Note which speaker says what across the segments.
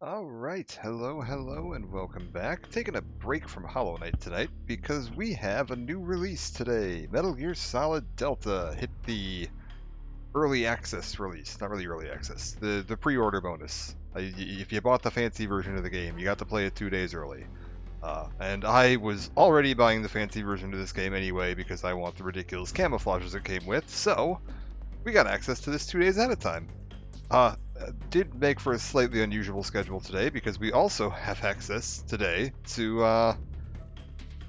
Speaker 1: All right, hello, and welcome back. Taking a break from Hollow Knight tonight because we have a new release today. Metal Gear Solid Delta hit the early access release, not really early access, the pre-order bonus. If you bought the fancy version of the game, you got to play it 2 days early. And I was already buying the fancy version of this game anyway because I want the ridiculous camouflages it came with, so we got access to this 2 days ahead of time. Did make for a slightly unusual schedule today because we also have access today to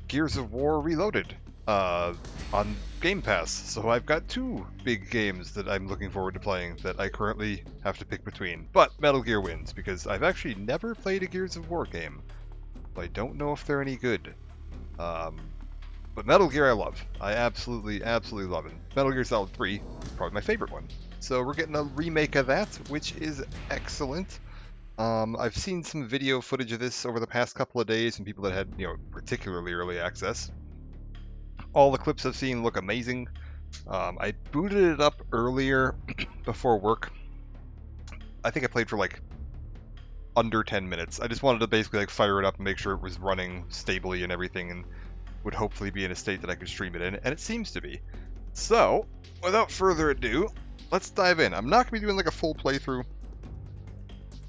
Speaker 1: Gears of War Reloaded on Game Pass. So I've got 2 big games that I'm looking forward to playing that I currently have to pick between. But Metal Gear wins because I've actually never played a Gears of War game. I don't know if they're any good. But Metal Gear I love. I absolutely love it. Metal Gear Solid 3 is probably my favorite one. So we're getting a remake of that, which is excellent. I've seen some video footage of this over the past couple of days from people that had, particularly early access. All the clips I've seen look amazing. I booted it up earlier before work. I think I played for like under 10 minutes. I just wanted to basically fire it up and make sure it was running stably and everything, and would hopefully be in a state that I could stream it in, and it seems to be. So, without further ado, let's dive in. I'm not going to be doing like a full playthrough.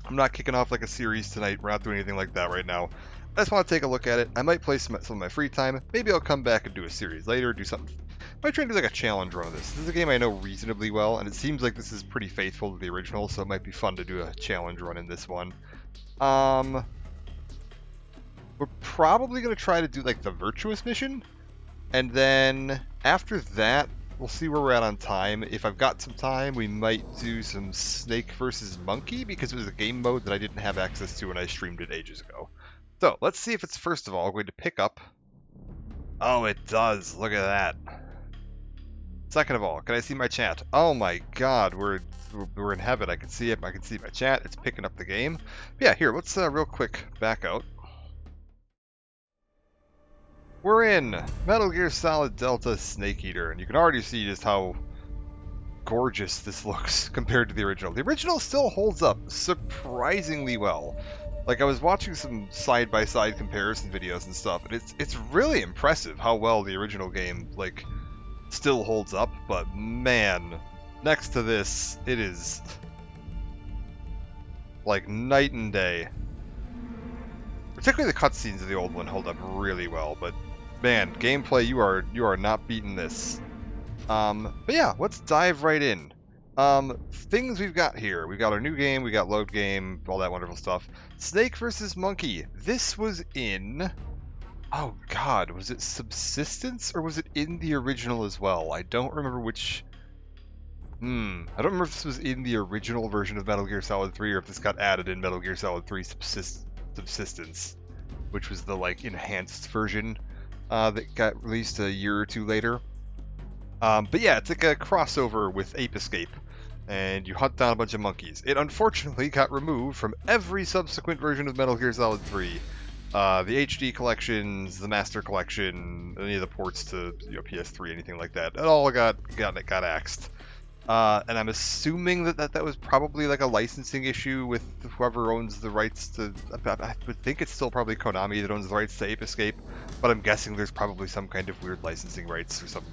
Speaker 1: I'm not kicking off like a series tonight. We're not doing anything like that right now. I just want to take a look at it. I might play some of my free time. Maybe I'll come back and do a series later, do something. I might try and do like a challenge run of this. This is a game I know reasonably well, and it seems like this is pretty faithful to the original, so it might be fun to do a challenge run in this one. We're probably going to try to do like the Virtuous mission, and then after that, we'll see where we're at on time. If I've got some time, we might do some Snake versus Monkey, because it was a game mode that I didn't have access to when I streamed it ages ago. So, let's see if it's, first of all, going to pick up. Oh, it does. Look at that. Second of all, can I see my chat? Oh my god, we're in heaven. I can see it. I can see my chat. It's picking up the game. But yeah, here, let's real quick back out. We're in Metal Gear Solid Delta Snake Eater, and you can already see just how gorgeous this looks compared to the original. The original still holds up surprisingly well. Like, I was watching some side-by-side comparison videos and stuff, and it's really impressive how well the original game, like, still holds up, but man, next to this, it is like night and day. Particularly the cutscenes of the old one hold up really well, but man, gameplay, you are not beating this. But yeah, let's dive right in. Things we've got here. We've got our new game, we got load game, all that wonderful stuff. Snake versus Monkey. This was in... Oh god, was it Subsistence or was it in the original as well? I don't remember which... I don't remember if this was in the original version of Metal Gear Solid 3 or if this got added in Metal Gear Solid 3 Subsistence, which was the like enhanced version that got released a year or 2 later. But yeah, it's like a crossover with Ape Escape, and you hunt down a bunch of monkeys. It unfortunately got removed from every subsequent version of Metal Gear Solid 3, The HD collections, the Master Collection, any of the ports to PS3, anything like that, it all got axed. And I'm assuming that was probably like a licensing issue with whoever owns the rights to. I would think it's still probably Konami that owns the rights to Ape Escape, but I'm guessing there's probably some kind of weird licensing rights or some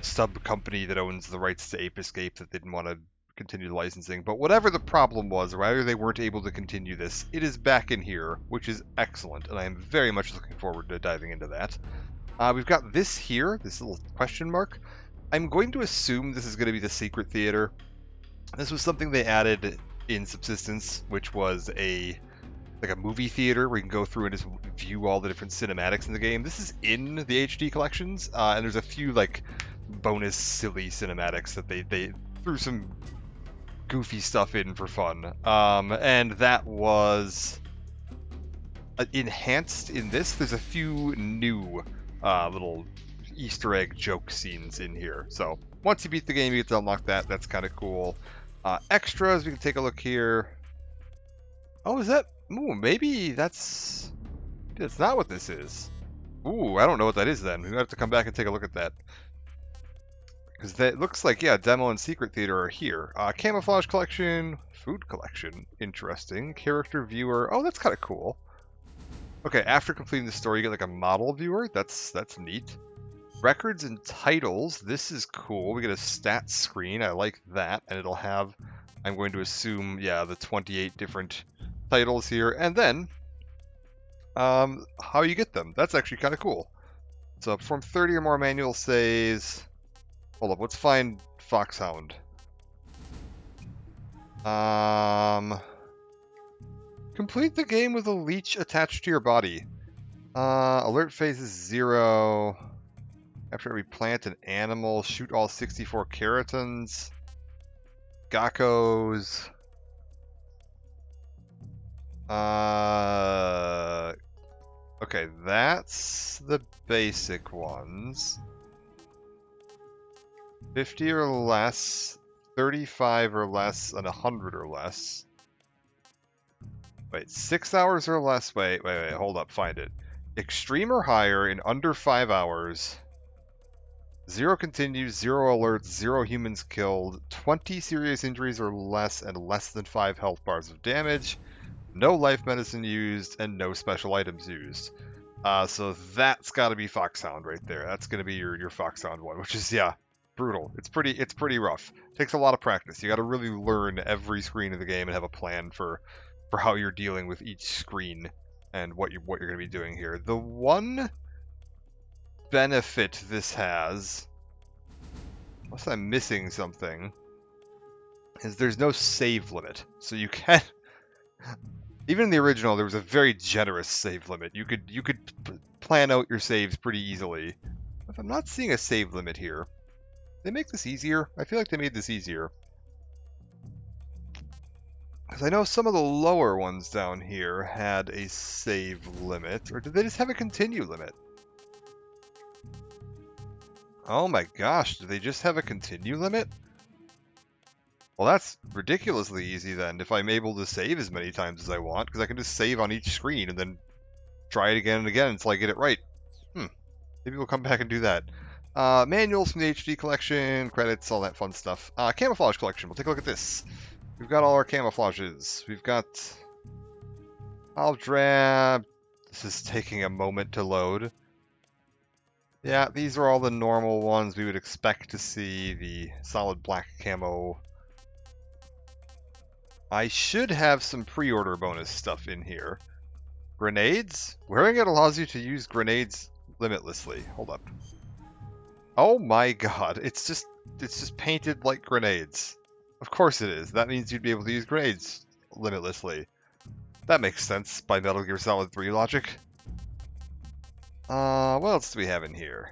Speaker 1: sub company that owns the rights to Ape Escape that didn't want to continue the licensing. But whatever the problem was, or whether they weren't able to continue this, it is back in here, which is excellent, and I am very much looking forward to diving into that. We've got this here, this little question mark. I'm going to assume this is going to be the secret theater. This was something they added in Subsistence, which was a movie theater where you can go through and just view all the different cinematics in the game. This is in the HD collections, and there's a few like bonus silly cinematics that they threw some goofy stuff in for fun. And that was enhanced in this. There's a few new little Easter egg joke scenes in here. So once you beat the game, you get to unlock that. That's kind of cool. Extras, we can take a look here. Oh, is that? Ooh, maybe that's not what this is. Ooh, I don't know what that is then. We have to come back and take a look at that. Because that looks like, yeah, Demo and Secret Theater are here. Camouflage Collection, Food Collection, interesting. Character Viewer, oh, that's kind of cool. Okay, after completing the story, you get like a model viewer. That's neat. Records and titles, this is cool. We get a stats screen, I like that. And it'll have, I'm going to assume, yeah, the 28 different titles here. And then, how you get them. That's actually kind of cool. So perform 30 or more manual saves. Hold up, let's find Foxhound. Complete the game with a leech attached to your body. Alert phase is 0. After every plant and animal, shoot all 64 keratons. Geckos. Okay, that's the basic ones. 50 or less, 35 or less, and 100 or less. Wait, 6 hours or less? Wait, hold up, find it. Extreme or higher in under 5 hours. 0 continues, 0 alerts, 0 humans killed, 20 serious injuries or less, and less than 5 health bars of damage. No life medicine used, and no special items used. So that's got to be Foxhound right there. That's going to be your Foxhound one, which is, yeah, brutal. It's pretty rough. Takes a lot of practice. You got to really learn every screen of the game and have a plan for how you're dealing with each screen and what you're going to be doing here. The one benefit this has, unless I'm missing something, is there's no save limit. So you can, even in the original, there was a very generous save limit. You could plan out your saves pretty easily. If I'm not seeing a save limit here, they make this easier. I feel like they made this easier. Because I know some of the lower ones down here had a save limit, or did they just have a continue limit? Oh my gosh, do they just have a continue limit? Well, that's ridiculously easy then, if I'm able to save as many times as I want, because I can just save on each screen and then try it again and again until I get it right. Maybe we'll come back and do that. Manuals from the HD collection, credits, all that fun stuff. Camouflage collection, we'll take a look at this. We've got all our camouflages. We've got olive drab. This is taking a moment to load. Yeah, these are all the normal ones we would expect to see. The solid black camo. I should have some pre-order bonus stuff in here. Grenades? Wearing it allows you to use grenades limitlessly. Hold up. Oh my god, it's just painted like grenades. Of course it is. That means you'd be able to use grenades limitlessly. That makes sense by Metal Gear Solid 3 logic. What else do we have in here?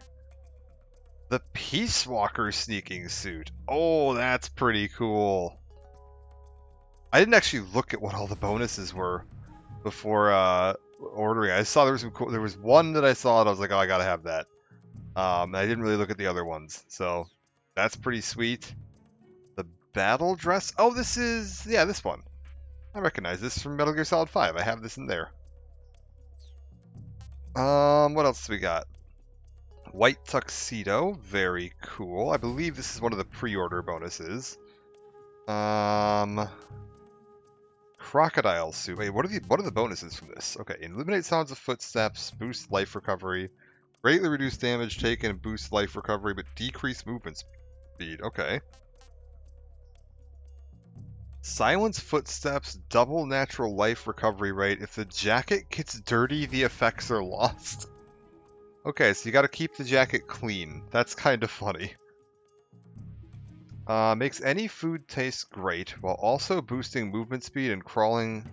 Speaker 1: The Peace Walker sneaking suit. Oh, that's pretty cool. I didn't actually look at what all the bonuses were before ordering. I saw there was some cool. There was one that I saw and I was like, oh, I gotta have that. And I didn't really look at the other ones, so that's pretty sweet. The battle dress. Oh, this is, yeah, this one. I recognize this from Metal Gear Solid 5. I have this in there. What else do we got? White tuxedo, very cool. I believe this is one of the pre-order bonuses. Crocodile suit. Wait, what are the bonuses from this? Okay, eliminate sounds of footsteps, boost life recovery, greatly reduce damage taken, and boost life recovery, but decrease movement speed. Okay. Silence footsteps, double natural life recovery rate. If the jacket gets dirty, the effects are lost. Okay, so you gotta keep the jacket clean. That's kind of funny. Makes any food taste great, while also boosting movement speed and crawling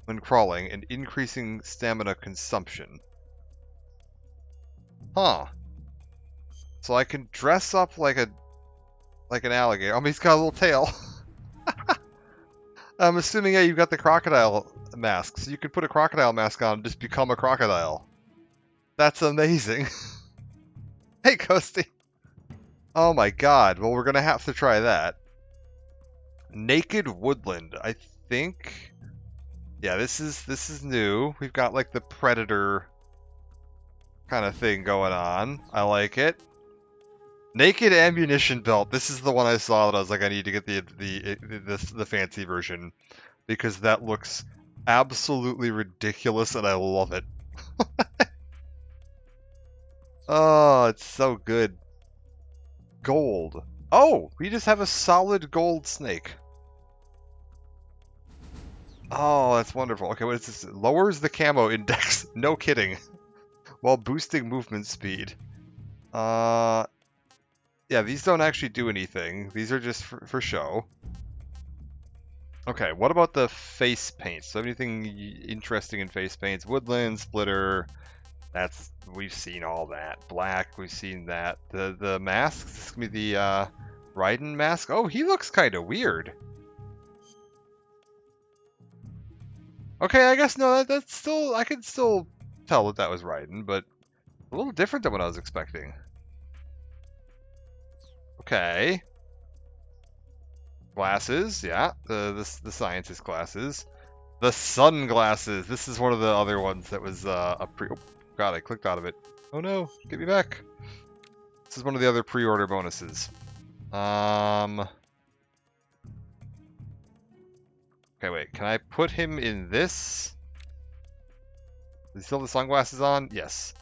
Speaker 1: when crawling, and increasing stamina consumption. Huh. So I can dress up like an alligator. I mean, he's got a little tail. I'm assuming, yeah, you've got the crocodile mask, so you can put a crocodile mask on and just become a crocodile. That's amazing. Hey, Ghosty. Oh my god, well, we're gonna have to try that. Naked Woodland, I think. Yeah, this is new. We've got like the predator kind of thing going on. I like it. Naked ammunition belt. This is the one I saw that I was like, I need to get the fancy version because that looks absolutely ridiculous and I love it. Oh, it's so good. Gold. Oh, we just have a solid gold snake. Oh, that's wonderful. Okay, what is this? Lowers the camo index. No kidding. While boosting movement speed. Yeah, these don't actually do anything. These are just for show. Okay, what about the face paints? So anything interesting in face paints? Woodland, Splitter. We've seen all that. Black, we've seen that. The masks, this is gonna be the Raiden mask. Oh, he looks kind of weird. Okay, I guess no, that's still, I can still tell that was Raiden, but a little different than what I was expecting. Okay. Glasses, yeah, the scientist glasses. The sunglasses. This is one of the other ones that was a pre. Oh, God, I clicked out of it. Oh no, get me back. This is one of the other pre-order bonuses. Okay, wait. Can I put him in this? Does he still have the sunglasses on? Yes.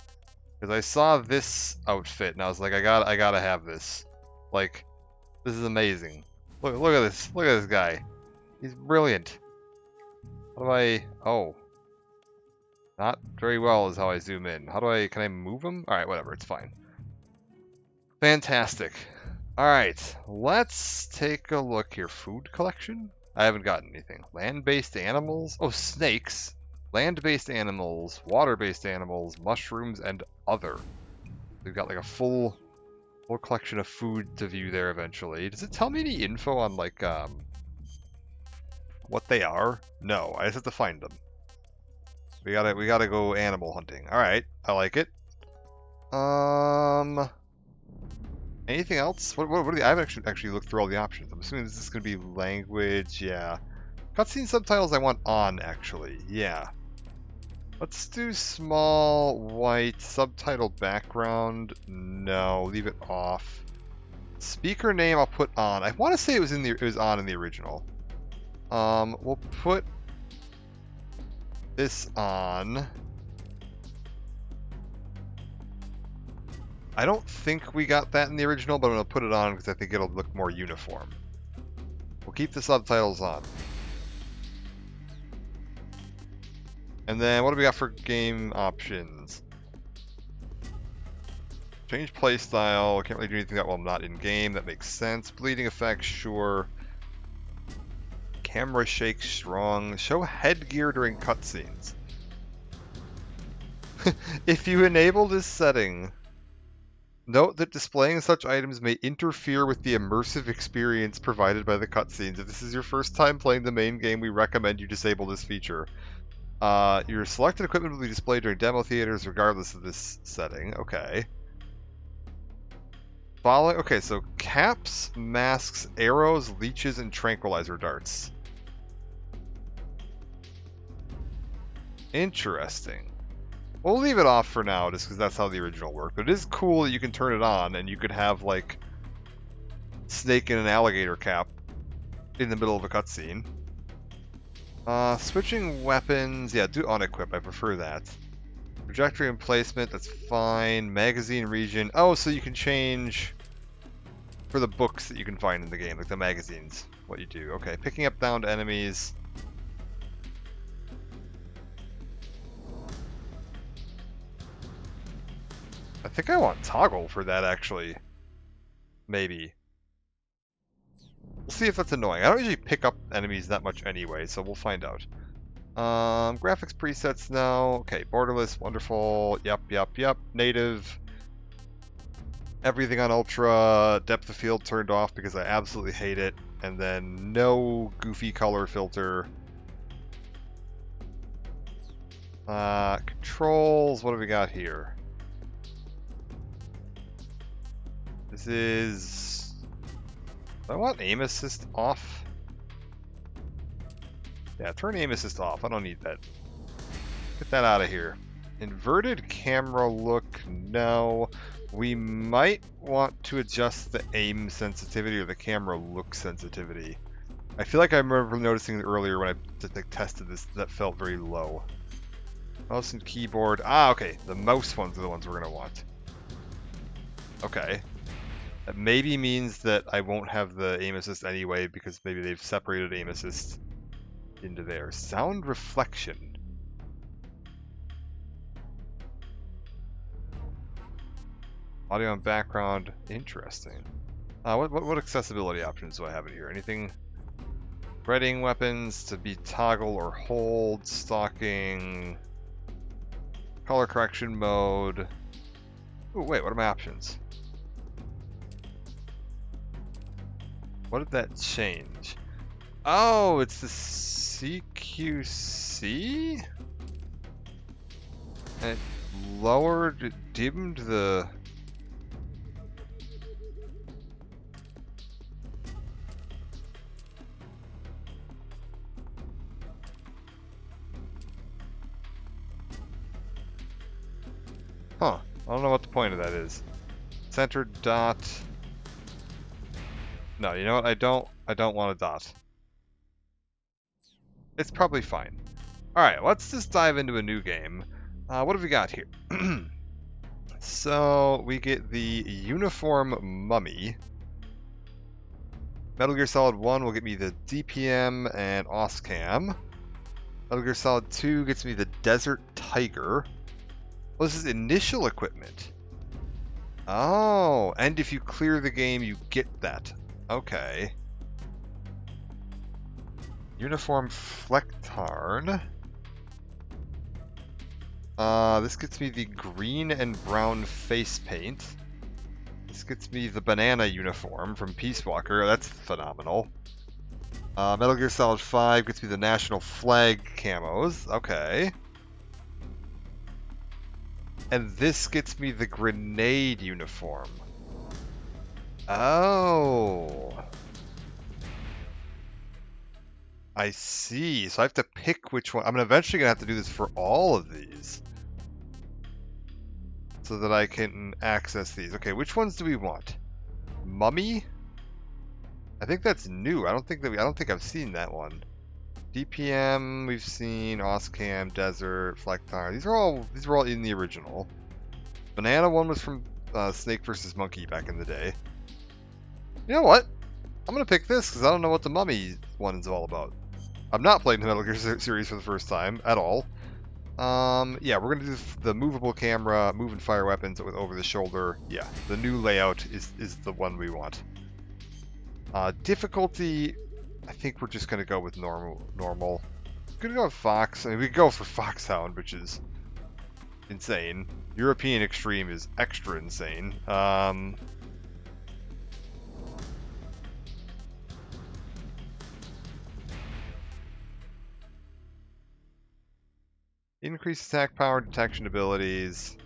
Speaker 1: Because I saw this outfit and I was like, I gotta have this. Like, this is amazing. Look at this. Look at this guy. He's brilliant. How do I... Oh. Not very well is how I zoom in. How do I... Can I move him? Alright, whatever. It's fine. Fantastic. Alright. Let's take a look here. Food collection? I haven't gotten anything. Land-based animals? Oh, snakes. Land-based animals, water-based animals, mushrooms, and other. We've got like a full collection of food to view there eventually. Does it tell me any info on like what they are? No, I just have to find them. We gotta go animal hunting. All right, I like it. Anything else? What are the? I haven't actually looked through all the options. I'm assuming this is gonna be language. Yeah, cutscene subtitles I want on actually. Yeah. Let's do small, white, subtitled background. No, leave it off. Speaker name I'll put on. I want to say it was on in the original. We'll put this on. I don't think we got that in the original, but I'm going to put it on because I think it'll look more uniform. We'll keep the subtitles on. And then what do we got for game options? Change playstyle. Can't really do anything that while I'm not in game. That makes sense. Bleeding effects, sure. Camera shake strong. Show headgear during cutscenes. If you enable this setting, note that displaying such items may interfere with the immersive experience provided by the cutscenes. If this is your first time playing the main game, we recommend you disable this feature. Your selected equipment will be displayed during demo theaters regardless of this setting. Okay. Okay, so caps, masks, arrows, leeches, and tranquilizer darts. Interesting. We'll leave it off for now, just because that's how the original worked. But it is cool that you can turn it on, and you could have, like, Snake in an alligator cap in the middle of a cutscene. Switching weapons, yeah, do unequip, I prefer that. Trajectory and placement, that's fine. Magazine region, oh, so you can change for the books that you can find in the game, like the magazines, what you do. Okay, picking up downed enemies. I think I want toggle for that, actually. Maybe. We'll see if that's annoying. I don't usually pick up enemies that much anyway, so we'll find out. Graphics presets now. Okay, borderless, wonderful. Yep. Native. Everything on ultra. Depth of field turned off because I absolutely hate it. And then no goofy color filter. Controls, what do we got here? This is... Do I want aim assist off? Yeah, turn aim assist off. I don't need that. Get that out of here. Inverted camera look, no. We might want to adjust the aim sensitivity or the camera look sensitivity. I feel like I remember noticing earlier when I tested this that felt very low. Mouse and keyboard. Ah, okay. The mouse ones are the ones we're going to want. Okay. That maybe means that I won't have the aim assist anyway because maybe they've separated aim assist into there. Sound reflection. Audio and background. Interesting. What accessibility options do I have in here? Anything? Readying weapons to be toggle or hold. Stalking. Color correction mode. Oh, wait, what are my options? What did that change? Oh, it's the CQC? And it lowered, dimmed the... Huh. I don't know what the point of that is. Center dot... No, you know what? I don't want a dot. It's probably fine. Alright, let's just dive into a new game. What have we got here? So, we get the Uniform Mummy. Metal Gear Solid 1 will get me the DPM and OSCAM. Metal Gear Solid 2 gets me the Desert Tiger. Well, this is initial equipment. Oh, and if you clear the game, you get that. Okay. Uniform Flectarn. This gets me the green and brown face paint. This gets me the banana uniform from Peace Walker. That's phenomenal. Metal Gear Solid 5 gets me the national flag camos. Okay. And this gets me the grenade uniform. Oh. I see. So I have to pick which one. I'm eventually going to have to do this for all of these. So that I can access these. Okay, which ones do we want? Mummy? I think that's new. I don't think I've seen that one. DPM, we've seen OSCAM, Desert, Flectar. These are all in the original. Banana one was from Snake vs. Monkey back in the day. You know what? I'm gonna pick this because I don't know what the Mummy one is all about. I'm not playing the Metal Gear series for the first time at all. Yeah, we're gonna do the movable camera, move and fire weapons with over the shoulder. Yeah, the new layout is the one we want. Difficulty, I think we're just gonna go with normal. Gonna go with Fox. I mean, we could go for Foxhound, which is insane. European Extreme is extra insane. Increased attack power, detection abilities.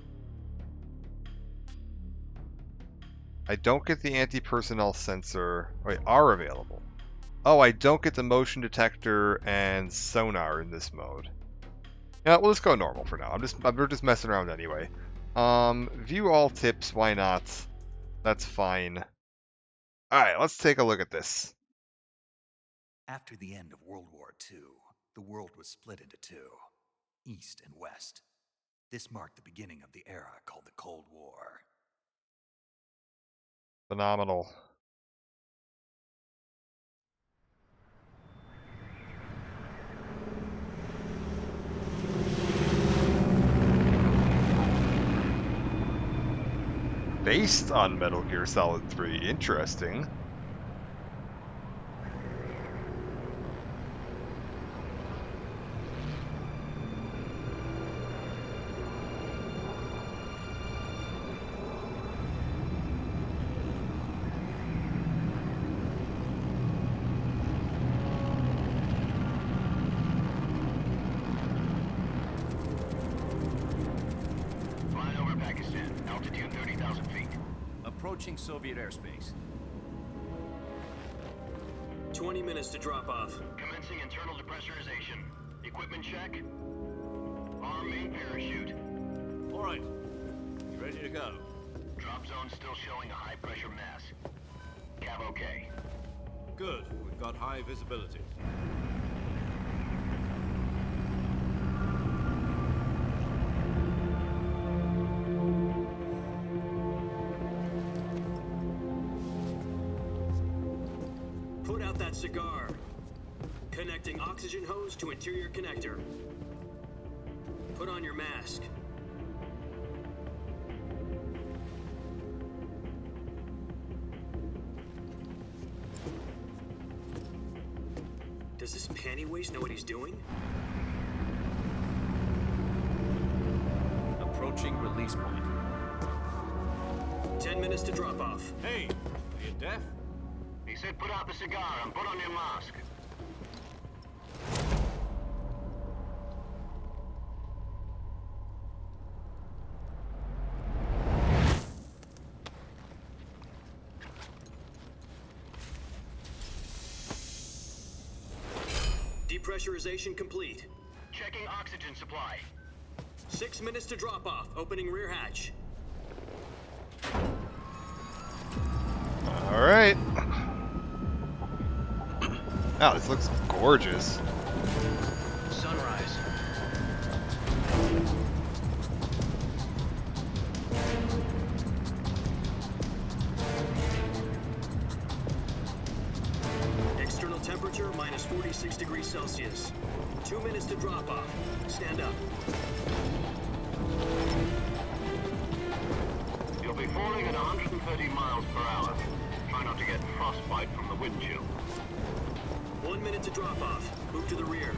Speaker 1: I don't get the anti-personnel sensor. Wait, are available. Oh, I don't get the motion detector and sonar in this mode. Yeah, we'll just go normal for now. We're just messing around anyway. View all tips, why not? That's fine. Alright, let's take a look at this.
Speaker 2: After the end of World War II, the world was split into two, East and West. This marked the beginning of the era called the Cold War.
Speaker 1: Phenomenal. Based on Metal Gear Solid 3. Interesting.
Speaker 3: Approaching Soviet airspace.
Speaker 4: 20 minutes to drop off.
Speaker 5: Commencing internal depressurization. Equipment check. Arm main parachute.
Speaker 3: All right. You ready to go?
Speaker 5: Drop zone still showing a high pressure mass. Cav okay.
Speaker 3: Good. We've got high visibility.
Speaker 4: Put out that cigar. Connecting oxygen hose to interior connector. Put on your mask. Does this panty waste know what he's doing?
Speaker 3: Approaching release point.
Speaker 4: 10 minutes to drop off.
Speaker 3: Hey, are you deaf?
Speaker 5: He said put out the cigar and put on your mask.
Speaker 4: Depressurization complete.
Speaker 5: Checking oxygen supply.
Speaker 4: 6 minutes to drop off. Opening rear hatch.
Speaker 1: All right. Wow, this looks gorgeous.
Speaker 4: Sunrise. External temperature minus 46 degrees Celsius. 2 minutes to drop off. Stand up.
Speaker 5: You'll be falling at 130 miles per hour. Try not to get frostbite from the wind chill.
Speaker 4: 1 minute to drop off. Move to the rear.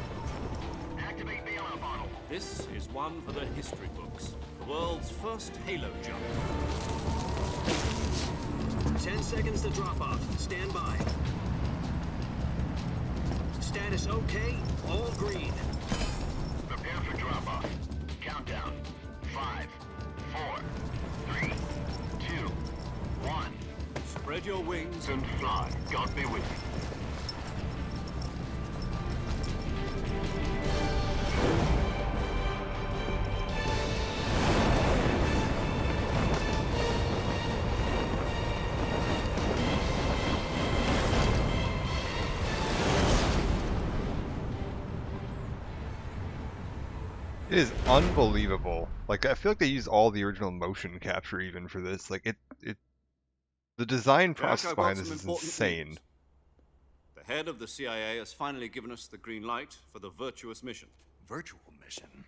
Speaker 5: Activate bailout bottle.
Speaker 3: This is one for the history books. The world's first halo jump.
Speaker 4: 10 seconds to drop off. Stand by. Status okay. All green.
Speaker 5: Prepare for drop off. Countdown. 5, 4, 3, 2, 1.
Speaker 3: Spread your wings
Speaker 5: And fly. God be with you.
Speaker 1: It is unbelievable. Like, I feel like they used all the original motion capture even for this. Like, the design process
Speaker 3: I've got
Speaker 1: behind
Speaker 3: some
Speaker 1: this is
Speaker 3: important
Speaker 1: insane.
Speaker 3: news. The head of the CIA has finally given us the green light for the virtuous mission.
Speaker 2: Virtual mission?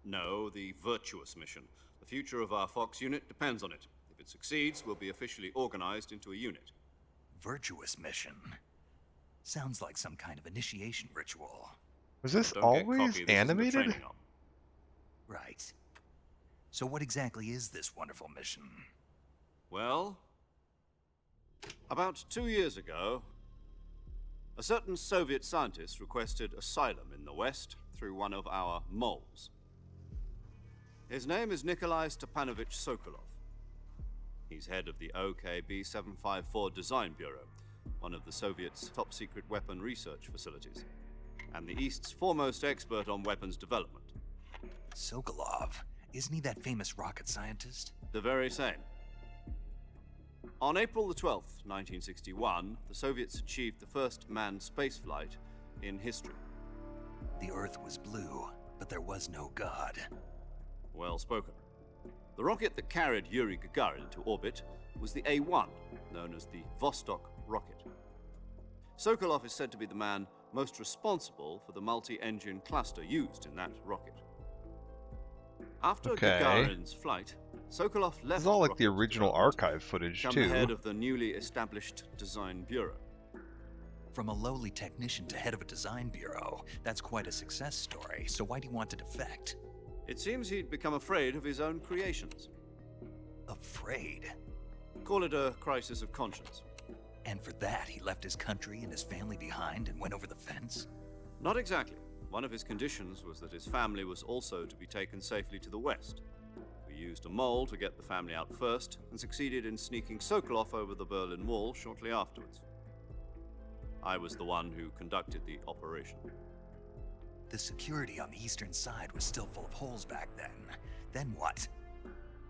Speaker 3: No, the virtuous mission. The future of our Fox unit depends on it. If it succeeds, we'll be officially organized into a unit.
Speaker 2: Virtuous mission? Sounds like some kind of initiation ritual.
Speaker 1: Was this
Speaker 3: Don't get
Speaker 1: always
Speaker 3: cocky, this isn't a
Speaker 1: animated?
Speaker 3: training op.
Speaker 2: Right. So what exactly is this wonderful mission?
Speaker 3: Well, about 2 years ago, a certain Soviet scientist requested asylum in the West through one of our moles. His name is Nikolai Stepanovich Sokolov. He's head of the OKB-754 Design Bureau, one of the Soviets' top-secret weapon research facilities, and the East's foremost expert on weapons development.
Speaker 2: Sokolov. Isn't he that famous rocket scientist?
Speaker 3: The very same. On April the 12th, 1961, the Soviets achieved the first manned spaceflight in history.
Speaker 2: The Earth was blue, but there was no God.
Speaker 3: Well spoken. The rocket that carried Yuri Gagarin into orbit was the A-1, known as the Vostok rocket. Sokolov is said to be the man most responsible for the multi-engine cluster used in that rocket. After Gagarin's flight, Sokolov left
Speaker 1: This is all
Speaker 3: the
Speaker 1: like the
Speaker 3: rocket
Speaker 1: original
Speaker 3: to
Speaker 1: archive footage,
Speaker 3: become
Speaker 1: too.
Speaker 3: the head of the newly established design bureau.
Speaker 2: From a lowly technician to head of a design bureau, that's quite a success story, so why do you want to defect?
Speaker 3: It seems he'd become afraid of his own creations.
Speaker 2: Afraid?
Speaker 3: Call it a crisis of conscience.
Speaker 2: And for that, he left his country and his family behind and went over the fence?
Speaker 3: Not exactly. One of his conditions was that his family was also to be taken safely to the west. We used a mole to get the family out first, and succeeded in sneaking Sokolov over the Berlin Wall shortly afterwards. I was the one who conducted the operation.
Speaker 2: The security on the eastern side was still full of holes back then. Then what?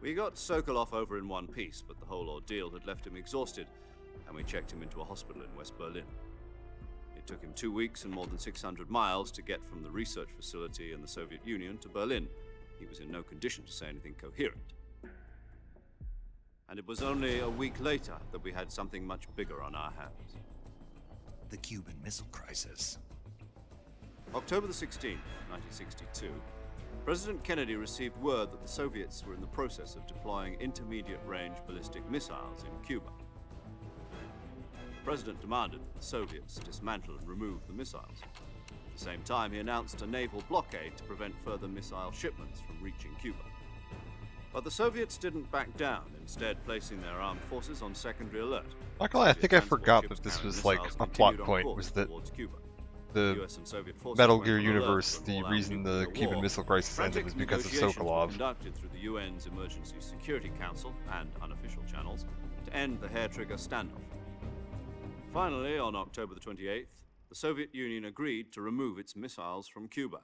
Speaker 3: We got Sokolov over in one piece, but the whole ordeal had left him exhausted, and we checked him into a hospital in West Berlin. It took him 2 weeks and more than 600 miles to get from the research facility in the Soviet Union to Berlin. He was in no condition to say anything coherent. And it was only a week later that we had something much bigger on our hands.
Speaker 2: The Cuban Missile Crisis.
Speaker 3: October the 16th, 1962, President Kennedy received word that the Soviets were in the process of deploying intermediate-range ballistic missiles in Cuba. The President demanded that the Soviets dismantle and remove the missiles. At the same time, he announced a naval blockade to prevent further missile shipments from reaching Cuba. But the Soviets didn't back down, instead placing their armed forces on secondary alert.
Speaker 1: Not gonna lie, I think I
Speaker 3: Soviet
Speaker 1: forgot
Speaker 3: transport
Speaker 1: that this
Speaker 3: ships
Speaker 1: was
Speaker 3: carrying
Speaker 1: like
Speaker 3: missiles
Speaker 1: a plot
Speaker 3: continued on
Speaker 1: point,
Speaker 3: course
Speaker 1: was that
Speaker 3: towards Cuba.
Speaker 1: the
Speaker 3: US and Soviet forces
Speaker 1: Metal
Speaker 3: went
Speaker 1: Gear
Speaker 3: on alert
Speaker 1: universe,
Speaker 3: when
Speaker 1: the
Speaker 3: all-out
Speaker 1: reason the
Speaker 3: nuclear
Speaker 1: Cuban
Speaker 3: war.
Speaker 1: Missile Crisis ended
Speaker 3: Frantic
Speaker 1: was because of
Speaker 3: negotiations were
Speaker 1: Sokolov.
Speaker 3: conducted through the UN's Emergency Security Council and unofficial channels to end the hair-trigger standoff. Finally, on October the 28th, the Soviet Union agreed to remove its missiles from Cuba,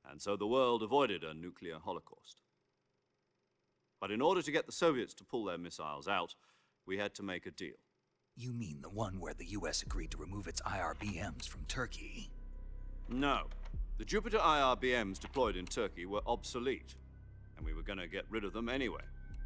Speaker 3: and so the world avoided a nuclear holocaust. But in order to get the Soviets to pull their missiles out, we had to make a deal.
Speaker 2: You mean the one where the US agreed to remove its IRBMs from Turkey?
Speaker 3: No. The Jupiter IRBMs deployed in Turkey were obsolete, and we were going to get rid of them anyway.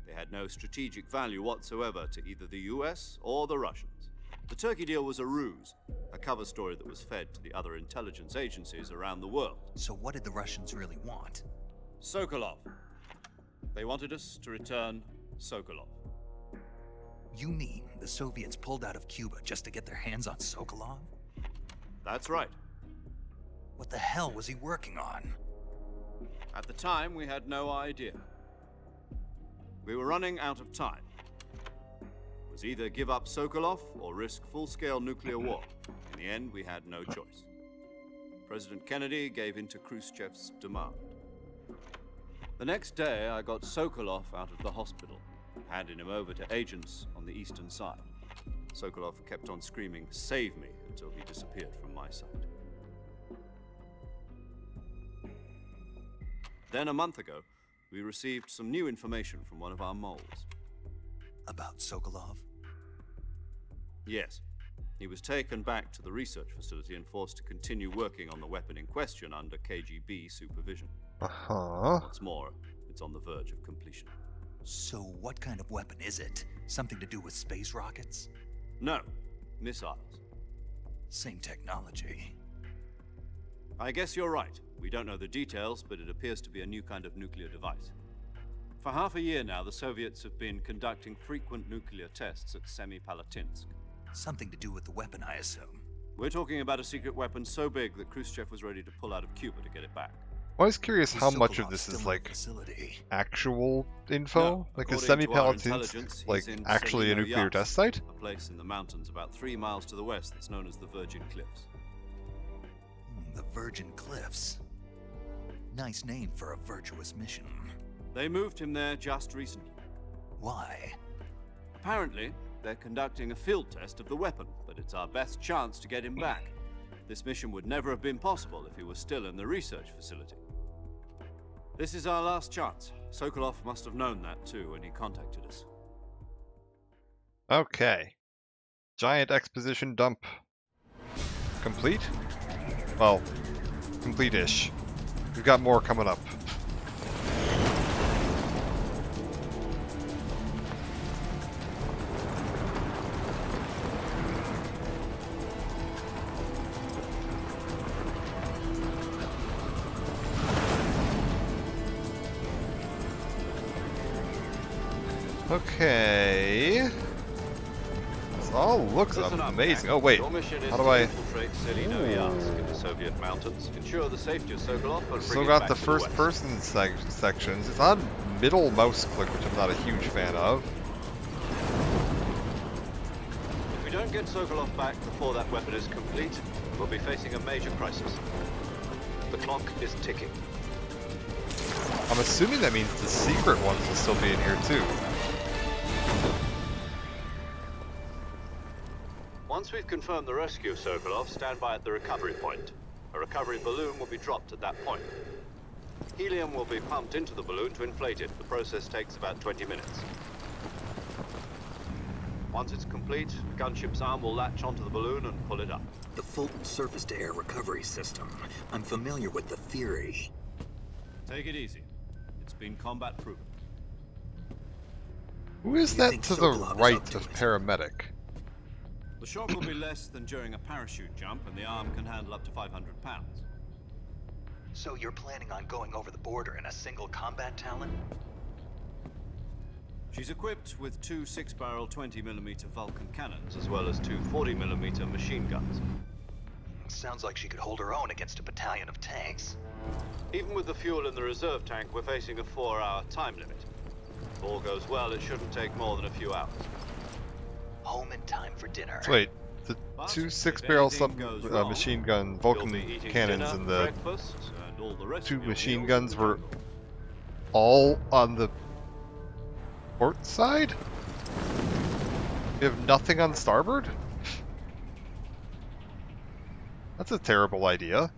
Speaker 3: They had no strategic value whatsoever to either the US or the Russians. The Turkey deal was a ruse, a cover story that was fed to the other intelligence agencies around the world.
Speaker 2: So what did the Russians really want?
Speaker 3: Sokolov. They wanted us to return Sokolov.
Speaker 2: You mean the Soviets pulled out of Cuba just to get their hands on Sokolov?
Speaker 3: That's right.
Speaker 2: What the hell was he working on?
Speaker 3: At the time, we had no idea. We were running out of time. It was either give up Sokolov or risk full-scale nuclear war. In the end, we had no choice. President Kennedy gave in to Khrushchev's demand. The next day, I got Sokolov out of the hospital, handing him over to agents on the eastern side. Sokolov kept on screaming, "Save me," until he disappeared from my sight. Then a month ago, we received some new information from one of our moles.
Speaker 2: About Sokolov?
Speaker 3: Yes. He was taken back to the research facility and forced to continue working on the weapon in question under KGB supervision.
Speaker 1: Uh-huh.
Speaker 3: What's more, it's on the verge of completion.
Speaker 2: So what kind of weapon is it? Something to do with space rockets?
Speaker 3: No, missiles.
Speaker 2: Same technology.
Speaker 3: I guess you're right. We don't know the details, but it appears to be a new kind of nuclear device. For half a year now, the Soviets have been conducting frequent nuclear tests at Semipalatinsk.
Speaker 2: Something to do with the weapon, I assume.
Speaker 3: We're talking about a secret weapon so big that Khrushchev was ready to pull out of Cuba to get it back.
Speaker 1: I was curious how
Speaker 2: Is
Speaker 1: much of
Speaker 2: Sokolov
Speaker 1: this
Speaker 2: still
Speaker 1: is
Speaker 2: in the
Speaker 1: like
Speaker 2: facility?
Speaker 1: actual info.
Speaker 3: No,
Speaker 1: Like is
Speaker 3: according to our
Speaker 1: Semipalatinsk
Speaker 3: intelligence,
Speaker 1: like
Speaker 3: he's in
Speaker 1: actually a
Speaker 3: Selino
Speaker 1: nuclear
Speaker 3: Yaz,
Speaker 1: test site?
Speaker 3: a place in the mountains about 3 miles to the west that's known as the Virgin Cliffs.
Speaker 2: The Virgin Cliffs. Nice name for a virtuous mission.
Speaker 3: They moved him there just recently.
Speaker 2: Why?
Speaker 3: Apparently, they're conducting a field test of the weapon, but it's our best chance to get him back. This mission would never have been possible if he was still in the research facility. This is our last chance. Sokolov must have known that too when he contacted us.
Speaker 1: Okay. Giant exposition dump. Complete? Well, complete-ish. We've got more coming up. Okay. This all looks
Speaker 3: Listen up,
Speaker 1: amazing.
Speaker 3: Mac.
Speaker 1: Oh wait,
Speaker 3: Your mission is
Speaker 1: how do
Speaker 3: to
Speaker 1: I?
Speaker 3: infiltrate Selinoyarsk in the Soviet mountains, ensure the safety of Sokolov, and bring
Speaker 1: Still
Speaker 3: it
Speaker 1: got
Speaker 3: back
Speaker 1: the
Speaker 3: to
Speaker 1: first
Speaker 3: West.
Speaker 1: person sections. It's on middle mouse click, which I'm not a huge fan of.
Speaker 3: If we don't get Sokolov back before that weapon is complete, we'll be facing a major crisis. The clock is ticking.
Speaker 1: I'm assuming that means the secret ones will still be in here too.
Speaker 3: Once we've confirmed the rescue of Sokolov, stand by at the recovery point. A recovery balloon will be dropped at that point. Helium will be pumped into the balloon to inflate it. The process takes about 20 minutes. Once it's complete, the gunship's arm will latch onto the balloon and pull it up.
Speaker 4: The Fulton surface-to-air recovery system. I'm familiar with the theory.
Speaker 3: Take it easy. It's been combat proven.
Speaker 1: Who is
Speaker 4: You
Speaker 1: that
Speaker 4: think
Speaker 1: to the
Speaker 4: Sokolov is up
Speaker 1: right
Speaker 4: to
Speaker 1: of
Speaker 4: it?
Speaker 1: paramedic?
Speaker 3: The shock will be less than during a parachute jump, and the arm can handle up to 500 pounds.
Speaker 2: So you're planning on going over the border in a single combat Talon?
Speaker 3: She's equipped with two 6-barrel 20mm Vulcan cannons, as well as two 40mm machine guns.
Speaker 2: Sounds like she could hold her own against a battalion of tanks.
Speaker 3: Even with the fuel in the reserve tank, we're facing a 4-hour time limit. If all goes well, it shouldn't take more than a few hours.
Speaker 2: Home in time for dinner.
Speaker 1: So wait, the
Speaker 3: But
Speaker 1: two
Speaker 3: if
Speaker 1: 6-barrel
Speaker 3: anything goes wrong,
Speaker 1: machine gun
Speaker 3: you'll
Speaker 1: Vulcan
Speaker 3: be eating
Speaker 1: cannons
Speaker 3: dinner,
Speaker 1: and the
Speaker 3: breakfast, and all the rest
Speaker 1: two
Speaker 3: of your
Speaker 1: machine
Speaker 3: meals
Speaker 1: guns
Speaker 3: in the
Speaker 1: were
Speaker 3: jungle.
Speaker 1: all on the port side? We have nothing on starboard? That's a terrible idea.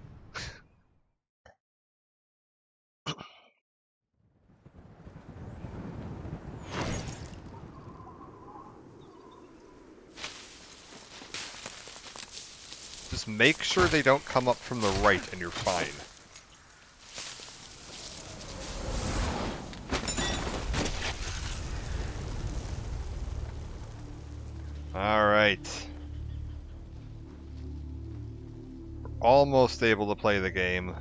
Speaker 1: Just make sure they don't come up from the right and you're fine. Alright. We're almost able to play the game.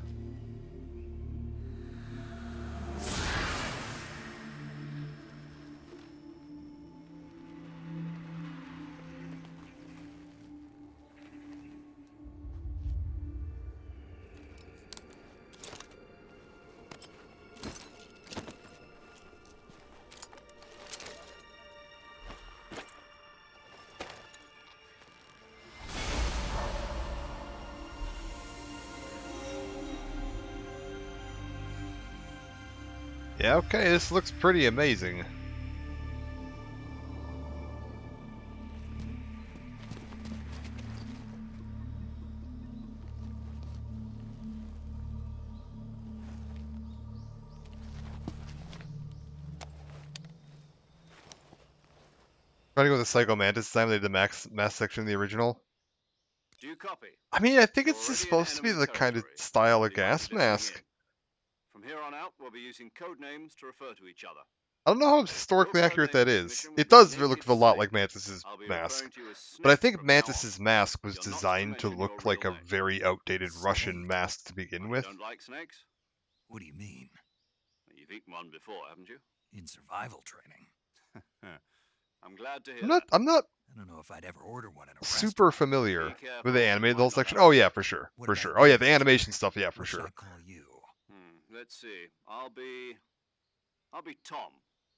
Speaker 1: Yeah, okay, this looks pretty amazing. Trying to go with the Psycho Mantis this time, they did the mass section in the original.
Speaker 3: Do you copy?
Speaker 1: I mean, I think
Speaker 3: You're
Speaker 1: it's just
Speaker 3: already in
Speaker 1: supposed to be
Speaker 3: enemy
Speaker 1: the kind of
Speaker 3: territory.
Speaker 1: style of
Speaker 3: Somebody might
Speaker 1: gas
Speaker 3: be listening
Speaker 1: mask.
Speaker 3: in. From here on out, we'll be using code names to refer to each other.
Speaker 1: I don't know how historically
Speaker 3: Your
Speaker 1: accurate
Speaker 3: code
Speaker 1: that
Speaker 3: name of
Speaker 1: is.
Speaker 3: this mission will
Speaker 1: It
Speaker 3: be
Speaker 1: does
Speaker 3: Naked
Speaker 1: look a lot
Speaker 3: Snake.
Speaker 1: like Mantis's
Speaker 3: I'll be
Speaker 1: mask.
Speaker 3: referring to you as
Speaker 1: But I
Speaker 3: Snake
Speaker 1: think
Speaker 3: from now on.
Speaker 1: Mantis's mask was
Speaker 3: You're not to
Speaker 1: designed to
Speaker 3: mention your
Speaker 1: look like a
Speaker 3: real name.
Speaker 1: very outdated Russian
Speaker 2: Snake?
Speaker 1: mask to begin
Speaker 3: You
Speaker 1: with.
Speaker 3: don't like snakes?
Speaker 2: What do you mean?
Speaker 3: You've eaten one before, haven't you?
Speaker 2: In survival training?
Speaker 3: I'm glad to hear
Speaker 1: I'm not
Speaker 2: I don't know if I'd ever order one in a
Speaker 1: super
Speaker 2: restaurant.
Speaker 1: familiar
Speaker 3: Be careful,
Speaker 1: with the
Speaker 3: you
Speaker 1: animated
Speaker 3: might
Speaker 1: whole
Speaker 3: not
Speaker 1: section.
Speaker 3: have
Speaker 1: Oh
Speaker 3: it.
Speaker 1: yeah, for sure.
Speaker 2: What
Speaker 1: For
Speaker 2: about
Speaker 1: sure.
Speaker 2: the
Speaker 1: Oh yeah, the
Speaker 2: others?
Speaker 1: animation stuff, yeah, for
Speaker 2: What should
Speaker 1: sure.
Speaker 2: I call you?
Speaker 3: Let's see. I'll be Tom.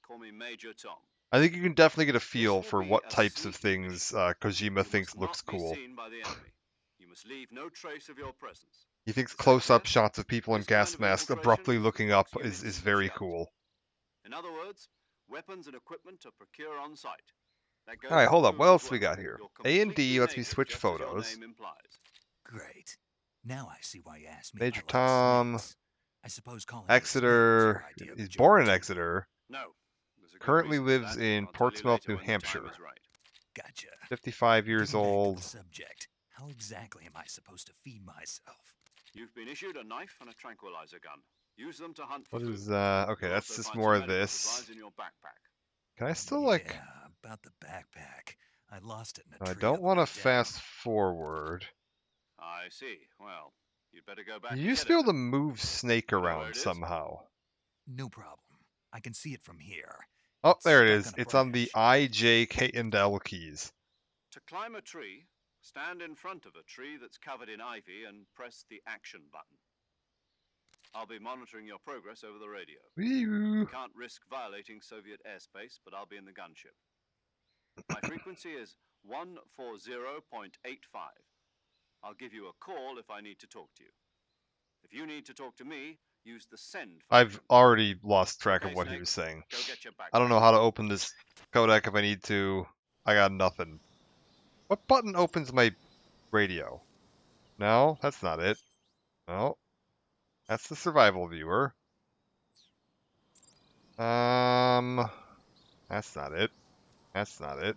Speaker 3: Call me Major Tom.
Speaker 1: I think you can definitely get a feel
Speaker 3: will
Speaker 1: for
Speaker 3: be
Speaker 1: what
Speaker 3: a
Speaker 1: types of
Speaker 3: sneaky
Speaker 1: things
Speaker 3: mission.
Speaker 1: Kojima
Speaker 3: You
Speaker 1: thinks
Speaker 3: must
Speaker 1: looks
Speaker 3: not be
Speaker 1: cool.
Speaker 3: seen by the enemy. You must leave no trace of your presence.
Speaker 1: He thinks
Speaker 3: Is that
Speaker 1: close-up
Speaker 3: clear?
Speaker 1: shots of people in
Speaker 3: This kind
Speaker 1: gas
Speaker 3: of
Speaker 1: masks
Speaker 3: infiltration
Speaker 1: abruptly
Speaker 3: is
Speaker 1: looking
Speaker 3: what
Speaker 1: up
Speaker 3: units
Speaker 1: is very
Speaker 3: shout.
Speaker 1: cool.
Speaker 3: In other words, weapons and equipment are procure on site. That goes
Speaker 1: Alright,
Speaker 3: for
Speaker 1: hold up.
Speaker 3: food
Speaker 1: What
Speaker 3: as
Speaker 1: else we
Speaker 3: well.
Speaker 1: got here?
Speaker 3: You're
Speaker 1: A and D
Speaker 3: completely
Speaker 1: lets me
Speaker 3: naked,
Speaker 1: switch
Speaker 3: just as your
Speaker 1: photos.
Speaker 3: name implies.
Speaker 2: Great. Now I see why you asked me
Speaker 1: Major
Speaker 2: if I liked
Speaker 1: Tom.
Speaker 2: snakes. I suppose calling
Speaker 1: Exeter.
Speaker 2: it a spin was your idea of a
Speaker 1: He's
Speaker 2: joke,
Speaker 1: born in
Speaker 2: too.
Speaker 1: Exeter.
Speaker 3: No. There's a good
Speaker 1: Currently
Speaker 3: reason for
Speaker 1: lives
Speaker 3: that.
Speaker 1: in
Speaker 3: I'll tell you
Speaker 1: Portsmouth,
Speaker 3: later
Speaker 1: New
Speaker 3: when the time
Speaker 1: Hampshire.
Speaker 3: is right.
Speaker 2: Gotcha.
Speaker 1: 55 years
Speaker 2: Getting back to
Speaker 1: old.
Speaker 2: the subject, how exactly am I supposed to feed myself?
Speaker 3: You've been issued a knife and a tranquilizer gun. Use them to hunt for
Speaker 1: What
Speaker 3: food.
Speaker 1: is okay,
Speaker 3: You'll
Speaker 1: that's
Speaker 3: also
Speaker 1: just
Speaker 3: find
Speaker 1: more
Speaker 3: some
Speaker 1: of
Speaker 3: medical
Speaker 1: this.
Speaker 3: supplies in your backpack.
Speaker 1: Can I still
Speaker 2: Yeah,
Speaker 1: like?
Speaker 2: about the backpack. I lost it in a
Speaker 1: I
Speaker 2: tree
Speaker 1: don't
Speaker 2: on
Speaker 1: want
Speaker 2: the
Speaker 1: to
Speaker 2: way down.
Speaker 1: fast forward.
Speaker 3: I see. Well, you'd better go back
Speaker 1: You
Speaker 3: and
Speaker 1: used
Speaker 3: get
Speaker 1: to be
Speaker 3: it
Speaker 1: able to
Speaker 3: then.
Speaker 1: move Snake
Speaker 3: You know where
Speaker 1: around
Speaker 3: it is?
Speaker 1: somehow.
Speaker 2: No problem. I can see it from here.
Speaker 1: Oh,
Speaker 2: It's
Speaker 1: there it
Speaker 2: stuck
Speaker 1: is.
Speaker 2: on a
Speaker 1: It's on the
Speaker 2: branch.
Speaker 1: I, J, K, and L keys.
Speaker 3: To climb a tree, stand in front of a tree that's covered in ivy and press the action button. I'll be monitoring your progress over the radio.
Speaker 1: Wee-oo.
Speaker 3: Can't risk violating Soviet airspace, but I'll be in the gunship. My frequency is 140.85. I'll give you a call if I need to talk to you. If you need to talk to me, use the send
Speaker 1: I've
Speaker 3: function.
Speaker 1: already lost track
Speaker 3: Okay,
Speaker 1: of what he
Speaker 3: Snake,
Speaker 1: was saying.
Speaker 3: Go get your backpack.
Speaker 1: I don't know how to open this codec if I need to. I got nothing. What button opens my radio? No, that's not it. No. That's the survival viewer. That's not it. That's not it.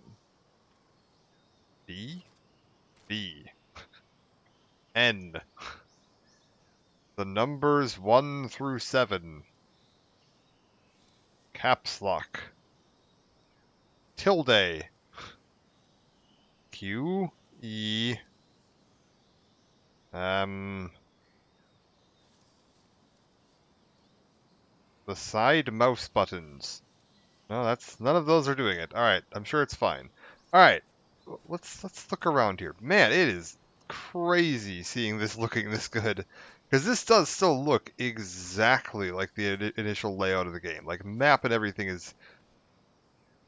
Speaker 1: B? B. N. The numbers 1 through 7. Caps lock. Tilde. Q. E. The side mouse buttons. No, that's none of those are doing it. All right, I'm sure it's fine. All right, let's look around here. Man, it is crazy seeing this looking this good, because this does still look exactly like the initial layout of the game. Like map and everything is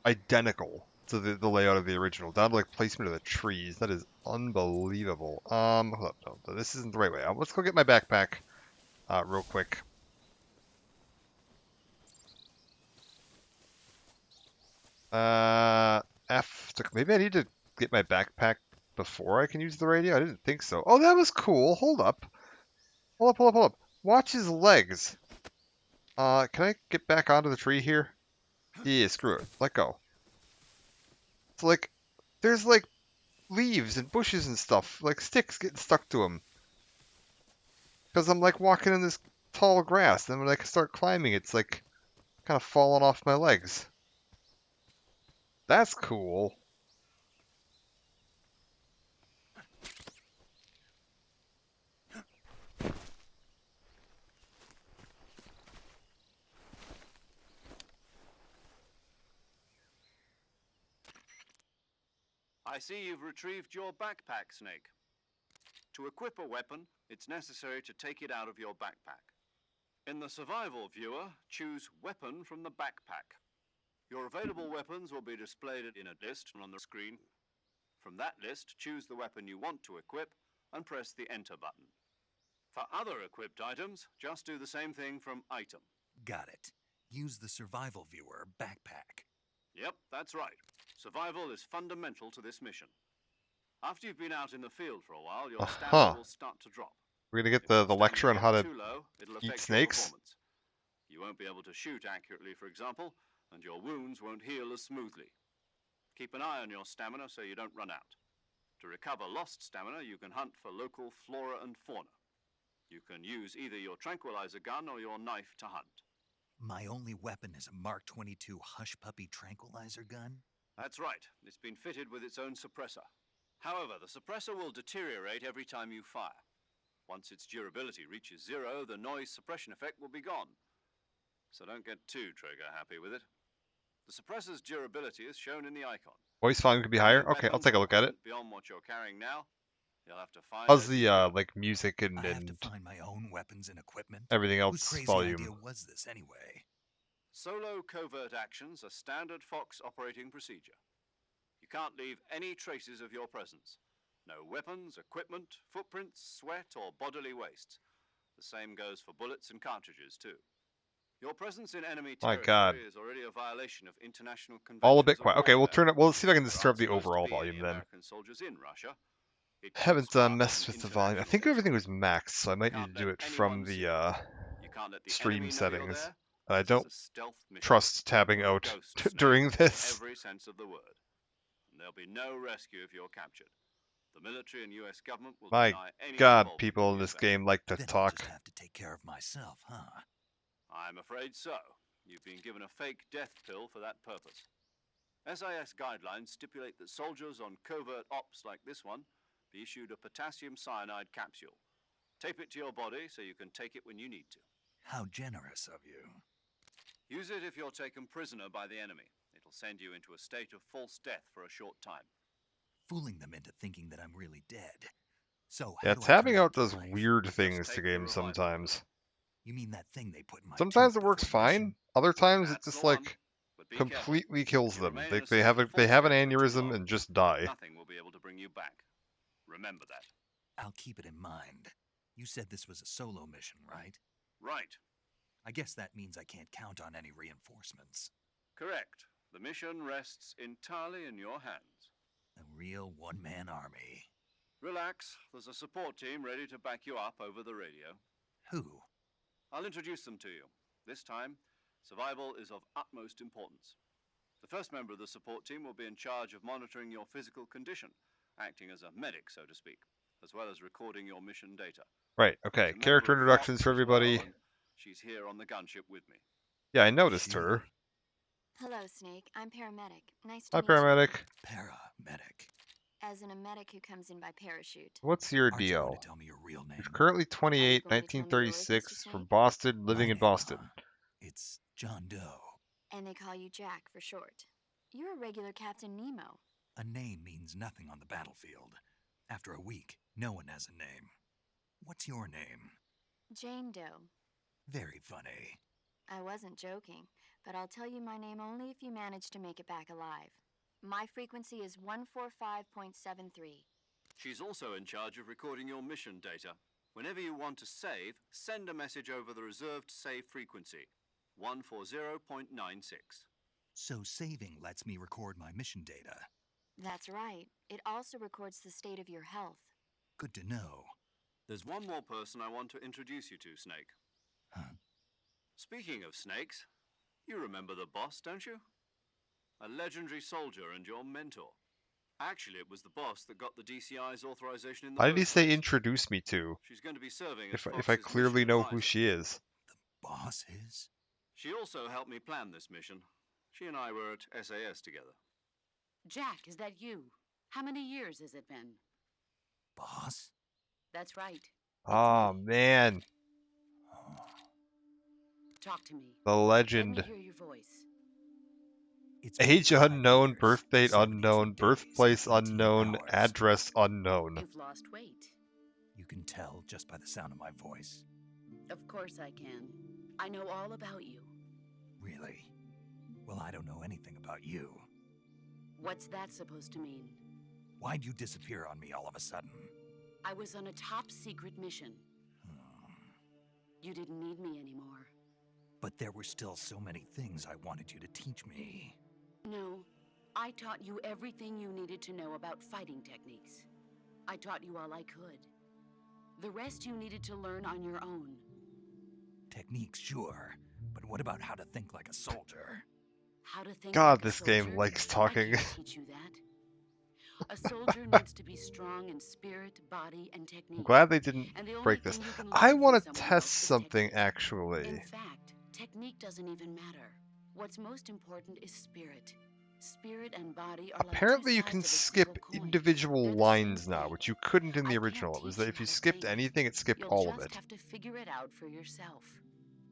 Speaker 1: identical to the layout of the original, down to like placement of the trees. That is unbelievable. Hold up, no, this isn't the right way. Let's go get my backpack, real quick. F. Maybe I need to get my backpack before I can use the radio. I didn't think so. Oh, that was cool. Hold up. Hold up, hold up, hold up. Watch his legs. Can I get back onto the tree here? Yeah, screw it. Let go. It's like, there's like leaves and bushes and stuff, like sticks getting stuck to him. Because I'm like walking in this tall grass, and when I start climbing, it's like kind of falling off my legs. That's cool.
Speaker 3: I see you've retrieved your backpack, Snake. To equip a weapon, it's necessary to take it out of your backpack. In the survival viewer, choose Weapon from the backpack. Your available weapons will be displayed in a list on the screen. From that list, choose the weapon you want to equip and press the Enter button. For other equipped items, just do the same thing from Item.
Speaker 2: Got it. Use the survival viewer backpack.
Speaker 3: Yep, that's right. Survival is fundamental to this mission. After you've been out in the field for a while, your stamina will start to drop.
Speaker 1: We're gonna get
Speaker 3: If your
Speaker 1: the lecture on how to
Speaker 3: too low, it'll
Speaker 1: eat
Speaker 3: affect
Speaker 1: snakes.
Speaker 3: your performance. You won't be able to shoot accurately, for example, and your wounds won't heal as smoothly. Keep an eye on your stamina so you don't run out. To recover lost stamina, you can hunt for local flora and fauna. You can use either your tranquilizer gun or your knife to hunt.
Speaker 2: My only weapon is a Mark 22 Hush Puppy tranquilizer gun?
Speaker 3: That's right. It's been fitted with its own suppressor. However, the suppressor will deteriorate every time you fire. Once its durability reaches 0, the noise suppression effect will be gone. So don't get too trigger-happy with it. The suppressor's durability is shown in the icon.
Speaker 1: Voice volume could be higher. Okay, I'll take a look at it.
Speaker 3: Beyond what you're carrying now, you'll have to find.
Speaker 1: How's the like music
Speaker 2: I have to
Speaker 1: and
Speaker 2: find my own weapons and equipment.
Speaker 1: everything
Speaker 2: Whose
Speaker 1: else
Speaker 2: crazy
Speaker 1: volume?
Speaker 2: idea was this anyway?
Speaker 3: Solo covert actions are standard Fox operating procedure. You can't leave any traces of your presence. No weapons, equipment, footprints, sweat, or bodily waste. The same goes for bullets and cartridges, too. Your presence in enemy
Speaker 1: My
Speaker 3: territory
Speaker 1: God.
Speaker 3: is already a violation of international conventions.
Speaker 1: All a bit
Speaker 3: of
Speaker 1: quiet. Okay, we'll
Speaker 3: warfare.
Speaker 1: turn it. We'll see if I can
Speaker 3: There
Speaker 1: disturb
Speaker 3: aren't
Speaker 1: the
Speaker 3: supposed to
Speaker 1: overall
Speaker 3: be any
Speaker 1: volume then.
Speaker 3: American soldiers in Russia. It
Speaker 1: Haven't
Speaker 3: calls for
Speaker 1: messed
Speaker 3: an
Speaker 1: with the volume. I
Speaker 3: international
Speaker 1: think everything
Speaker 3: mission.
Speaker 1: was maxed, so I might need
Speaker 3: Can't
Speaker 1: to do
Speaker 3: let
Speaker 1: it from
Speaker 3: anyone see
Speaker 1: the
Speaker 3: you. You can't let the
Speaker 1: stream
Speaker 3: enemy know you're
Speaker 1: settings.
Speaker 3: there.
Speaker 1: And I
Speaker 3: This is
Speaker 1: don't
Speaker 3: a stealth mission.
Speaker 1: trust tabbing
Speaker 3: You're a
Speaker 1: out
Speaker 3: ghost, Snake,
Speaker 1: during
Speaker 3: in
Speaker 1: this.
Speaker 3: every sense of the word. And there'll be no rescue if you're captured. The military and U.S. government will
Speaker 1: My
Speaker 3: deny any
Speaker 1: God,
Speaker 3: involvement
Speaker 1: people in
Speaker 3: the
Speaker 1: this
Speaker 3: event.
Speaker 1: game like to
Speaker 2: Then I'll
Speaker 1: talk.
Speaker 2: just have to take care of myself, huh?
Speaker 3: I'm afraid so. You've been given a fake death pill for that purpose. SIS guidelines stipulate that soldiers on covert ops like this one be issued a potassium cyanide capsule. Tape it to your body so you can take it when you need to.
Speaker 2: How generous of you.
Speaker 3: Use it if you're taken prisoner by the enemy. It'll send you into a state of false death for a short time.
Speaker 2: Fooling them into thinking that I'm really dead. So
Speaker 1: Yeah,
Speaker 2: how do I
Speaker 1: tabbing
Speaker 2: come
Speaker 1: out
Speaker 2: back to
Speaker 1: does
Speaker 2: life?
Speaker 1: weird things to
Speaker 3: take the
Speaker 1: games
Speaker 3: revival
Speaker 1: sometimes.
Speaker 2: You mean that thing they put in my
Speaker 1: Sometimes
Speaker 2: tooth
Speaker 1: it works
Speaker 2: before mission?
Speaker 1: fine. Other times it
Speaker 3: That's
Speaker 1: just
Speaker 3: the one.
Speaker 1: like
Speaker 3: But be careful.
Speaker 1: completely kills
Speaker 3: You
Speaker 1: them.
Speaker 3: remain
Speaker 1: They
Speaker 3: in a
Speaker 1: they
Speaker 3: state
Speaker 1: have
Speaker 3: of
Speaker 1: a they have an
Speaker 3: false death for too
Speaker 1: aneurysm
Speaker 3: long.
Speaker 1: and just die.
Speaker 3: Nothing will be able to bring you back. Remember that.
Speaker 2: I'll keep it in mind. You said this was a solo mission, right?
Speaker 3: Right.
Speaker 2: I guess that means I can't count on any reinforcements.
Speaker 3: Correct. The mission rests entirely in your hands.
Speaker 2: A real one-man army.
Speaker 3: Relax. There's a support team ready to back you up over the radio.
Speaker 2: Who?
Speaker 3: I'll introduce them to you. This time, survival is of utmost importance. The first member of the support team will be in charge of monitoring your physical condition, acting as a medic, so to speak, as well as recording your mission data.
Speaker 1: Right,
Speaker 3: She's
Speaker 1: okay.
Speaker 3: a member
Speaker 1: Character
Speaker 3: of
Speaker 1: introductions
Speaker 3: Fox
Speaker 1: for
Speaker 3: as well,
Speaker 1: everybody.
Speaker 3: and she's here on the gunship with me.
Speaker 1: Yeah, I noticed her.
Speaker 6: Hello, Snake. I'm paramedic. Nice
Speaker 1: Hi,
Speaker 6: to meet you.
Speaker 1: paramedic.
Speaker 2: Paramedic.
Speaker 6: As in a medic who comes in by parachute.
Speaker 1: What's your
Speaker 2: Aren't you going
Speaker 1: deal?
Speaker 2: to tell me your real name?
Speaker 1: He's currently 28,
Speaker 6: going to tell me yours,
Speaker 1: 1936,
Speaker 6: Mr.
Speaker 1: from
Speaker 6: Snake?
Speaker 1: Boston, living
Speaker 2: My
Speaker 1: in
Speaker 2: name,
Speaker 1: Boston.
Speaker 2: huh? It's John Doe.
Speaker 6: And they call you Jack for short. You're a regular Captain Nemo.
Speaker 2: A name means nothing on the battlefield. After a week, no one has a name. What's your name?
Speaker 6: Jane Doe.
Speaker 2: Very funny.
Speaker 6: I wasn't joking, but I'll tell you my name only if you manage to make it back alive. My frequency is 145.73.
Speaker 3: She's also in charge of recording your mission data. Whenever you want to save, send a message over the reserved save frequency, 140.96.
Speaker 2: So saving lets me record my mission data.
Speaker 6: That's right. It also records the state of your health.
Speaker 2: Good to know.
Speaker 3: There's one more person I want to introduce you to, Snake.
Speaker 2: Huh?
Speaker 3: Speaking of snakes, you remember the boss, don't you? A legendary soldier and your mentor. Actually, it was the boss that got the DCI's authorization in the
Speaker 1: Why did he
Speaker 3: first
Speaker 1: say
Speaker 3: place.
Speaker 1: introduce me to?
Speaker 3: She's going to be serving as
Speaker 1: If I
Speaker 3: Fox's
Speaker 1: clearly
Speaker 3: mission
Speaker 1: know who
Speaker 3: advisor.
Speaker 1: she is.
Speaker 2: Boss is?
Speaker 3: She also helped me plan this mission. She and I were at SAS together.
Speaker 7: Jack, is that you? How many years has it been?
Speaker 2: Boss?
Speaker 7: That's right.
Speaker 1: Oh man,
Speaker 7: Talk to me.
Speaker 1: the
Speaker 7: Let
Speaker 1: legend.
Speaker 7: me hear your voice.
Speaker 2: It's been
Speaker 1: Age
Speaker 2: 5
Speaker 1: unknown,
Speaker 2: years,
Speaker 1: birth date
Speaker 2: 72
Speaker 1: unknown,
Speaker 2: days,
Speaker 1: birthplace
Speaker 2: and 18
Speaker 1: unknown,
Speaker 2: hours.
Speaker 1: address unknown.
Speaker 7: You've lost weight.
Speaker 2: You can tell just by the sound of my voice.
Speaker 7: Of course I can. I know all about you.
Speaker 2: Really? Well, I don't know anything about you.
Speaker 7: What's that supposed to mean?
Speaker 2: Why'd you disappear on me all of a sudden?
Speaker 7: I was on a top secret mission. You didn't need me anymore.
Speaker 2: But there were still so many things I wanted you to teach me.
Speaker 7: No, I taught you everything you needed to know about fighting techniques. I taught you all I could. The rest you needed to learn on your own.
Speaker 2: Techniques, sure. But what about how to think like a soldier?
Speaker 7: How to think
Speaker 1: God,
Speaker 7: like a
Speaker 1: this game
Speaker 7: soldier?
Speaker 1: likes talking.
Speaker 7: I can't teach you that. A soldier needs to be strong in spirit, body, and technique.
Speaker 1: I'm glad they didn't
Speaker 7: And the only
Speaker 1: break this.
Speaker 7: thing you can
Speaker 1: I
Speaker 7: learn
Speaker 1: want
Speaker 7: from
Speaker 1: to
Speaker 7: someone else
Speaker 1: test
Speaker 7: is
Speaker 1: something
Speaker 7: technique.
Speaker 1: actually.
Speaker 7: In fact, technique doesn't even matter. What's most important is spirit. Spirit and body are like two
Speaker 1: Apparently you
Speaker 7: sides
Speaker 1: can
Speaker 7: of a
Speaker 1: skip
Speaker 7: single coin.
Speaker 1: individual
Speaker 7: They're the
Speaker 1: lines
Speaker 7: same
Speaker 1: now,
Speaker 7: thing.
Speaker 1: which you couldn't in
Speaker 7: I
Speaker 1: the
Speaker 7: can't
Speaker 1: original. It was
Speaker 7: teach
Speaker 1: that
Speaker 7: you
Speaker 1: if you
Speaker 7: how to
Speaker 1: skipped
Speaker 7: think.
Speaker 1: anything, it skipped
Speaker 7: You'll
Speaker 1: all
Speaker 7: just
Speaker 1: of it.
Speaker 7: have to figure it out for yourself.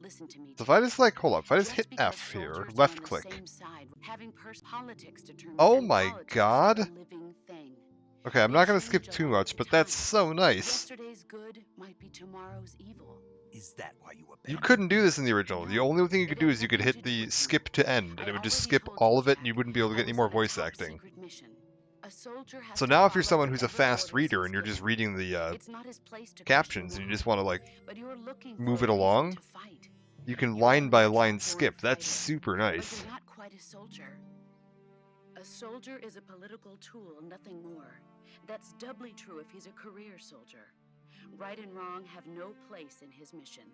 Speaker 7: Listen to me.
Speaker 1: So if I
Speaker 7: Jack.
Speaker 1: just like, hold up, if I just
Speaker 7: Just
Speaker 1: hit
Speaker 7: because
Speaker 1: F here,
Speaker 7: soldiers are
Speaker 1: left
Speaker 7: on the
Speaker 1: click.
Speaker 7: same side, having politics determine
Speaker 1: Oh
Speaker 7: and
Speaker 1: my
Speaker 7: politics
Speaker 1: God.
Speaker 7: are a living thing.
Speaker 1: Okay, I'm
Speaker 7: They
Speaker 1: not going to
Speaker 7: change
Speaker 1: skip too
Speaker 7: along
Speaker 1: much,
Speaker 7: with
Speaker 1: but
Speaker 7: the
Speaker 1: that's
Speaker 7: times.
Speaker 1: so nice.
Speaker 7: Yesterday's good might be tomorrow's evil.
Speaker 2: Is that why you
Speaker 1: You
Speaker 2: abandoned
Speaker 1: couldn't do
Speaker 2: me?
Speaker 1: this in the original. The
Speaker 7: No,
Speaker 1: only thing you could
Speaker 7: it
Speaker 1: do
Speaker 7: had
Speaker 1: is you could
Speaker 7: nothing
Speaker 1: hit
Speaker 7: to do
Speaker 1: the
Speaker 7: with
Speaker 1: skip
Speaker 7: me.
Speaker 1: to end, and
Speaker 7: I
Speaker 1: it would just
Speaker 7: already
Speaker 1: skip
Speaker 7: told
Speaker 1: all
Speaker 7: you,
Speaker 1: of it, and
Speaker 7: Jack.
Speaker 1: you wouldn't be able to
Speaker 7: I
Speaker 1: get any
Speaker 7: was
Speaker 1: more
Speaker 7: on a
Speaker 1: voice
Speaker 7: top
Speaker 1: acting.
Speaker 7: secret mission. A soldier has
Speaker 1: So
Speaker 7: to
Speaker 1: now if you're
Speaker 7: follow
Speaker 1: someone who's a
Speaker 7: whatever
Speaker 1: fast
Speaker 7: orders
Speaker 1: reader
Speaker 7: he's
Speaker 1: and you're just
Speaker 7: given.
Speaker 1: reading the
Speaker 7: It's not his place to
Speaker 1: captions
Speaker 7: question
Speaker 1: and you just
Speaker 7: why,
Speaker 1: want to like
Speaker 7: but you're looking for
Speaker 1: move
Speaker 7: a
Speaker 1: it
Speaker 7: reason
Speaker 1: along,
Speaker 7: to fight.
Speaker 1: you can
Speaker 7: You're a
Speaker 1: line by line
Speaker 7: natural-born
Speaker 1: skip. That's
Speaker 7: fighter,
Speaker 1: super
Speaker 7: but
Speaker 1: nice.
Speaker 7: you're not quite a soldier. A soldier is a political tool, nothing more. That's doubly true if he's a career soldier. Right and wrong have no place in his mission.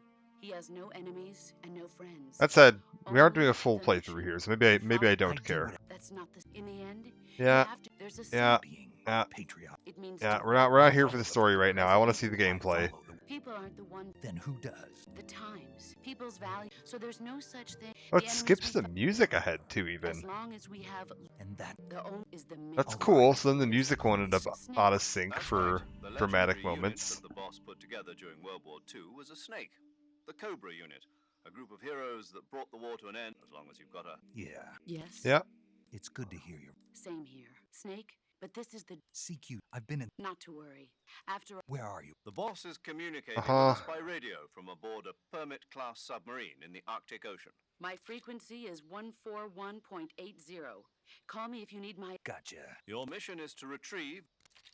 Speaker 7: He has no enemies and no friends.
Speaker 1: That said, we aren't
Speaker 7: Only
Speaker 1: doing a full
Speaker 7: the
Speaker 1: playthrough
Speaker 7: mission
Speaker 1: here, so
Speaker 7: to
Speaker 1: maybe I
Speaker 7: follow-
Speaker 1: don't
Speaker 2: do
Speaker 1: care.
Speaker 2: what
Speaker 7: That's not the. In the end,
Speaker 1: Yeah,
Speaker 7: you have to. There's a
Speaker 1: yeah,
Speaker 2: being
Speaker 1: yeah,
Speaker 2: patriotic.
Speaker 7: It means
Speaker 1: yeah.
Speaker 7: to
Speaker 1: We're not
Speaker 7: follow
Speaker 1: here for
Speaker 2: Follow
Speaker 1: the
Speaker 2: the
Speaker 1: story right now. I want to see
Speaker 2: president.
Speaker 1: the gameplay.
Speaker 2: Follow the-
Speaker 7: People aren't the one.
Speaker 2: Then who does?
Speaker 7: The times, people's value. So there's no such thing.
Speaker 1: Oh,
Speaker 7: The
Speaker 1: it
Speaker 7: enemies
Speaker 1: skips
Speaker 7: we
Speaker 1: the music ahead too,
Speaker 7: As
Speaker 1: even.
Speaker 7: long as we have
Speaker 2: And that
Speaker 7: the own is the main.
Speaker 1: That's
Speaker 2: All
Speaker 1: cool.
Speaker 2: right.
Speaker 1: So then the music won't end up
Speaker 7: Snake.
Speaker 1: out of sync
Speaker 3: That's
Speaker 1: for
Speaker 3: right. The
Speaker 1: dramatic
Speaker 3: legendary unit
Speaker 1: moments.
Speaker 3: that the boss put together during World War II was a snake. The Cobra unit. A group of heroes that brought the war to an end, as long as you've got a...
Speaker 2: Yeah,
Speaker 7: Yes.
Speaker 1: Yeah.
Speaker 2: it's good to hear your
Speaker 7: Same here, Snake. But this is the.
Speaker 2: CQ. I've been in.
Speaker 7: Not to worry. After
Speaker 2: Where are you?
Speaker 3: The boss is communicating
Speaker 1: Uh-huh.
Speaker 3: with us by radio from aboard a Permit-class submarine in the Arctic Ocean.
Speaker 7: my frequency is 141.80. Call me if you need my.
Speaker 2: Gotcha.
Speaker 3: Your mission is to retrieve...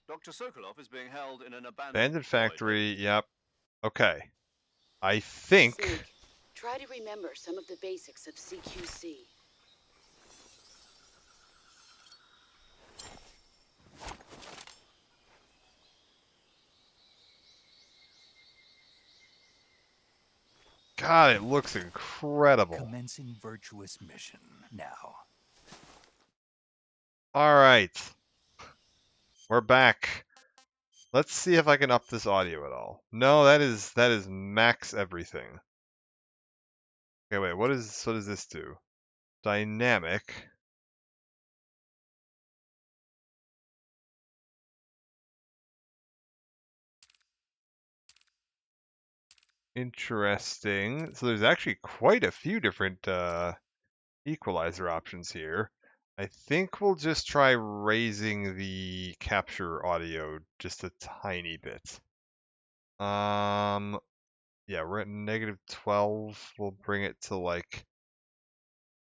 Speaker 3: Dr. Sokolov is being held in an
Speaker 1: Abandoned
Speaker 3: void.
Speaker 1: factory. Yep. Okay. I think.
Speaker 7: Snake, try to remember some of the basics of CQC.
Speaker 1: God, it looks incredible.
Speaker 2: Commencing virtuous mission now.
Speaker 1: All right. We're back. Let's see if I can up this audio at all. No, that is max everything. Okay, wait. What does this do? Dynamic. Interesting. So there's actually quite a few different equalizer options here. I think we'll just try raising the capture audio just a tiny bit. Yeah, we're at -12. We'll bring it to like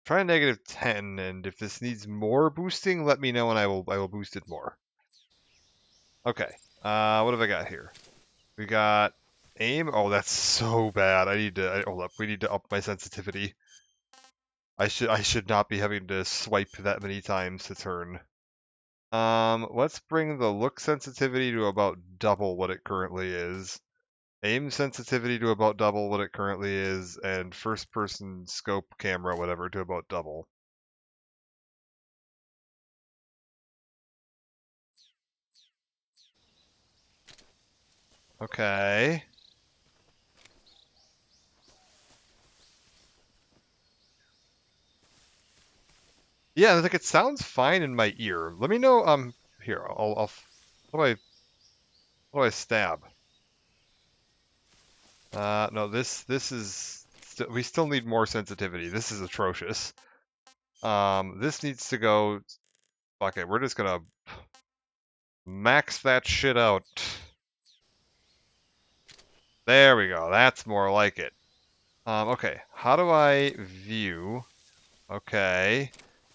Speaker 1: try -10, and if this needs more boosting, let me know and I will boost it more. Okay. What have I got here? We got aim. Oh, that's so bad. Hold up. We need to up my sensitivity. I should not be having to swipe that many times to turn. Let's bring the look sensitivity to about double what it currently is. Aim sensitivity to about double what it currently is, and first person scope camera whatever to about double. Okay. Yeah, like it sounds fine in my ear. Let me know. Here, I'll how do I stab? No, this is we still need more sensitivity. This is atrocious. This needs to go. Okay, we're just gonna max that shit out. There we go. That's more like it. Okay, how do I view? Okay.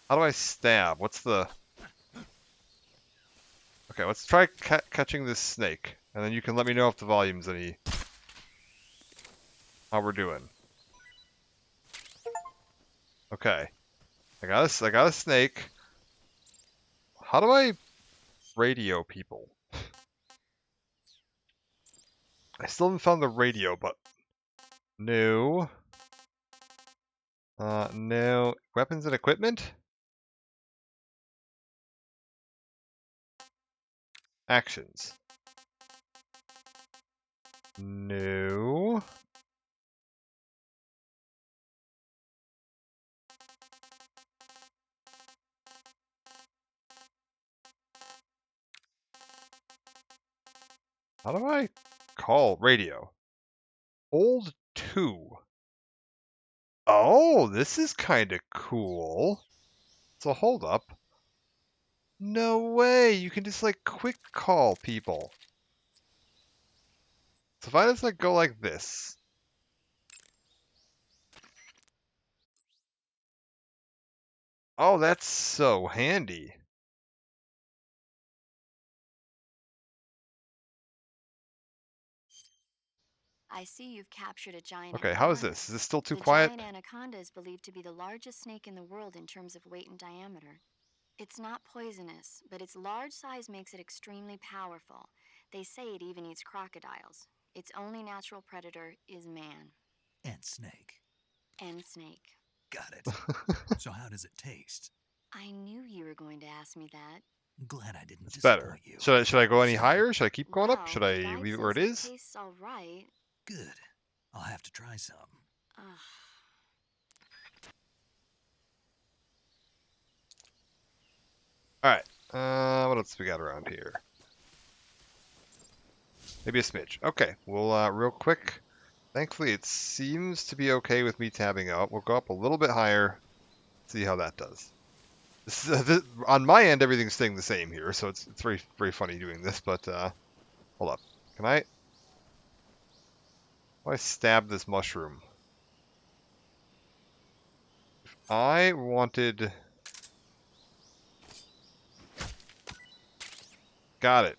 Speaker 1: How do I stab? What's the... Okay, let's try catching this snake, and then you can let me know if the volume's any... How we're doing. Okay. I got a snake. How do I radio people? I still haven't found the radio button. No. No. Weapons and equipment? Actions. No. How do I call radio? Hold 2. Oh, this is kind of cool. So hold up. No way, you can just like quick call people. So if I just like go like this. Oh, that's so handy.
Speaker 6: I see you've captured a giant
Speaker 1: Okay,
Speaker 6: anaconda.
Speaker 1: how is this? Is this still too
Speaker 6: The
Speaker 1: quiet?
Speaker 6: giant anaconda is believed to be the largest snake in the world in terms of weight and diameter. It's not poisonous, but its large size makes it extremely powerful. They say it even eats crocodiles. Its only natural predator is man.
Speaker 2: And snake.
Speaker 6: And snake.
Speaker 2: Got it. So how does it taste?
Speaker 6: I knew you were going to ask me that.
Speaker 2: Glad I didn't
Speaker 1: It's
Speaker 2: disappoint
Speaker 1: better.
Speaker 2: you.
Speaker 1: Should I go any
Speaker 2: So,
Speaker 1: higher? Should I keep going up?
Speaker 6: Well,
Speaker 1: Should
Speaker 6: the
Speaker 1: I
Speaker 6: guide
Speaker 1: leave it where it
Speaker 6: says
Speaker 1: is?
Speaker 6: tastes all right.
Speaker 2: Good. I'll have to try some.
Speaker 6: Ugh.
Speaker 1: Alright. What else we got around here? Maybe a smidge. Okay, we'll real quick. Thankfully, it seems to be okay with me tabbing out. We'll go up a little bit higher, see how that does. On my end, everything's staying the same here, so it's very, very funny doing this, but hold up. Can I... How do I stab this mushroom? If I wanted... Got it.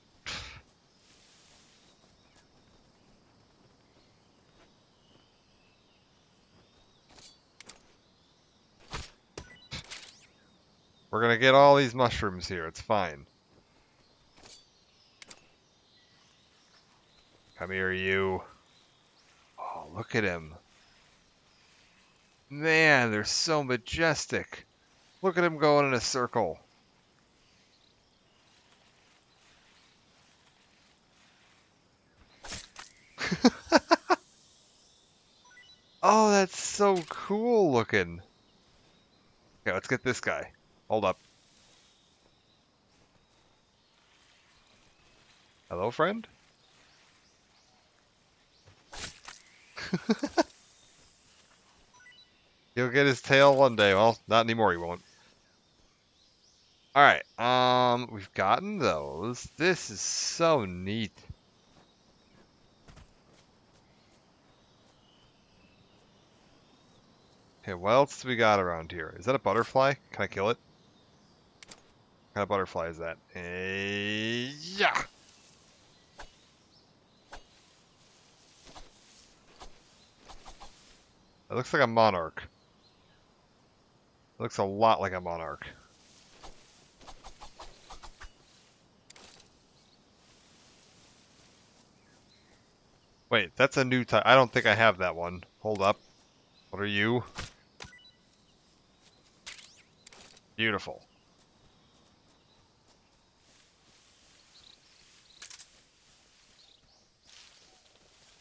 Speaker 1: We're gonna get all these mushrooms here, it's fine. Come here, you. Oh, look at him. Man, they're so majestic. Look at him going in a circle. Oh, that's so cool looking. Okay, let's get this guy. Hold up. Hello, friend? He'll get his tail one day. Well, not anymore, he won't. Alright, we've gotten those. This is so neat. Okay, what else do we got around here? Is that a butterfly? Can I kill it? What kind of butterfly is that? Yeah! It looks like a monarch. It looks a lot like a monarch. Wait, that's a new type. I don't think I have that one. Hold up. What are you? Beautiful.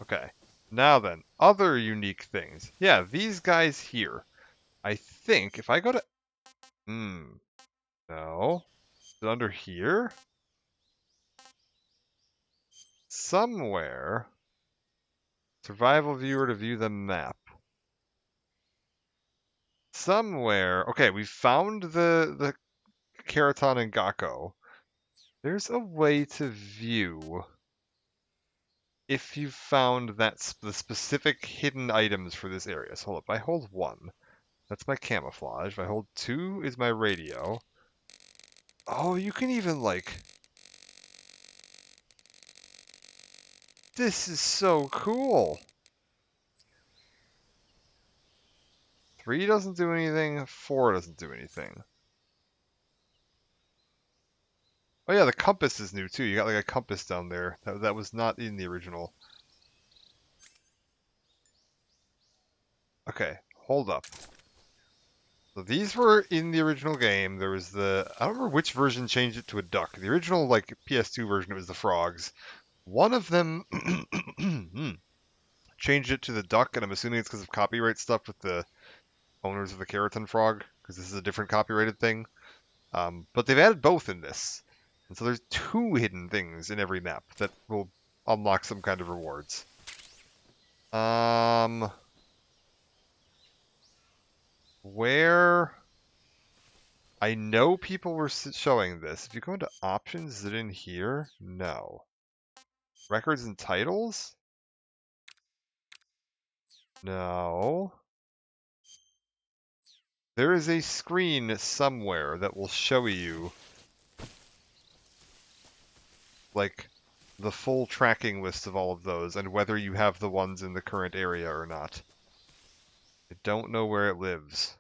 Speaker 1: Okay. Now then, other unique things. Yeah, these guys here. I think if I go to... No. Is it under here? Somewhere. Survival viewer to view the map. Somewhere. Okay, we found the Keraton and Gakko. There's a way to view if you found the specific hidden items for this area. So hold up, I hold 1. That's my camouflage. If I hold 2 is my radio. Oh, you can even like... This is so cool! 3 doesn't do anything, 4 doesn't do anything. Oh yeah, the compass is new too. You got like a compass down there. That was not in the original. Okay, hold up. So these were in the original game. There was the... I don't remember which version changed it to a duck. The original like PS2 version, it was the frogs. One of them changed it to the duck, and I'm assuming it's because of copyright stuff with the owners of the Keratin frog, because this is a different copyrighted thing. But they've added both in this. And so there's 2 hidden things in every map that will unlock some kind of rewards. Where... I know people were showing this. If you go into options, is it in here? No. Records and titles? No. There is a screen somewhere that will show you like the full tracking list of all of those and whether you have the ones in the current area or not. I don't know where it lives.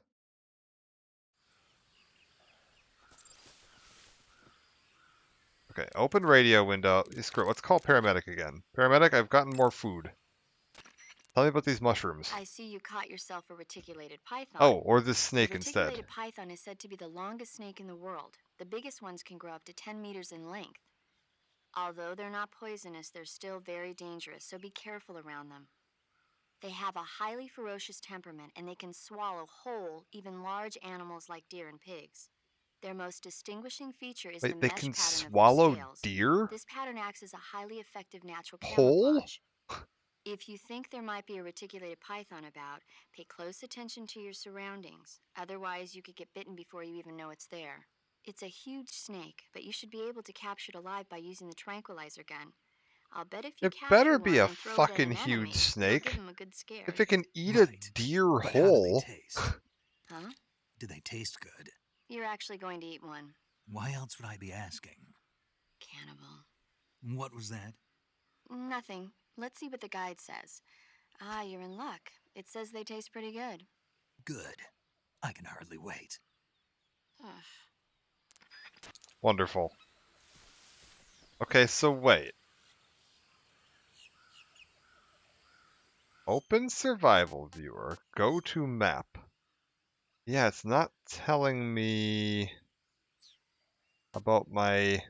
Speaker 1: Okay, open radio window. Screw it, let's call paramedic again. Paramedic, I've gotten more food. Tell me about these mushrooms.
Speaker 6: I see you caught yourself a reticulated python.
Speaker 1: Oh, or this
Speaker 6: The
Speaker 1: snake instead.
Speaker 6: reticulated python is said to be the longest snake in the world. The biggest ones can grow up to 10 meters in length. Although they're not poisonous, they're still very dangerous, so be careful around them. They have a highly ferocious temperament, and they can swallow whole, even large animals like deer and pigs. Their most distinguishing feature is the
Speaker 1: Wait, they
Speaker 6: mesh
Speaker 1: can
Speaker 6: pattern
Speaker 1: swallow
Speaker 6: of their scales.
Speaker 1: deer?
Speaker 6: This pattern acts as a highly effective natural
Speaker 1: Whole?
Speaker 6: camouflage. If you think there might be a reticulated python about, pay close attention to your surroundings. Otherwise, you could get bitten before you even know it's there. It's a huge snake, but you should be able to capture it alive by using the tranquilizer gun. I'll bet if you
Speaker 1: It
Speaker 6: capture
Speaker 1: better
Speaker 6: one
Speaker 1: be a
Speaker 6: and throw it at
Speaker 1: fucking
Speaker 6: an enemy,
Speaker 1: huge snake.
Speaker 6: you'll give him a good scare.
Speaker 1: If it can eat a
Speaker 2: Right.
Speaker 1: deer
Speaker 2: But how do
Speaker 1: whole,
Speaker 2: they taste?
Speaker 6: Huh?
Speaker 2: Do they taste good?
Speaker 6: You're actually going to eat one.
Speaker 2: Why else would I be asking?
Speaker 6: Cannibal.
Speaker 2: What was that?
Speaker 6: Nothing. Let's see what the guide says. Ah, you're in luck. It says they taste pretty good.
Speaker 2: Good. I can hardly wait.
Speaker 6: Ugh.
Speaker 1: wonderful. Okay, so wait. Open survival viewer, go to map. Yeah, it's not telling me about my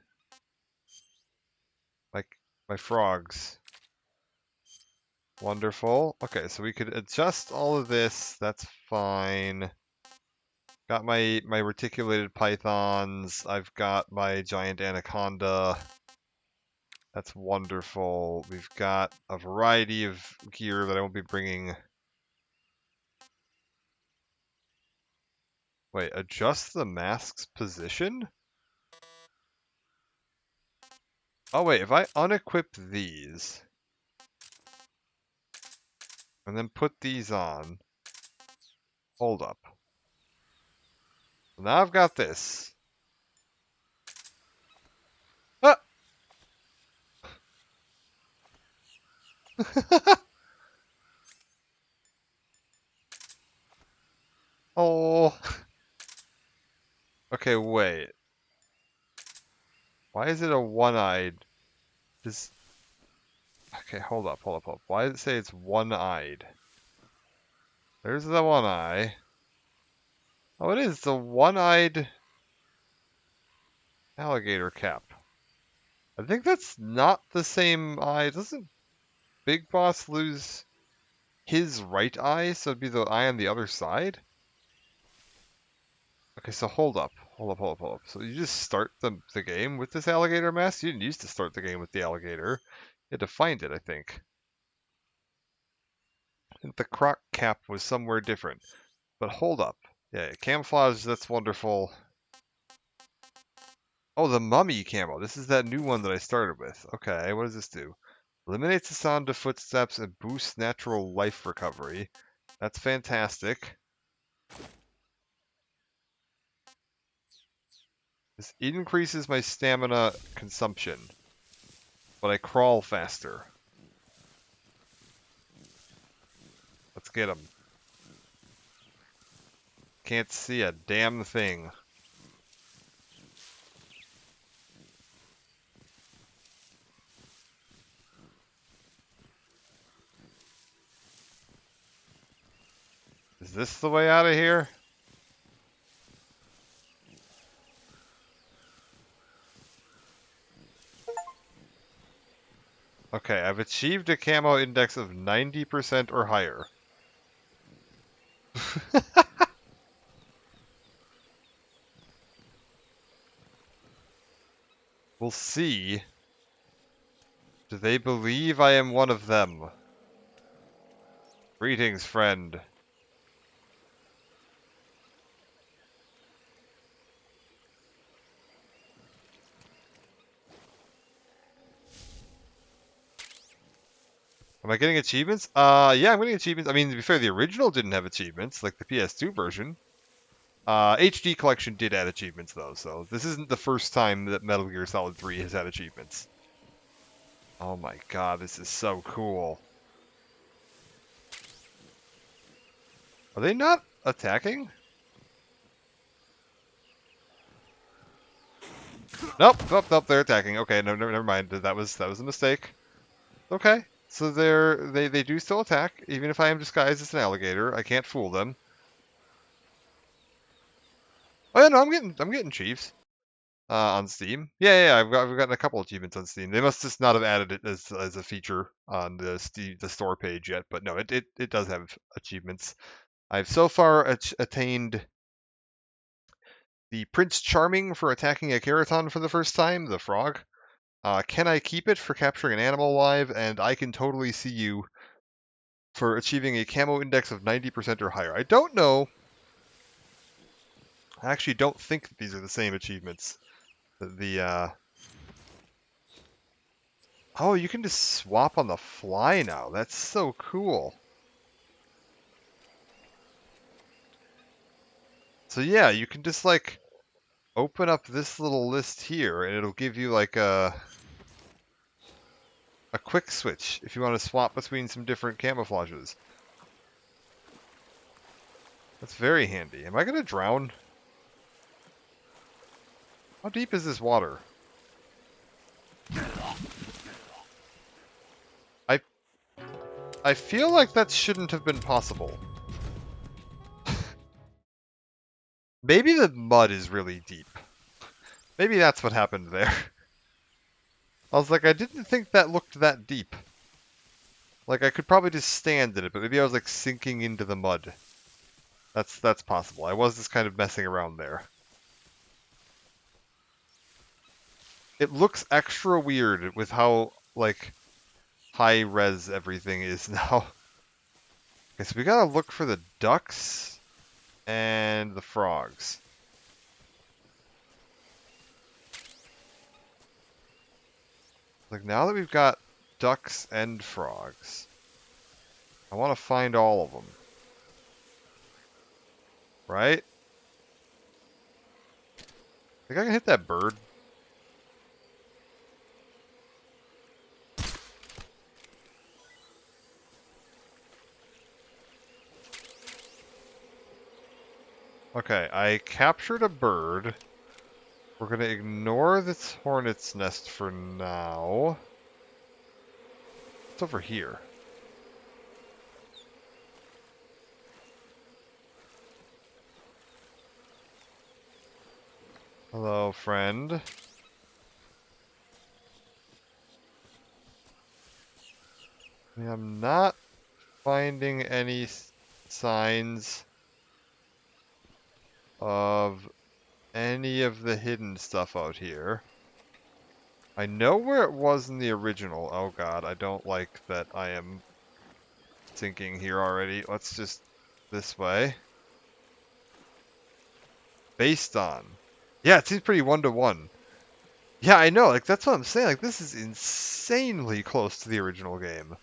Speaker 1: frogs. Wonderful. Okay, so we could adjust all of this. That's fine. Got my reticulated pythons. I've got my giant anaconda. That's wonderful. We've got a variety of gear that I won't be bringing. Wait, adjust the mask's position? Oh wait, if I unequip these and then put these on, hold up. So now I've got this. Ah! Oh. Okay, wait. Why is it a one-eyed? Okay, hold up. Why does it say it's one-eyed? There's the one eye. Oh, it is the one-eyed alligator cap. I think that's not the same eye. Doesn't Big Boss lose his right eye, so it'd be the eye on the other side? Okay, so hold up. So you just start the game with this alligator mask? You didn't used to start the game with the alligator. You had to find it, I think. I think the croc cap was somewhere different. But hold up. Yeah, camouflage, that's wonderful. Oh, the mummy camo. This is that new one that I started with. Okay, what does this do? Eliminates the sound of footsteps and boosts natural life recovery. That's fantastic. This increases my stamina consumption, but I crawl faster. Let's get him. Can't see a damn thing. Is this the way out of here? Okay, I've achieved a camo index of 90% or higher. We'll see. Do they believe I am one of them? Greetings, friend. Am I getting achievements? Yeah, I'm getting achievements. I mean, to be fair, the original didn't have achievements, like the PS2 version. HD Collection did add achievements, though, so this isn't the first time that Metal Gear Solid 3 has had achievements. Oh my god, this is so cool. Are they not attacking? Nope, they're attacking. Okay, no, never mind. That was a mistake. Okay, So they do still attack, even if I am disguised as an alligator. I can't fool them. Oh yeah, no, I'm getting chiefs on Steam. Yeah, I've gotten a couple achievements on Steam. They must just not have added it as a feature on the store page yet, but no, it does have achievements. I've so far attained the Prince Charming for attacking a Keraton for the first time, the frog. Can I keep it for capturing an animal alive? And I can totally see you for achieving a camo index of 90% or higher. I don't know. I actually don't think that these are the same achievements. Oh, you can just swap on the fly now. That's so cool. So yeah, you can just like open up this little list here and it'll give you like a quick switch if you want to swap between some different camouflages. That's very handy. Am I going to drown? How deep is this water? I feel like that shouldn't have been possible. Maybe the mud is really deep. Maybe that's what happened there. I was like, I didn't think that looked that deep. Like, I could probably just stand in it, but maybe I was like sinking into the mud. That's possible. I was just kind of messing around there. It looks extra weird with how, like, high res everything is now. Okay, so we gotta look for the ducks and the frogs. Like, now that we've got ducks and frogs, I want to find all of them. Right? Think I can hit that bird? Okay, I captured a bird. We're gonna ignore this hornet's nest for now. It's over here. Hello, friend. I'm not finding any signs of any of the hidden stuff out here. I know where it was in the original. Oh god, I don't like that I am sinking here already. Let's just this way. Based on. Yeah, it seems pretty one-to-one. Yeah, I know, like that's what I'm saying. Like this is insanely close to the original game.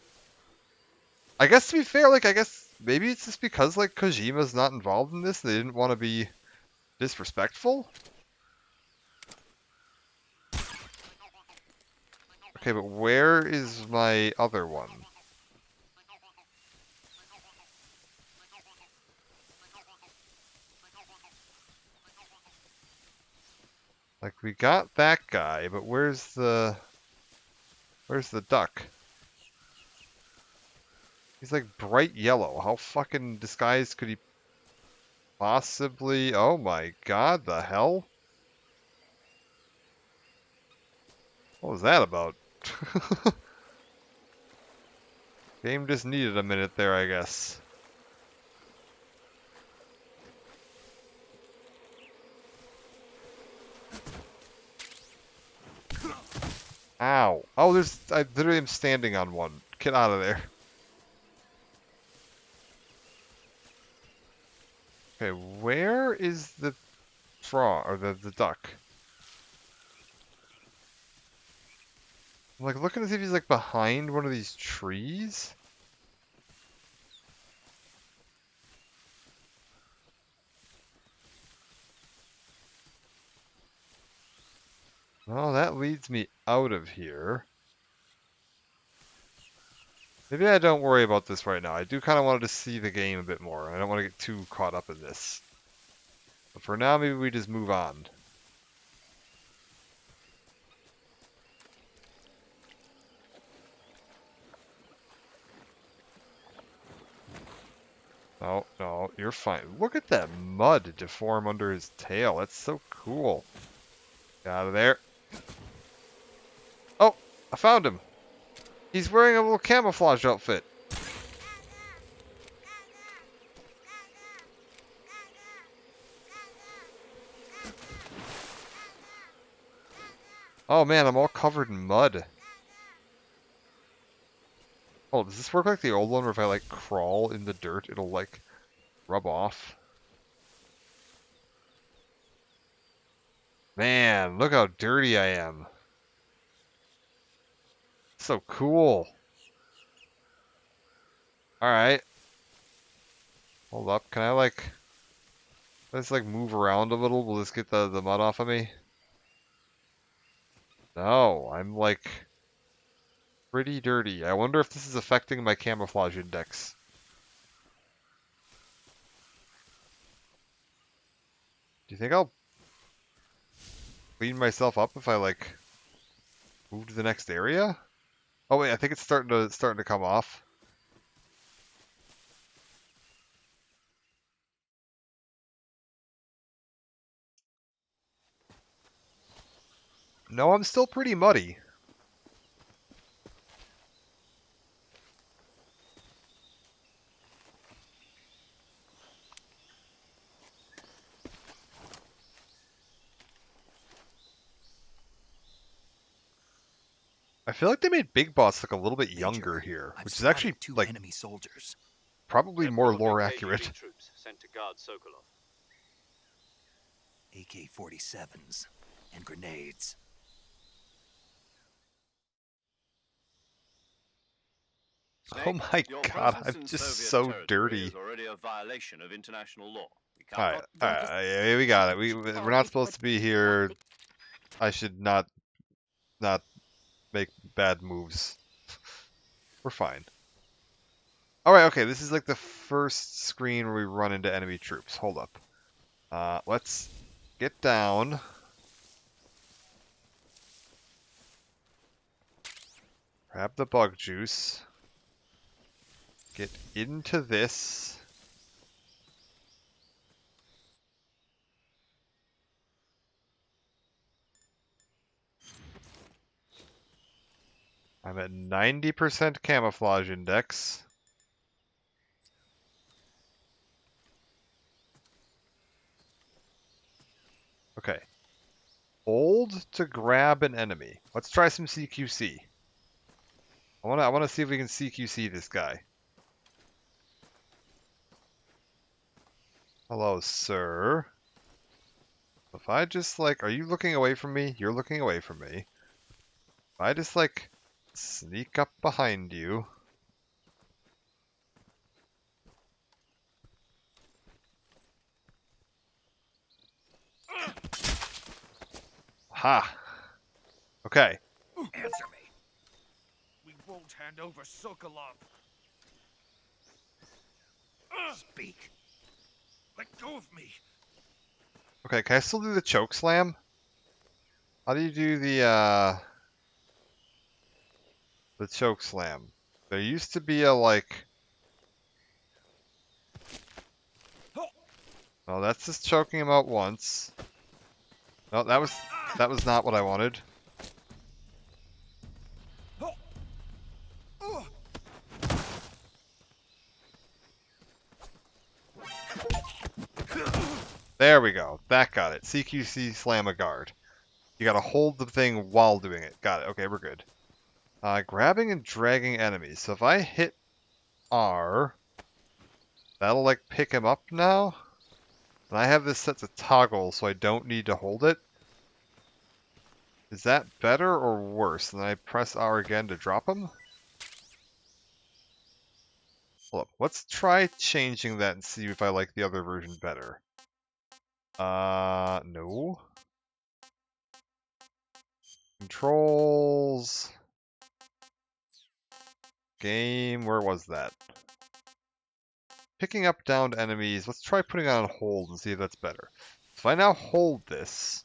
Speaker 1: I guess to be fair, like I guess maybe it's just because like Kojima's not involved in this, they didn't want to be disrespectful. Okay, but where is my other one? Like we got that guy, but where's the duck? He's like bright yellow. How fucking disguised could he possibly? Oh my god, the hell? What was that about? Game just needed a minute there, I guess. Ow. Oh, I literally am standing on one. Get out of there. Okay, where is the frog, or the duck? I'm like looking to see if he's like behind one of these trees. Well, that leads me out of here. Maybe I don't worry about this right now. I do kind of want to see the game a bit more. I don't want to get too caught up in this. But for now, maybe we just move on. No, no, you're fine. Look at that mud deform under his tail. That's so cool. Get out of there. Oh, I found him. He's wearing a little camouflage outfit. Oh man, I'm all covered in mud. Oh, does this work like the old one where if I like crawl in the dirt, it'll like rub off? Man, look how dirty I am. So cool. Alright. Hold up, can I like... Let's like move around a little, will this get the mud off of me? No, I'm like... pretty dirty. I wonder if this is affecting my camouflage index. Do you think I'll clean myself up if I like move to the next area? Oh wait, I think it's starting to come off. No, I'm still pretty muddy. I feel like they made Big Boss look a little bit younger
Speaker 2: Major,
Speaker 1: here,
Speaker 2: I've
Speaker 1: which is
Speaker 2: spotted
Speaker 1: actually
Speaker 2: two
Speaker 1: like
Speaker 2: enemy soldiers.
Speaker 1: probably
Speaker 5: They're
Speaker 1: more
Speaker 5: probably
Speaker 1: lore
Speaker 5: KGB
Speaker 1: accurate.
Speaker 5: troops sent to guard Sokolov.
Speaker 2: AK-47s and grenades.
Speaker 1: Oh my
Speaker 3: Your
Speaker 1: god,
Speaker 3: presence
Speaker 1: I'm
Speaker 3: in
Speaker 1: just
Speaker 3: Soviet
Speaker 1: so
Speaker 3: territory
Speaker 1: dirty.
Speaker 3: is already a violation of international law. We
Speaker 1: Alright,
Speaker 3: cannot.
Speaker 1: alright, yeah, we got it. We're not supposed to be here. I should not make bad moves. We're fine. Alright, okay, this is like the first screen where we run into enemy troops. Hold up. Let's get down. Grab the bug juice. Get into this. I'm at 90% camouflage index. Okay. Hold to grab an enemy. Let's try some CQC. I wanna see if we can CQC this guy. Hello, sir. If I just like, are you looking away from me? You're looking away from me. If I just like sneak up behind you. Ha! Okay.
Speaker 8: Answer me. We won't hand over Sokolov.
Speaker 2: Speak.
Speaker 8: Let go of me.
Speaker 1: Okay, can I still do the choke slam? How do you do the choke slam? There used to be a like... Oh, that's just choking him out once. No, that was not what I wanted. There we go. That got it. CQC slam a guard. You gotta hold the thing while doing it. Got it. Okay, we're good. Grabbing and dragging enemies. So if I hit R, that'll like pick him up now. And I have this set to toggle, so I don't need to hold it. Is that better or worse? And then I press R again to drop him? Hold up. Let's try changing that and see if I like the other version better. No. Controls. Game, where was that? Picking up downed enemies. Let's try putting it on hold and see if that's better. If I now hold this,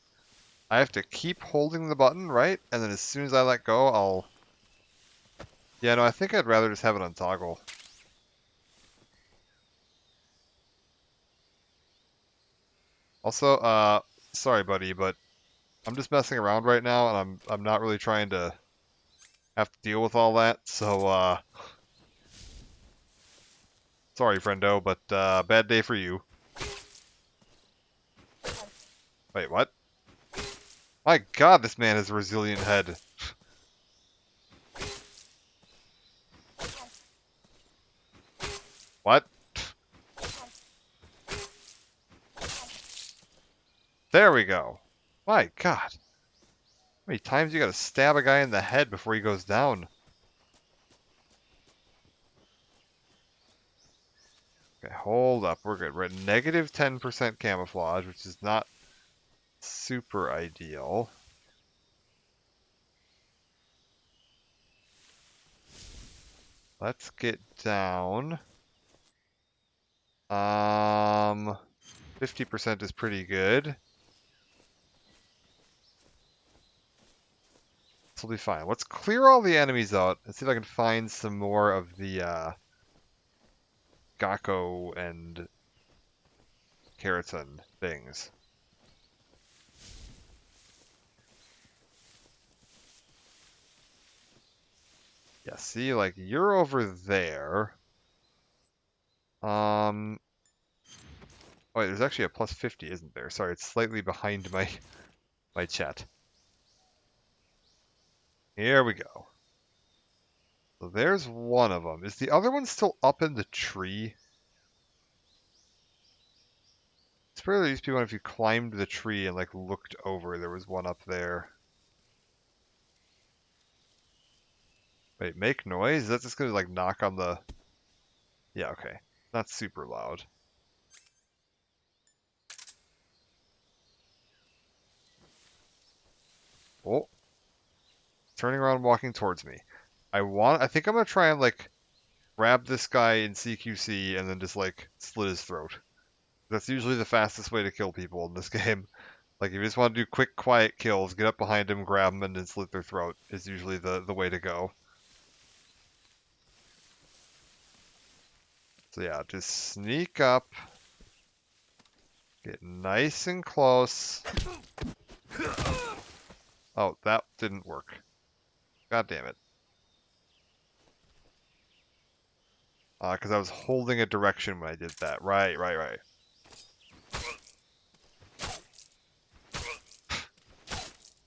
Speaker 1: I have to keep holding the button, right? And then as soon as I let go, I'll... Yeah, no, I think I'd rather just have it on toggle. Also, sorry, buddy, but I'm just messing around right now, and I'm not really trying to have to deal with all that. So, sorry, friendo, but bad day for you. Wait, what? My God, this man has a resilient head. What? There we go. My God. How many times you gotta stab a guy in the head before he goes down? Okay, hold up. We're good. We're at negative 10% camouflage, which is not super ideal. Let's get down. 50% is pretty good. This will be fine. Let's clear all the enemies out and see if I can find some more of the Gakko and Keratin things. Yeah, see, like, you're over there. Oh, wait, there's actually a plus 50, isn't there? Sorry, it's slightly behind my chat. Here we go. So there's one of them. Is the other one still up in the tree? It's probably used to be one if you climbed the tree and like looked over, there was one up there. Wait, make noise? Is that just gonna like knock on the... Yeah, okay. Not super loud. Oh. Turning around, walking towards me. I think I'm gonna try and like grab this guy in CQC and then just like slit his throat. That's usually the fastest way to kill people in this game. Like if you just want to do quick, quiet kills, get up behind him, grab him, and then slit their throat is usually the way to go. So yeah, just sneak up, get nice and close. Oh, that didn't work. God damn it. Because I was holding a direction when I did that. Right.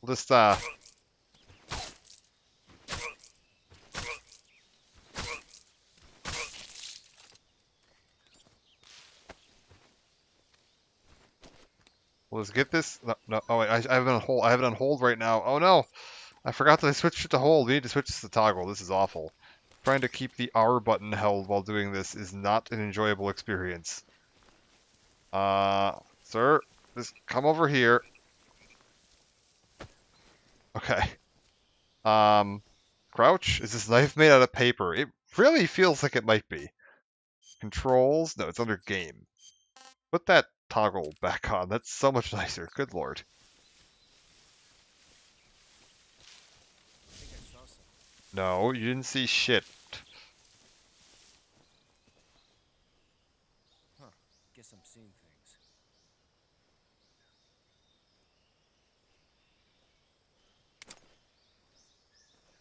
Speaker 1: We'll just, we'll just get this. No, oh wait, I have it on hold. I have it on hold right now. Oh no! I forgot that I switched it to hold. We need to switch this to toggle. This is awful. Trying to keep the R button held while doing this is not an enjoyable experience. Sir, just come over here. Okay. Crouch? Is this knife made out of paper? It really feels like it might be. Controls? No, it's under game. Put that toggle back on. That's so much nicer. Good lord. No, you didn't see shit.
Speaker 8: Huh. Guess I'm seeing things.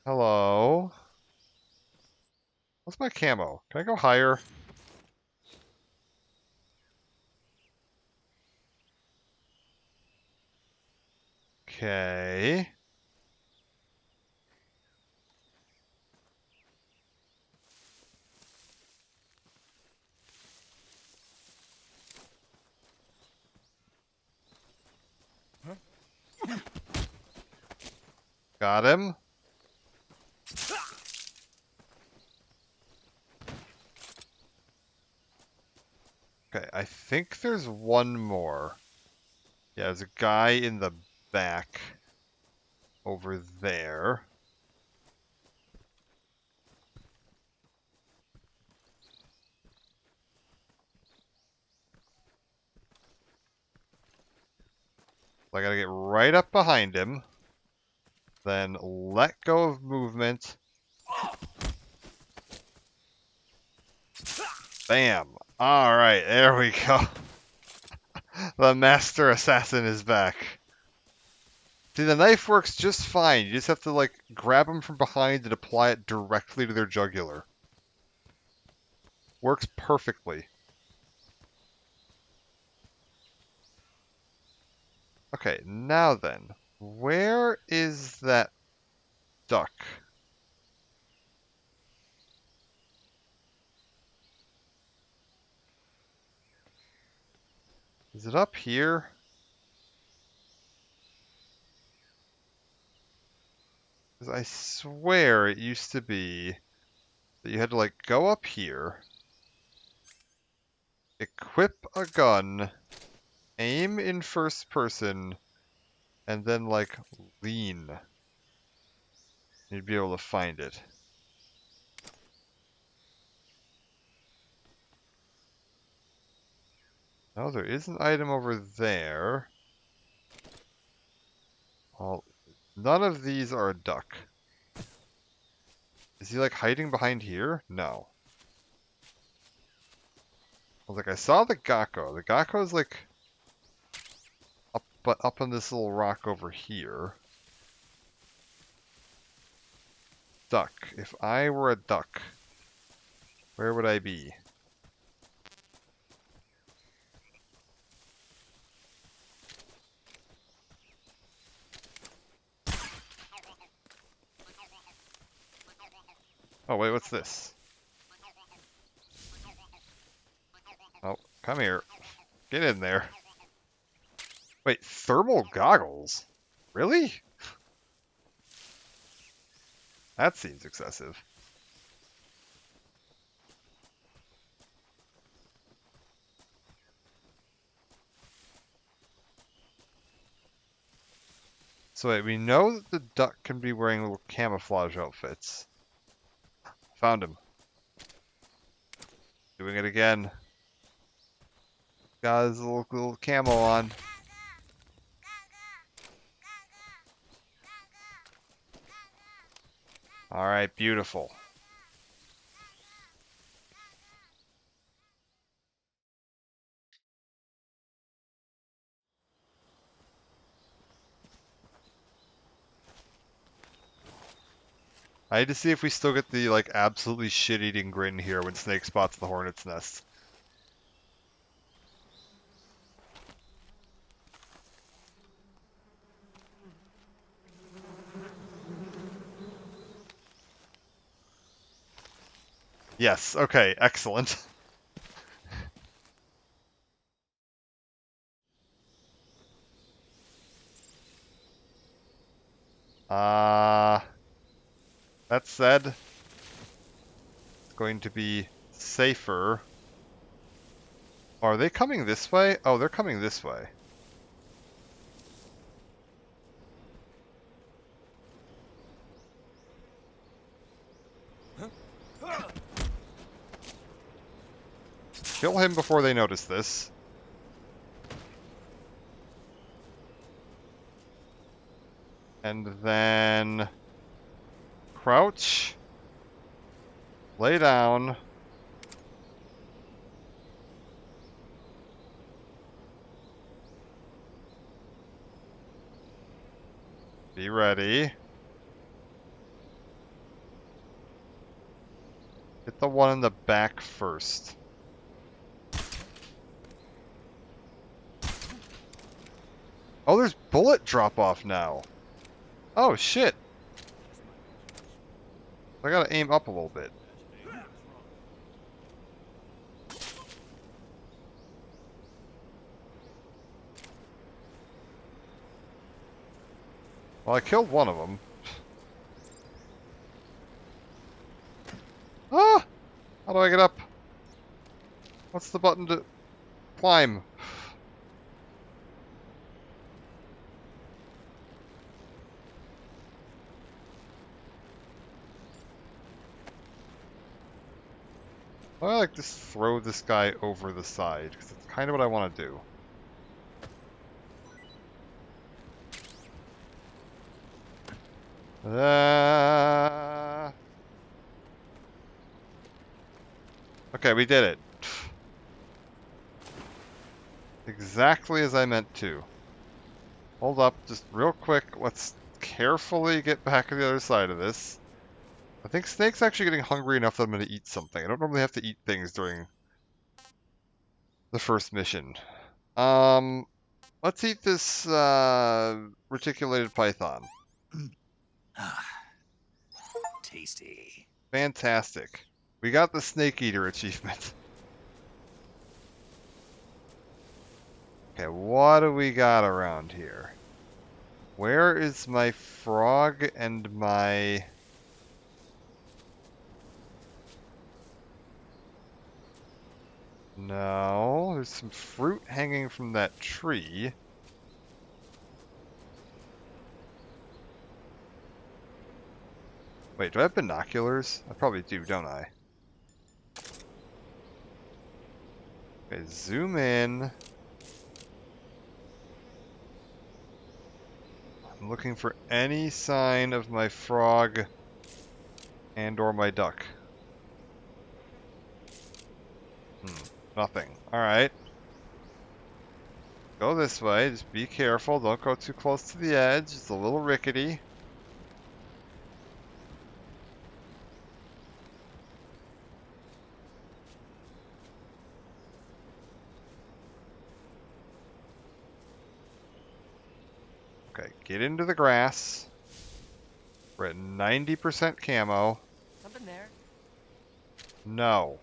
Speaker 1: Hello? What's my camo? Can I go higher? Okay. Got him. Okay, I think there's one more. Yeah, there's a guy in the back over there. I gotta get right up behind him. Then let go of movement. Bam. Alright, there we go. The master assassin is back. See, the knife works just fine. You just have to, like, grab them from behind and apply it directly to their jugular. Works perfectly. Okay, now then. Where is that duck? Is it up here? Because I swear it used to be that you had to, like, go up here, equip a gun, aim in first person, and then, like, lean. You'd be able to find it. No, there is an item over there. Well, none of these are a duck. Is he, like, hiding behind here? No. Well, like, I saw the Gakko. The Gakko's, like, up on this little rock over here. Duck. If I were a duck, where would I be? Oh, wait, what's this? Oh, come here. Get in there. Wait, thermal goggles? Really? That seems excessive. So wait, we know that the duck can be wearing little camouflage outfits. Found him. Doing it again. Got his little camo on. Alright, beautiful. I had to see if we still get the, like, absolutely shit-eating grin here when Snake spots the hornet's nest. Yes, okay, excellent. That said, it's going to be safer. Are they coming this way? Oh, they're coming this way. Kill him before they notice this. And then crouch, lay down, be ready. Hit the one in the back first. Oh, there's bullet drop off now. Oh shit. I gotta aim up a little bit. Well, I killed one of them. Ah! How do I get up? What's the button to climb? I like just throw this guy over the side, because that's kind of what I want to do. Okay, we did it. Exactly as I meant to. Hold up, just real quick. Let's carefully get back to the other side of this. I think Snake's actually getting hungry enough that I'm going to eat something. I don't normally have to eat things during the first mission. Let's eat this reticulated python.
Speaker 2: Tasty.
Speaker 1: Fantastic. We got the Snake Eater achievement. Okay, what do we got around here? Where is my frog and my... No, there's some fruit hanging from that tree. Wait, do I have binoculars? I probably do, don't I? Okay, zoom in. I'm looking for any sign of my frog and or my duck. Nothing. Alright. Go this way. Just be careful. Don't go too close to the edge. It's a little rickety. Okay, get into the grass. We're at 90% camo.
Speaker 9: Something there.
Speaker 1: No.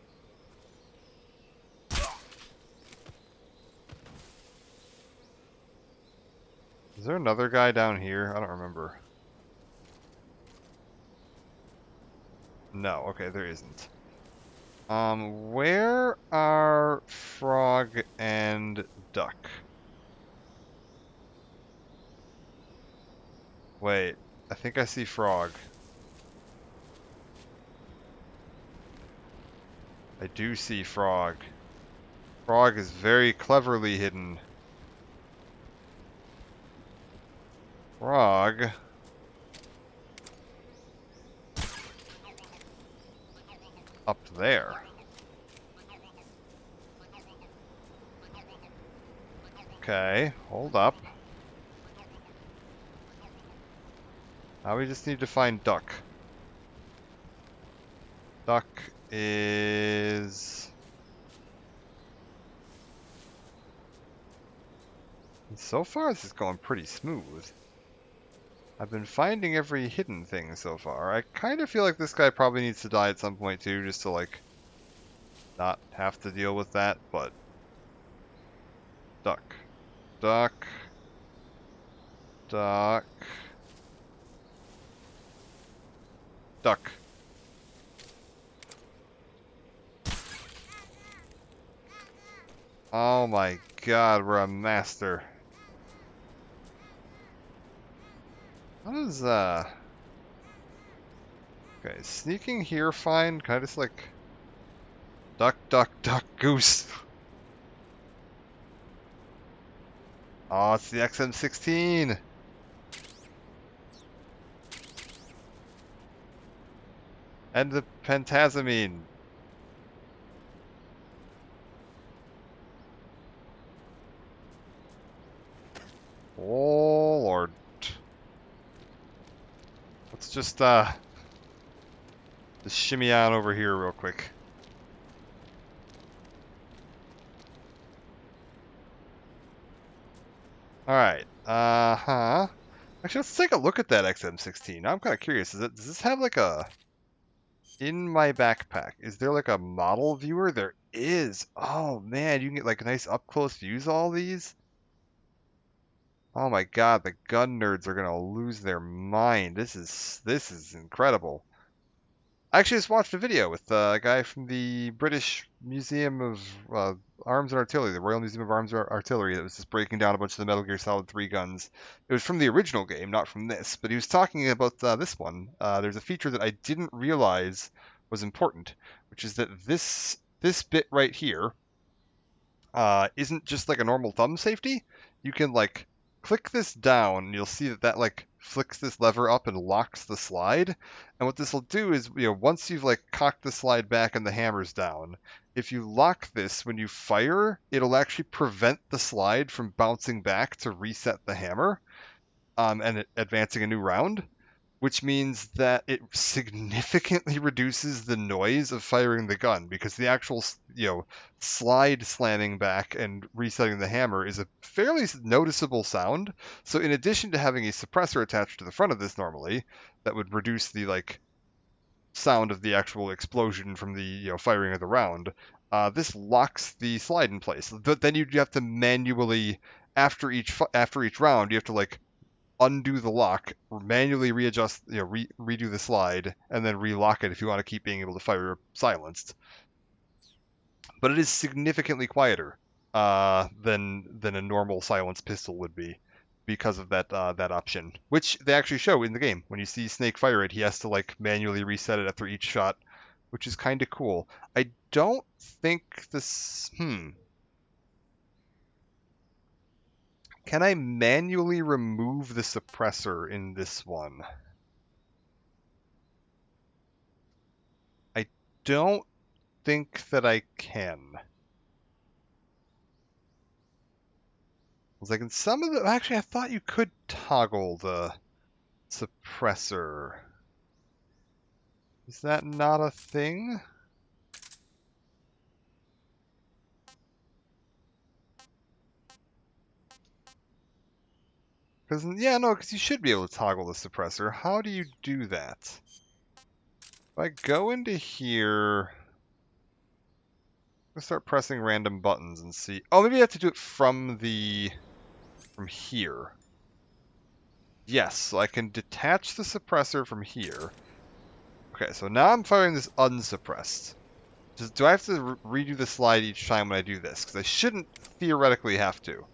Speaker 1: Is there another guy down here? I don't remember. No, okay, there isn't. Where are frog and duck? Wait, I think I see frog. I do see frog. Frog is very cleverly hidden. Frog. Up there. Okay, hold up. Now we just need to find duck. Duck is... So far this is going pretty smooth. I've been finding every hidden thing so far. I kind of feel like this guy probably needs to die at some point too, just to like not have to deal with that, but... Duck. Duck. Duck. Duck. Oh my god, we're a master. What is, Okay, sneaking here fine? Can I just, like... Duck, duck, duck, goose. Oh, it's the XM16! And the pentazamine. Oh, Lord. Let's just shimmy on over here real quick. Alright, Actually, let's take a look at that XM16. Now I'm kind of curious. Does this have like a... In my backpack, is there like a model viewer? There is. Oh man, you can get like nice up-close views of all these. Oh my god, the gun nerds are gonna lose their mind. This is incredible. I actually just watched a video with a guy from the British Museum of Arms and Artillery, the Royal Museum of Arms and Artillery, that was just breaking down a bunch of the Metal Gear Solid 3 guns. It was from the original game, not from this, but he was talking about this one. There's a feature that I didn't realize was important, which is that this bit right here isn't just like a normal thumb safety. You can like click this down, and you'll see that that like flicks this lever up and locks the slide. And what this will do is, once you've like cocked the slide back and the hammer's down, if you lock this when you fire, it'll actually prevent the slide from bouncing back to reset the hammer, and advancing a new round, which means that it significantly reduces the noise of firing the gun, because the actual, slide slamming back and resetting the hammer is a fairly noticeable sound. So in addition to having a suppressor attached to the front of this normally, that would reduce the like sound of the actual explosion from the firing of the round, this locks the slide in place. But then you have to manually, after each round, you have to like undo the lock, manually readjust, redo the slide, and then relock it if you want to keep being able to fire silenced. But it is significantly quieter than a normal silenced pistol would be, because of that option, which they actually show in the game. When you see Snake fire it, he has to like manually reset it after each shot, which is kind of cool. I don't think this. Can I manually remove the suppressor in this one? I don't think that I can. I was like, in some of the... Actually, I thought you could toggle the suppressor. Is that not a thing? Because you should be able to toggle the suppressor. How do you do that? If I go into here, I'm gonna start pressing random buttons and see. Oh, maybe I have to do it from here. Yes, so I can detach the suppressor from here. Okay, so now I'm firing this unsuppressed. Do I have to redo the slide each time when I do this? Because I shouldn't theoretically have to.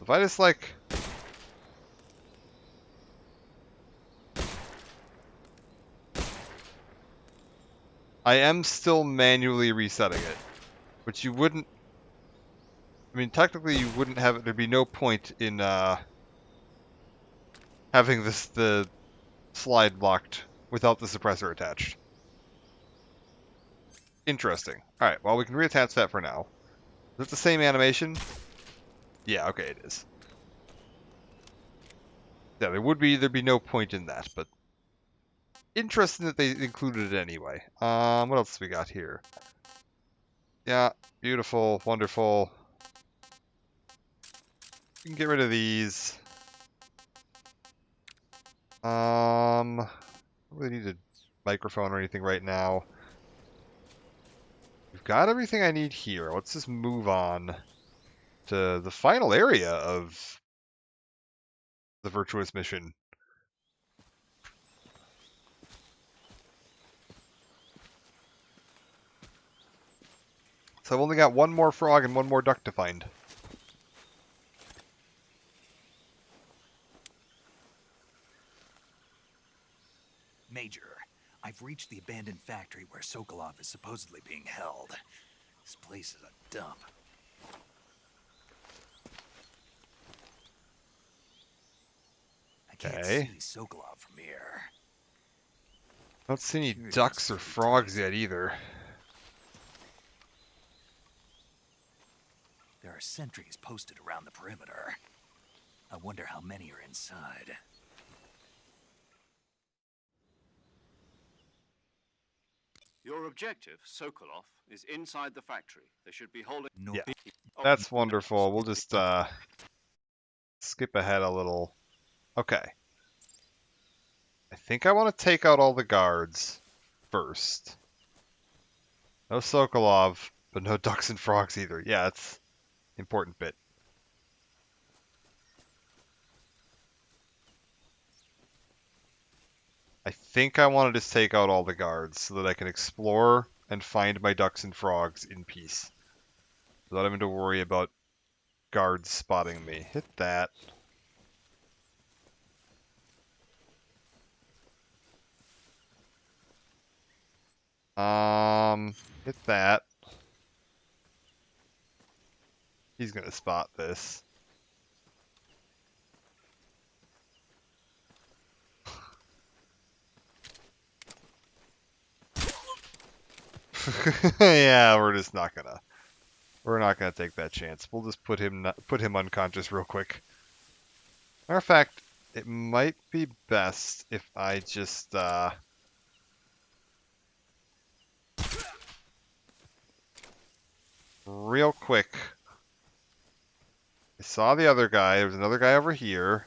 Speaker 1: If I just like... I am still manually resetting it, which you wouldn't... I mean, technically you wouldn't have it. There'd be no point in having the slide locked without the suppressor attached. Interesting. Alright, well, we can reattach that for now. Is it the same animation? Yeah, okay, it is. Yeah, there'd be no point in that, but interesting that they included it anyway. What else we got here? Yeah, beautiful, wonderful. We can get rid of these. I don't really need a microphone or anything right now. We've got everything I need here. Let's just move on to the final area of the Virtuous mission. So I've only got one more frog and one more duck to find.
Speaker 2: Major, I've reached the abandoned factory where Sokolov is supposedly being held. This place is a dump. I can't see Sokolov from here.
Speaker 1: I don't see any ducks or frogs yet either.
Speaker 2: There are sentries posted around the perimeter. I wonder how many are inside.
Speaker 3: Your objective, Sokolov, is inside the factory. They should be holding...
Speaker 1: Yeah, that's wonderful. We'll just skip ahead a little. Okay. I think I want to take out all the guards first. No Sokolov, but no ducks and frogs either. Yeah, that's an important bit. I think I want to just take out all the guards so that I can explore and find my ducks and frogs in peace, without having to worry about guards spotting me. Hit that. Hit that. He's gonna spot this. Yeah, we're just not gonna. We're not gonna take that chance. We'll just put him unconscious real quick. Matter of fact, it might be best if I just real quick. I saw the other guy. There was another guy over here.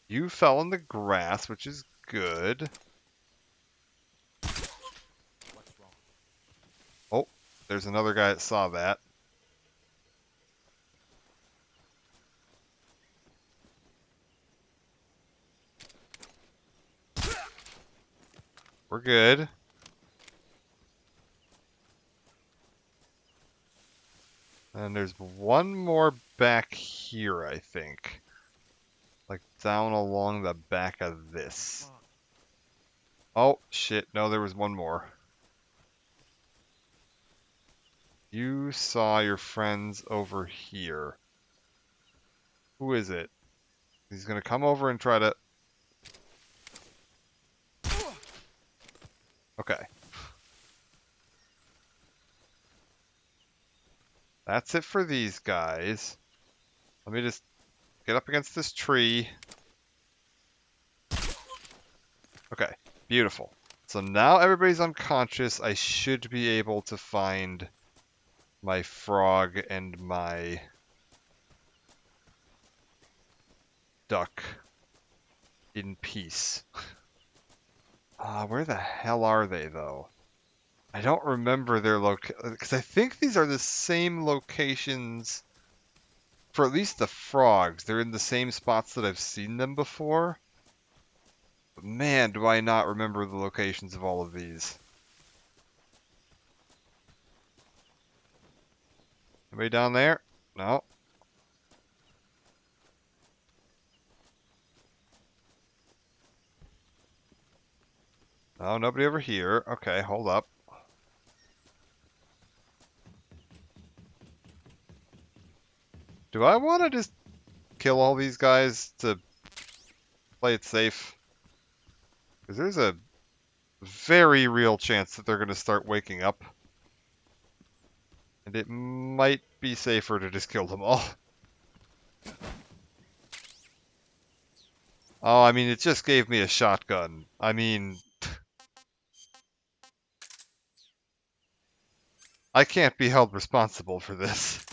Speaker 1: You fell in the grass, which is good. Oh, there's another guy that saw that. We're good. And there's one more back here, I think. Like down along the back of this. Oh, shit. No, there was one more. You saw your friends over here. Who is it? He's gonna come over and try to... Okay. That's it for these guys. Let me just get up against this tree. Okay, beautiful. So now everybody's unconscious. I should be able to find my frog and my duck in peace. Where the hell are they, though? I don't remember their because I think these are the same locations for at least the frogs. They're in the same spots that I've seen them before. But man, do I not remember the locations of all of these. Anybody down there? No. No, nobody over here. Okay, hold up. Do I want to just kill all these guys to play it safe? Because there's a very real chance that they're going to start waking up. And it might be safer to just kill them all. Oh, I mean, it just gave me a shotgun. I mean... I can't be held responsible for this.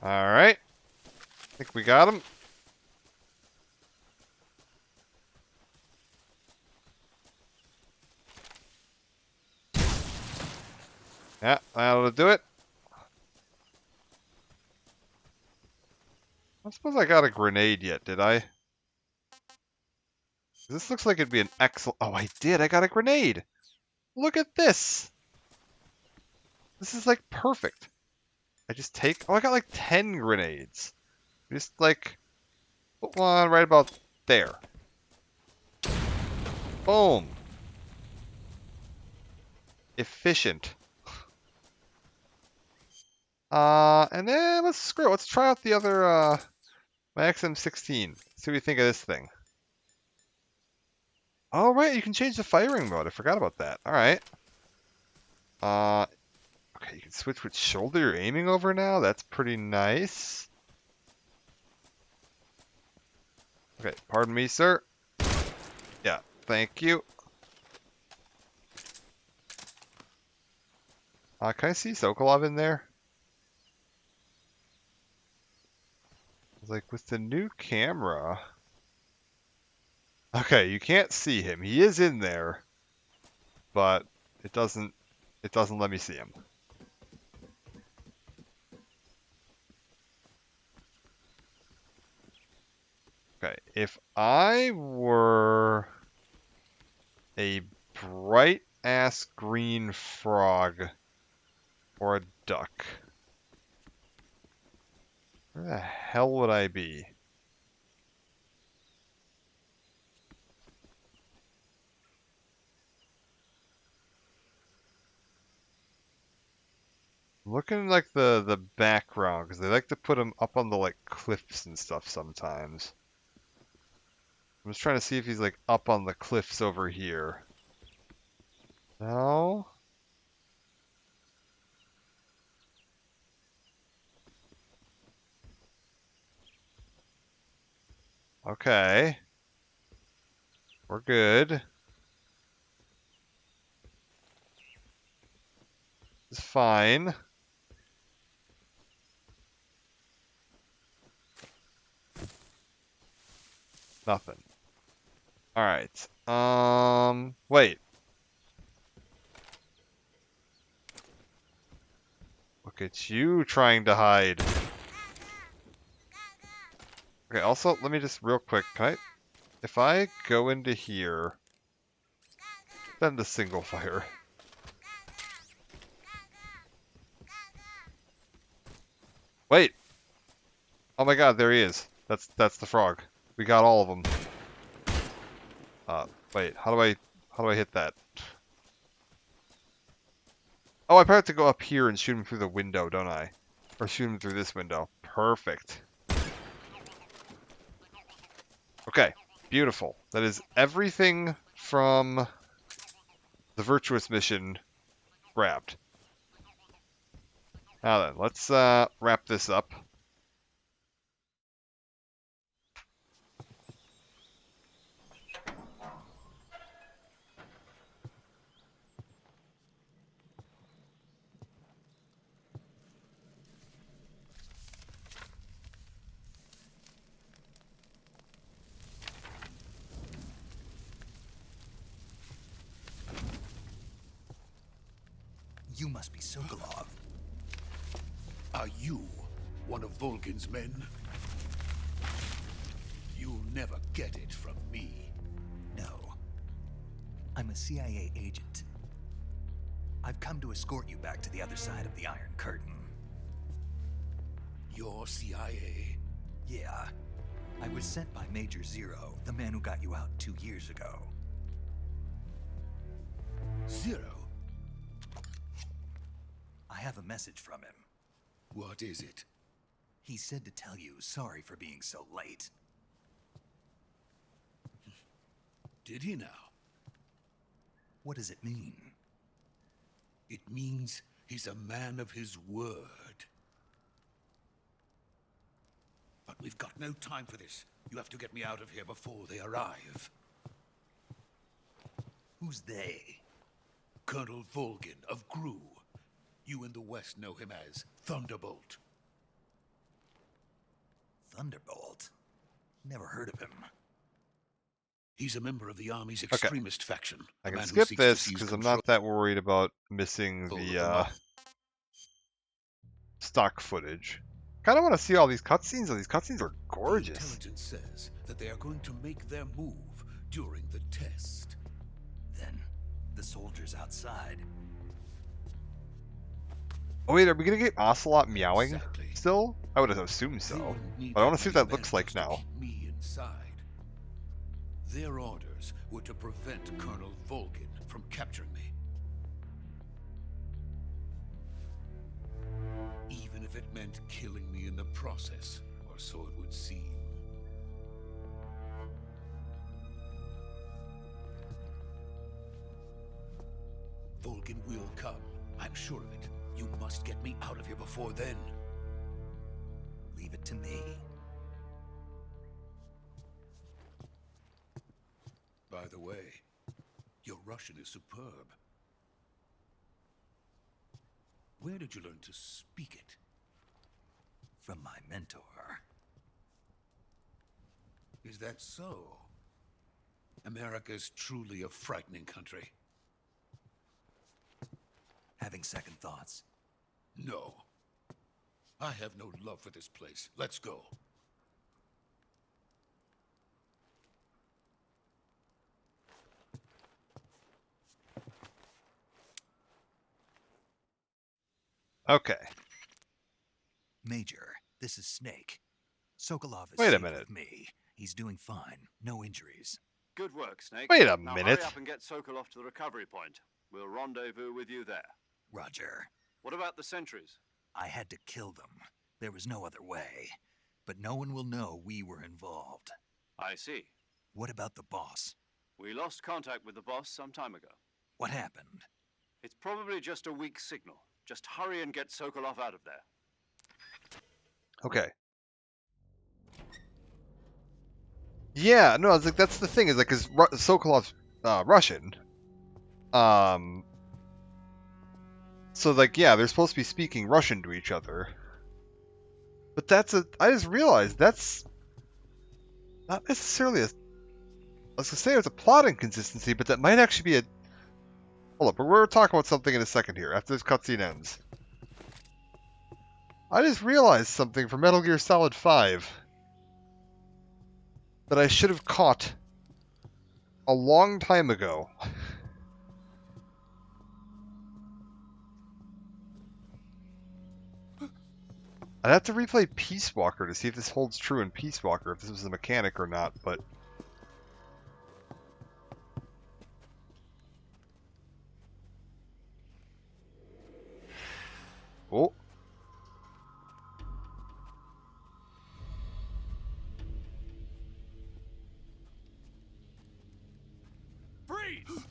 Speaker 1: Alright. I think we got him. Yeah, that'll do it. I don't suppose I got a grenade yet, did I? This looks like it'd be an excellent... Oh, I did! I got a grenade! Look at this! This is like perfect. I just take... Oh, I got like 10 grenades. Just like... Put one right about there. Boom! Efficient. And then let's screw it. Let's try out the other, my XM16. See what you think of this thing. Oh, right, you can change the firing mode. I forgot about that. Alright. Okay, you can switch which shoulder you're aiming over now. That's pretty nice. Okay, pardon me, sir. Yeah, thank you. Can I see Sokolov in there? Like, with the new camera... Okay, you can't see him. He is in there, but it doesn't let me see him. Okay, if I were a bright ass green frog or a duck, where the hell would I be? looking like the background, because they like to put them up on the like cliffs and stuff sometimes. I'm just trying to see if he's like up on the cliffs over here. No? Okay. We're good. It's fine. Nothing. Alright. Wait. Look at you trying to hide. Okay, also, let me just real quick, if I go into here, then the single fire. Wait! Oh my god, there he is. That's the frog. We got all of them. Wait, how do I hit that? Oh, I probably have to go up here and shoot him through the window, don't I? Or shoot him through this window. Perfect. Okay, beautiful. That is everything from the Virtuous mission grabbed. Now then, let's wrap this up.
Speaker 2: You must be Sokolov.
Speaker 8: Are you one of Volgin's men? You'll never get it from me.
Speaker 2: No. I'm a CIA agent. I've come to escort you back to the other side of the Iron Curtain.
Speaker 8: You're CIA?
Speaker 2: Yeah. I was sent by Major Zero, the man who got you out 2 years ago.
Speaker 8: Zero?
Speaker 2: I have a message from him.
Speaker 8: What is it?
Speaker 2: He said to tell you sorry for being so late.
Speaker 8: Did he now?
Speaker 2: What does it mean?
Speaker 8: It means he's a man of his word. But we've got no time for this. You have to get me out of here before they arrive.
Speaker 2: Who's they?
Speaker 8: Colonel Volgin of Gru. You in the West know him as Thunderbolt.
Speaker 2: Thunderbolt? Never heard of him.
Speaker 8: He's a member of the Army's extremist faction.
Speaker 1: I
Speaker 8: a
Speaker 1: can
Speaker 8: man who
Speaker 1: skip
Speaker 8: seeks to
Speaker 1: this
Speaker 8: seize
Speaker 1: because I'm
Speaker 8: control
Speaker 1: not that worried about missing
Speaker 8: of
Speaker 1: the stock footage. Kind of want to see all these cutscenes, and these cutscenes are gorgeous.
Speaker 8: The intelligence says that they are going to make their move during the test.
Speaker 2: Then, the soldiers outside.
Speaker 1: Oh wait, are we gonna get Ocelot meowing
Speaker 8: Exactly.
Speaker 1: still? I would have assumed
Speaker 8: They
Speaker 1: so.
Speaker 8: wouldn't need
Speaker 1: But I want to see what
Speaker 8: many
Speaker 1: that looks
Speaker 8: men
Speaker 1: like
Speaker 8: just to
Speaker 1: now.
Speaker 8: keep me inside. Their orders were to prevent Colonel Volgin from capturing me. Even if it meant killing me in the process, or so it would seem. Volgin will come. I'm sure of it. You must get me out of here before then.
Speaker 2: Leave it to me.
Speaker 8: By the way, your Russian is superb. Where did you learn to speak it?
Speaker 2: From my mentor.
Speaker 8: Is that so? America's truly a frightening country.
Speaker 2: Having second thoughts.
Speaker 8: No. I have no love for this place. Let's go.
Speaker 1: Okay.
Speaker 2: Major, this is Snake. Sokolov is
Speaker 1: Wait a
Speaker 2: safe
Speaker 1: minute.
Speaker 2: with me. He's doing fine. No injuries.
Speaker 3: Good work, Snake.
Speaker 1: Wait a
Speaker 3: now
Speaker 1: minute.
Speaker 3: Hurry up and get Sokolov to the recovery point. We'll rendezvous with you there.
Speaker 2: Roger.
Speaker 3: What about the sentries?
Speaker 2: I had to kill them. There was no other way. But no one will know we were involved.
Speaker 3: I see.
Speaker 2: What about the boss?
Speaker 3: We lost contact with the boss some time ago.
Speaker 2: What happened?
Speaker 3: It's probably just a weak signal. Just hurry and get Sokolov out of there.
Speaker 1: Okay. Yeah, no, it's like that's the thing is like because Sokolov's Russian. So like yeah, they're supposed to be speaking Russian to each other. But I just realized that's not necessarily I was gonna say it's a plot inconsistency, but that might actually be a. Hold up, we're talking about something in a second here after this cutscene ends. I just realized something for Metal Gear Solid 5 that I should have caught a long time ago. I'd have to replay Peace Walker to see if this holds true in Peace Walker, if this was a mechanic or not, but... Oh.
Speaker 4: Freeze!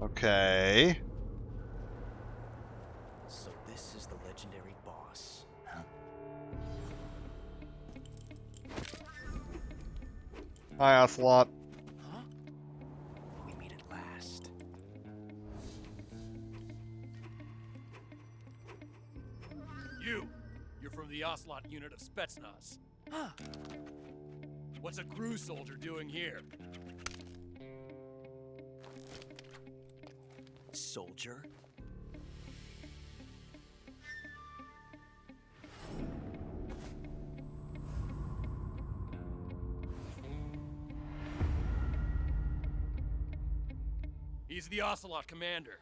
Speaker 1: Okay.
Speaker 4: So this is the legendary boss.
Speaker 1: Hi, Ocelot.
Speaker 4: Huh? We meet at last.
Speaker 9: You're from the Ocelot unit of Spetsnaz.
Speaker 4: Huh.
Speaker 9: What's a GRU soldier doing here?
Speaker 4: Soldier?
Speaker 9: He's the Ocelot commander.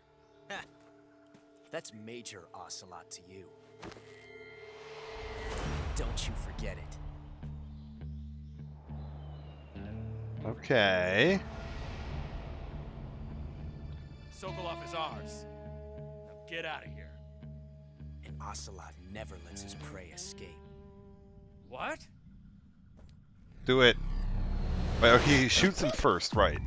Speaker 4: That's Major Ocelot to you. Don't you forget it.
Speaker 1: Okay.
Speaker 9: Sokolov is ours. Now get out of here.
Speaker 4: And Ocelot never lets his prey escape.
Speaker 9: What?
Speaker 1: Do it. Wait, okay, he shoots him first, right.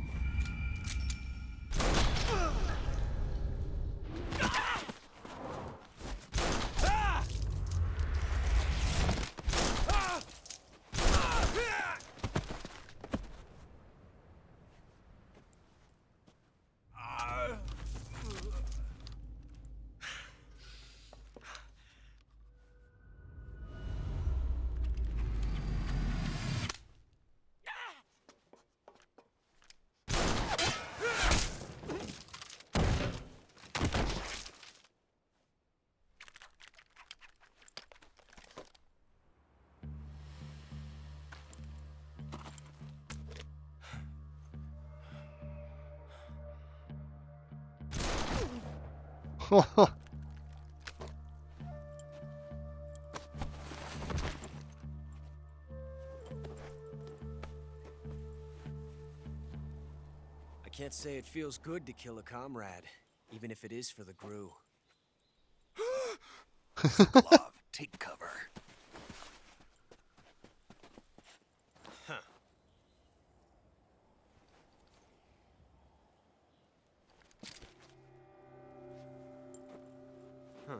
Speaker 4: I can't say it feels good to kill a comrade, even if it is for the GRU.
Speaker 2: Sokolov, take cover.
Speaker 4: Huh. Huh.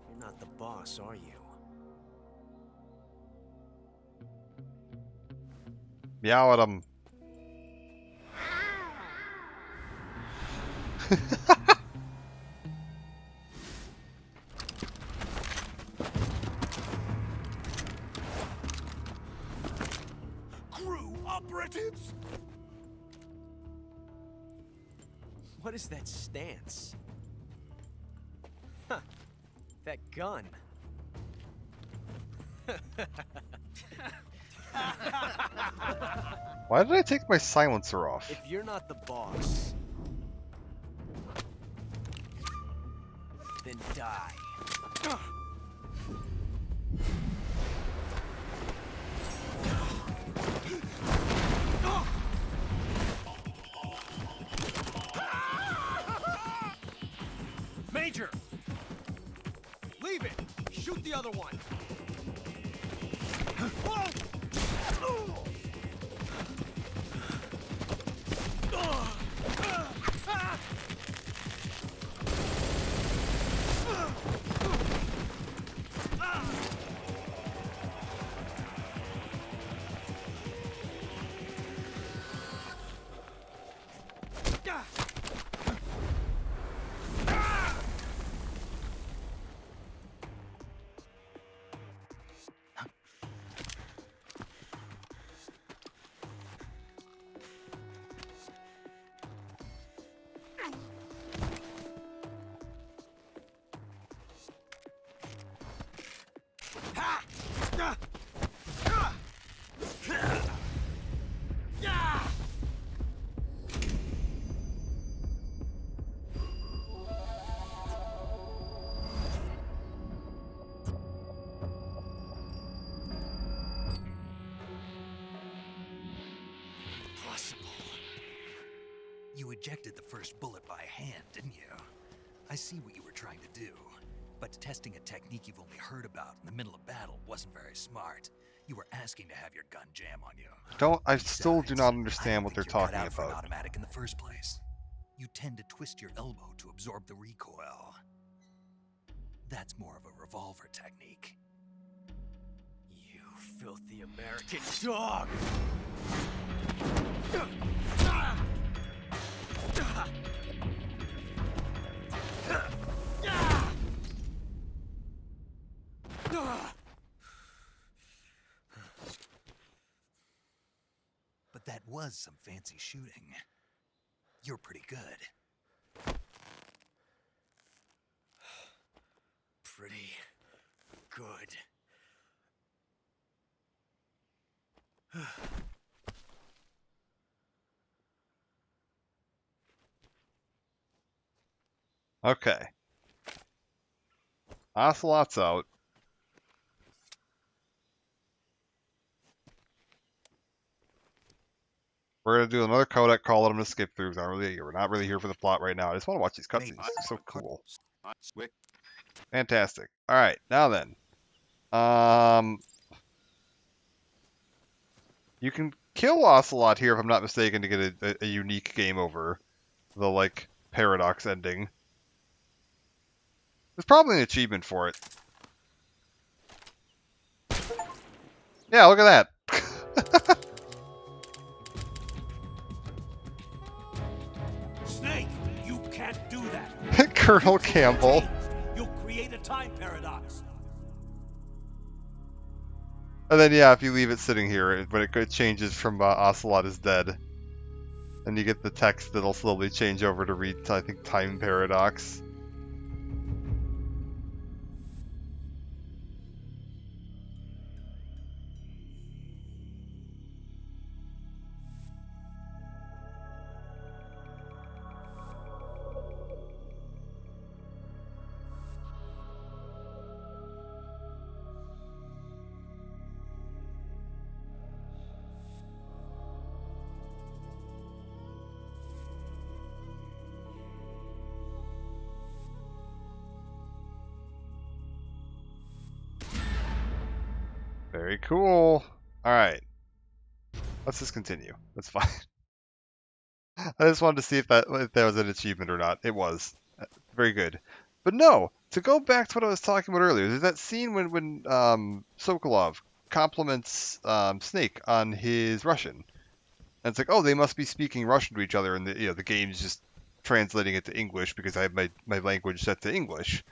Speaker 4: You're not the boss, are you?
Speaker 1: Meow at him.
Speaker 4: GRU operatives? What is that stance? Huh. That gun.
Speaker 1: Why did I take my silencer off?
Speaker 4: If you're not the boss...
Speaker 10: then die.
Speaker 9: Major! Leave it! Shoot the other one!
Speaker 2: You ejected the first bullet by hand, didn't you? I see what you were trying to do. But testing a technique you've only heard about in the middle of battle wasn't very smart. You were asking to have your gun jam on you.
Speaker 1: I still do not understand what they're talking
Speaker 2: cut out for an
Speaker 1: about.
Speaker 2: automatic in the first place. You tend to twist your elbow to absorb the recoil. That's more of a revolver technique.
Speaker 10: You filthy American dog!
Speaker 2: But that was some fancy shooting. You're pretty good.
Speaker 10: Pretty good.
Speaker 1: Okay. Ocelot's out. We're gonna do another codec call that I'm gonna skip through. We're not really here for the plot right now. I just want to watch these cutscenes. They're so cool. Fantastic. All right, now then. You can kill Ocelot here, if I'm not mistaken, to get a unique game over. The, like, paradox ending. There's probably an achievement for it. Yeah, look at that.
Speaker 10: Snake, you can't do that.
Speaker 1: Colonel Campbell.
Speaker 10: You'll create a time paradox.
Speaker 1: And then, yeah, if you leave it sitting here, but it changes from Ocelot is dead. And you get the text that'll slowly change over to read, I think, Time Paradox. Very cool. Alright. Let's just continue. That's fine. I just wanted to see if there was an achievement or not. It was. Very good. But no, to go back to what I was talking about earlier, there's that scene when Sokolov compliments Snake on his Russian. And it's like, oh, they must be speaking Russian to each other, and the game's just translating it to English because I have my language set to English.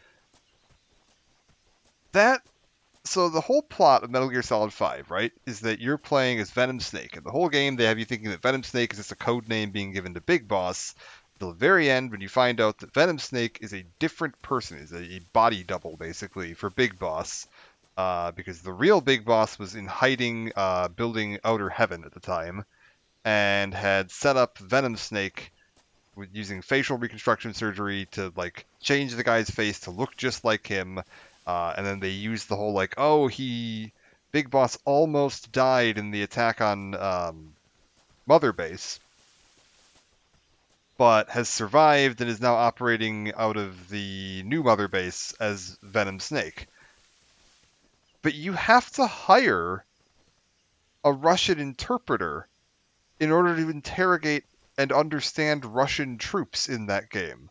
Speaker 1: So the whole plot of Metal Gear Solid 5, right, is that you're playing as Venom Snake. And the whole game, they have you thinking that Venom Snake is just a code name being given to Big Boss. Till the very end, when you find out that Venom Snake is a different person, is a body double, basically, for Big Boss. Because the real Big Boss was in hiding, building Outer Heaven at the time, and had set up Venom Snake with using facial reconstruction surgery to like change the guy's face to look just like him, and then they used the whole like, oh, Big Boss almost died in the attack on Mother Base, but has survived and is now operating out of the new Mother Base as Venom Snake. But you have to hire a Russian interpreter in order to interrogate and understand Russian troops in that game.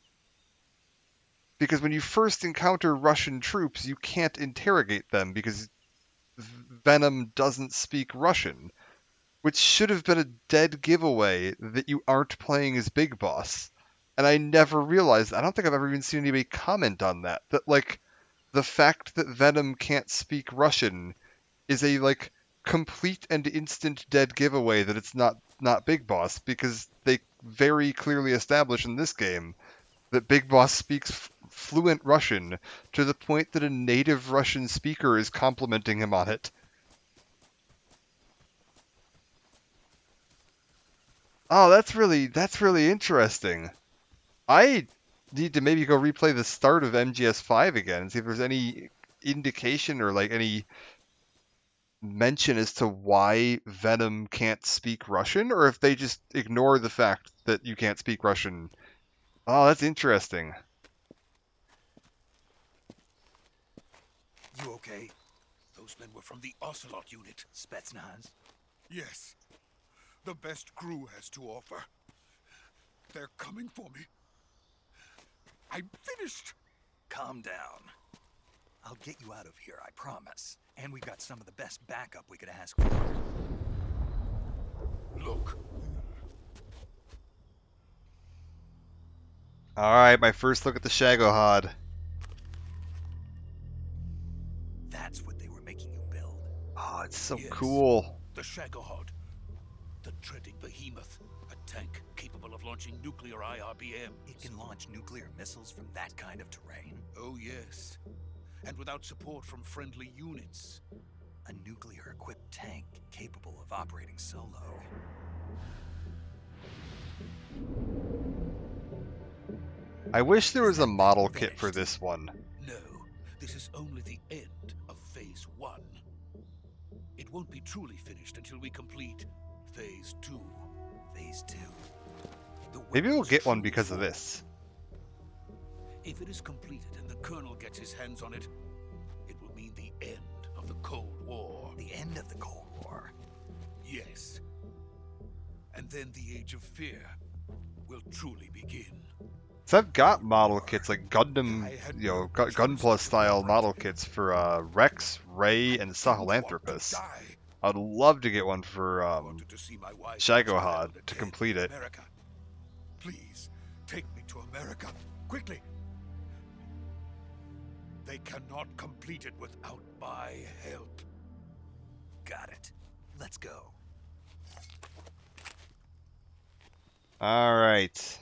Speaker 1: Because when you first encounter Russian troops, you can't interrogate them because Venom doesn't speak Russian, which should have been a dead giveaway that you aren't playing as Big Boss. And I never realized, I don't think I've ever even seen anybody comment on that, like, the fact that Venom can't speak Russian is a, like, complete and instant dead giveaway that it's not Big Boss, because they very clearly establish in this game that Big Boss speaks fluent Russian to the point that a native Russian speaker is complimenting him on it. Oh, that's really interesting. I need to maybe go replay the start of MGS5 again and see if there's any indication or like any mention as to why Venom can't speak Russian, or if they just ignore the fact that you can't speak Russian. Oh, that's interesting.
Speaker 2: You okay?
Speaker 8: Those men were from the Ocelot unit.
Speaker 2: Spetsnaz?
Speaker 8: Yes. The best crew has to offer. They're coming for me. I'm finished.
Speaker 2: Calm down. I'll get you out of here, I promise. And we've got some of the best backup we could ask for.
Speaker 8: Look.
Speaker 1: Alright, my first look at the Shagohod.
Speaker 2: That's what they were making you build.
Speaker 1: Oh, it's so
Speaker 8: Yes.
Speaker 1: cool.
Speaker 8: The Shagohod. The dreaded behemoth. A tank capable of launching nuclear IRBM.
Speaker 2: It can launch nuclear missiles from that kind of terrain?
Speaker 8: Oh, yes. And without support from friendly units.
Speaker 2: A nuclear-equipped tank capable of operating solo.
Speaker 1: I wish there was a model kit for this one.
Speaker 8: No, this is only the end of Phase 1. It won't be truly finished until we complete Phase 2.
Speaker 2: Phase 2.
Speaker 1: Maybe we'll get one because of this.
Speaker 8: If it is completed and the Colonel gets his hands on it, it will mean the end of the Cold War.
Speaker 2: The end of the Cold War?
Speaker 8: Yes. And then the Age of Fear will truly begin.
Speaker 1: So I've got model kits like Gundam, Gunpla style model kits for Rex, Ray, and Sahelanthropus. I'd love to get one for Shagohod to complete it.
Speaker 8: America. Please, take me to America, quickly. They cannot complete it without my help.
Speaker 2: Got it. Let's go.
Speaker 1: All right.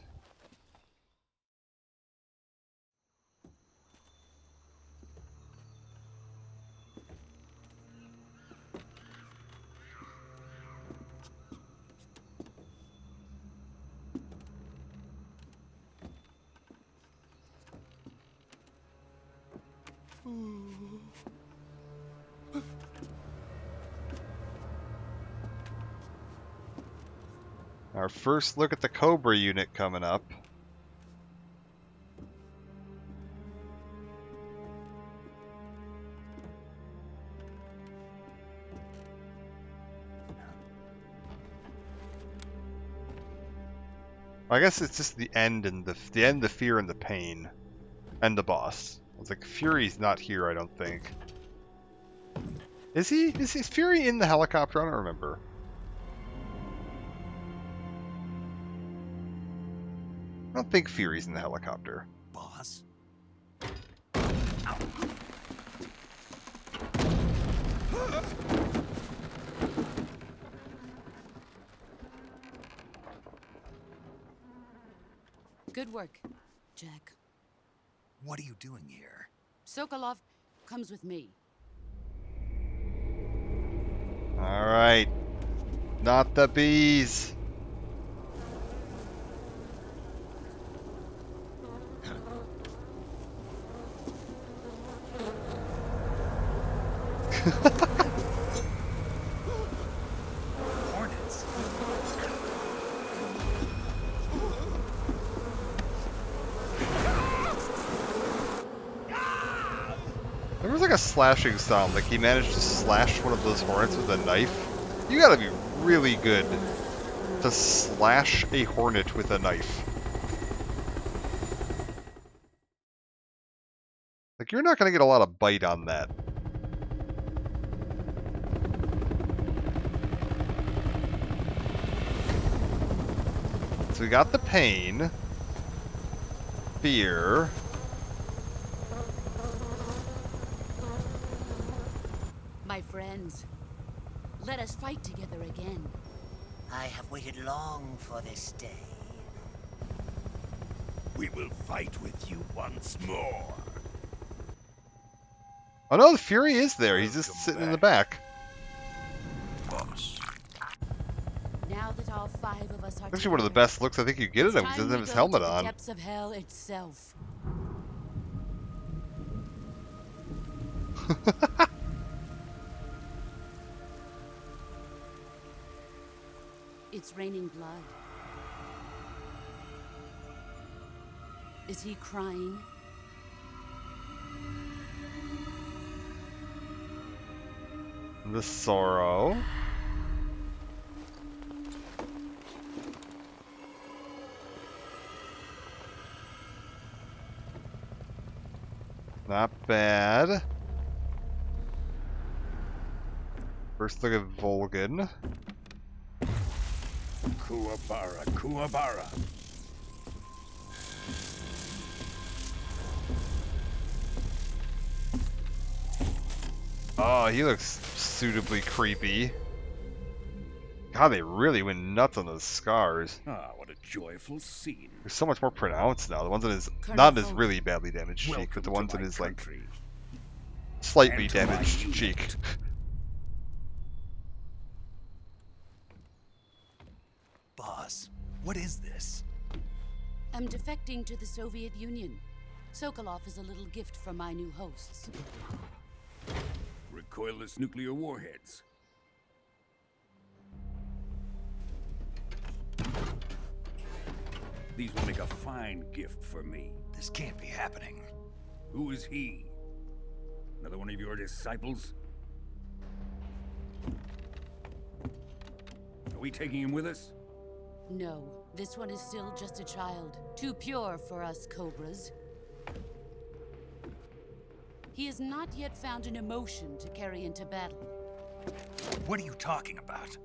Speaker 1: Our first look at the Cobra unit coming up. I guess it's just the end and the end, the fear and the pain, and the boss. It's like Fury's not here, I don't think. Is he? Is Fury in the helicopter? I don't remember. I don't think Fury's in the helicopter.
Speaker 2: Boss?
Speaker 7: Good work, Jack.
Speaker 2: What are you doing here?
Speaker 7: Sokolov comes with me.
Speaker 1: Alright. Not the bees.
Speaker 2: Hornets.
Speaker 1: There was like a slashing sound, like he managed to slash one of those hornets with a knife. You gotta be really good to slash a hornet with a knife. Like, you're not gonna get a lot of bite on that. So we got the pain, fear.
Speaker 7: My friends, let us fight together again.
Speaker 11: I have waited long for this day.
Speaker 10: We will fight with you once more.
Speaker 1: Oh no, the Fury is there. He's just sitting in the back.
Speaker 10: Boss.
Speaker 7: Now that all 5 of us are
Speaker 1: Actually, one of the
Speaker 7: together,
Speaker 1: best looks I think you get at
Speaker 7: it's
Speaker 1: him. He
Speaker 7: time
Speaker 1: doesn't have
Speaker 7: we
Speaker 1: his
Speaker 7: go
Speaker 1: helmet
Speaker 7: to the
Speaker 1: on.
Speaker 7: depths of hell itself. It's raining blood. Is he crying?
Speaker 1: The sorrow. Not bad. First look at Volgin.
Speaker 10: Kuwabara, Kuwabara.
Speaker 1: Oh, he looks suitably creepy. God, they really went nuts on those scars.
Speaker 10: Ah, what a joyful scene.
Speaker 1: They're so much more pronounced now. The ones on his,
Speaker 7: Colonel
Speaker 1: not his
Speaker 7: Volgin,
Speaker 1: really badly damaged cheek,
Speaker 10: Welcome
Speaker 1: but the
Speaker 10: to
Speaker 1: ones on
Speaker 10: my
Speaker 1: his, like,
Speaker 10: country.
Speaker 1: slightly
Speaker 10: And to my
Speaker 1: damaged
Speaker 10: unit.
Speaker 1: cheek.
Speaker 2: Boss, what is this?
Speaker 7: I'm defecting to the Soviet Union. Sokolov is a little gift from my new hosts.
Speaker 10: Recoilless nuclear warheads. These will make a fine gift for me.
Speaker 2: This can't be happening.
Speaker 10: Who is he? Another one of your disciples? Are we taking him with us?
Speaker 7: No, this one is still just a child. Too pure for us Cobras. He has not yet found an emotion to carry into battle.
Speaker 2: What are you talking about?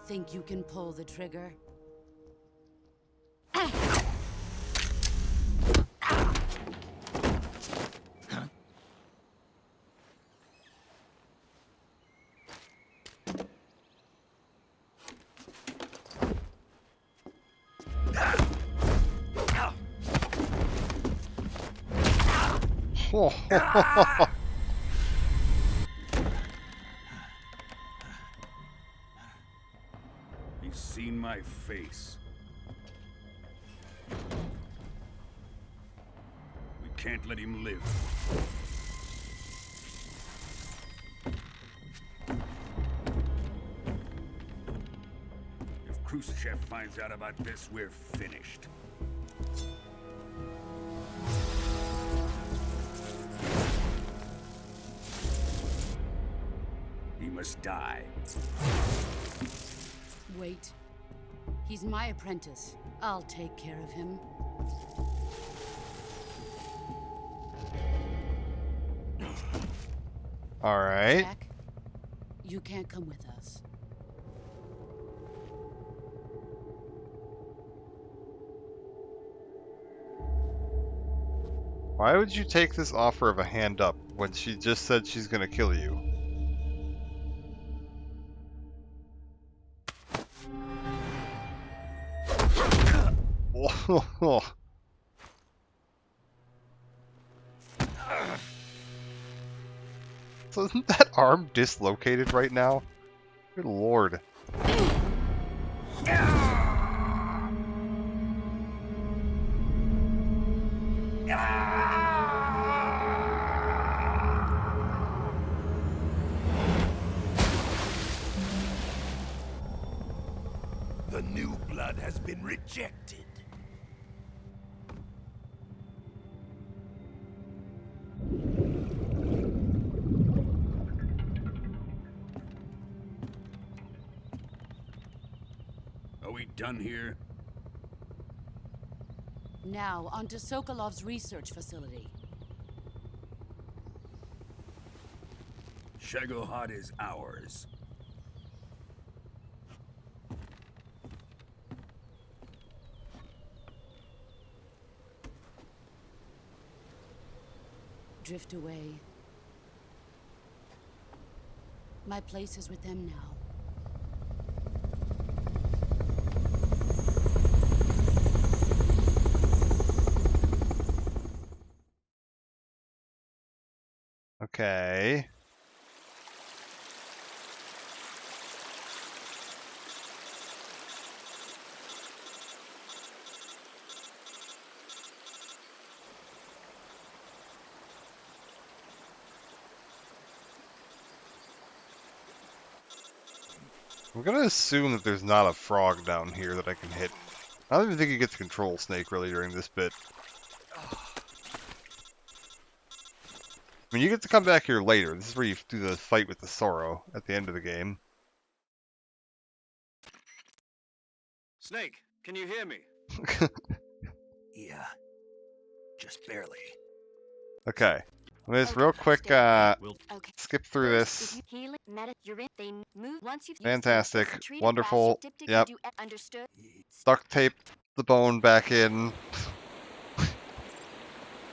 Speaker 7: Think you can pull the trigger?
Speaker 1: Oh.
Speaker 10: He's seen my face. We can't let him live. If Khrushchev finds out about this, we're finished. He must die.
Speaker 7: Wait. He's my apprentice. I'll take care of him.
Speaker 1: All right.
Speaker 7: Jack, you can't come with us.
Speaker 1: Why would you take this offer of a hand up when she just said she's gonna kill you? So isn't that arm dislocated right now? Good lord.
Speaker 10: blood has been rejected. Are we done here?
Speaker 7: Now, on to Sokolov's research facility.
Speaker 10: Shagohod is ours.
Speaker 7: Drift away. My place is with them now.
Speaker 1: Okay. I'm gonna assume that there's not a frog down here that I can hit. I don't even think you get to control Snake really during this bit. I mean, you get to come back here later. This is where you do the fight with the Sorrow at the end of the game.
Speaker 3: Snake, can you hear me?
Speaker 2: Yeah. Just barely.
Speaker 1: Okay. Let's real quick skip through this. Fantastic. Wonderful. Yep. Duct tape the bone back in.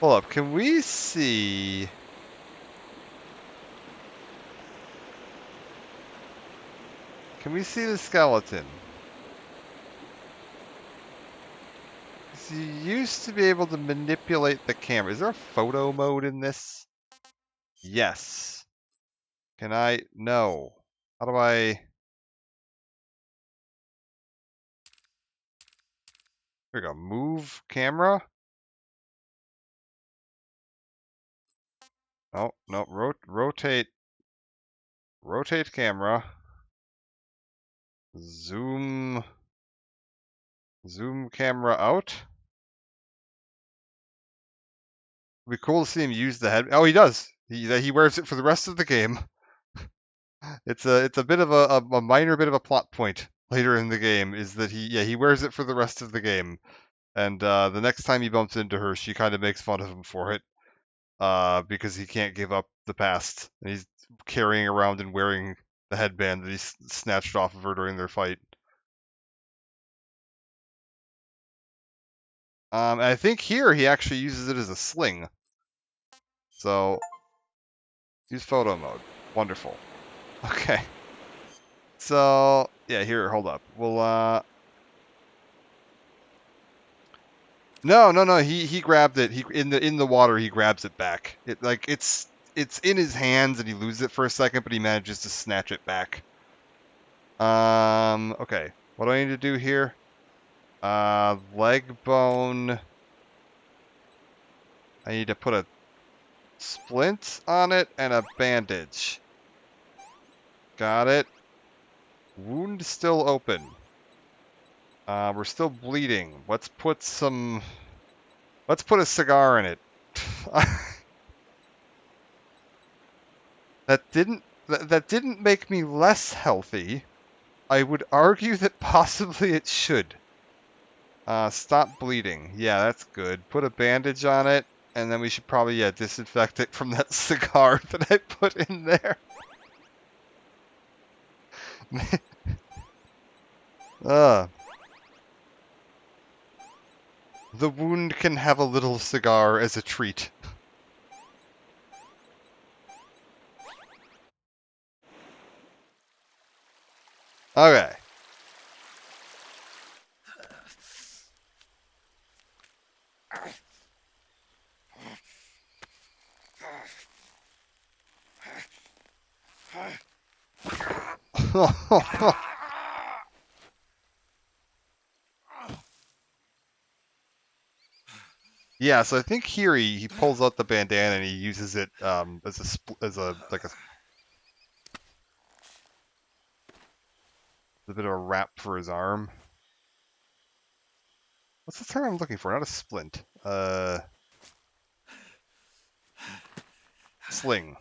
Speaker 1: Hold up. Can we see... Can we see the skeleton? You used to be able to manipulate the camera. Is there a photo mode in this? Yes. Can I? No. How do I? Here we go. Move camera. Oh, no. Rotate. Rotate camera. Zoom. Zoom camera out. It'd be cool to see him use the head. Oh, he does. He wears it for the rest of the game. It's a bit of a minor bit of a plot point later in the game is that he wears it for the rest of the game, and the next time he bumps into her, she kind of makes fun of him for it, because he can't give up the past, and he's carrying around and wearing the headband that he snatched off of her during their fight. I think here he actually uses it as a sling. So, use photo mode. Wonderful. Okay. So, yeah, here, hold up. We'll, No, he grabbed it. He in the water, he grabs it back. It's in his hands and he loses it for a second, but he manages to snatch it back. Okay. What do I need to do here? Leg bone. I need to put a splint on it and a bandage. Got it. Wound still open. We're still bleeding. Let's put a cigar in it. That didn't make me less healthy. I would argue that possibly it should. Stop bleeding. Yeah, that's good. Put a bandage on it, and then we should probably, disinfect it from that cigar that I put in there. The wound can have a little cigar as a treat. Okay. Yeah, so I think here he pulls out the bandana and he uses it as a bit of a wrap for his arm. What's the term I'm looking for? Not a splint. Sling.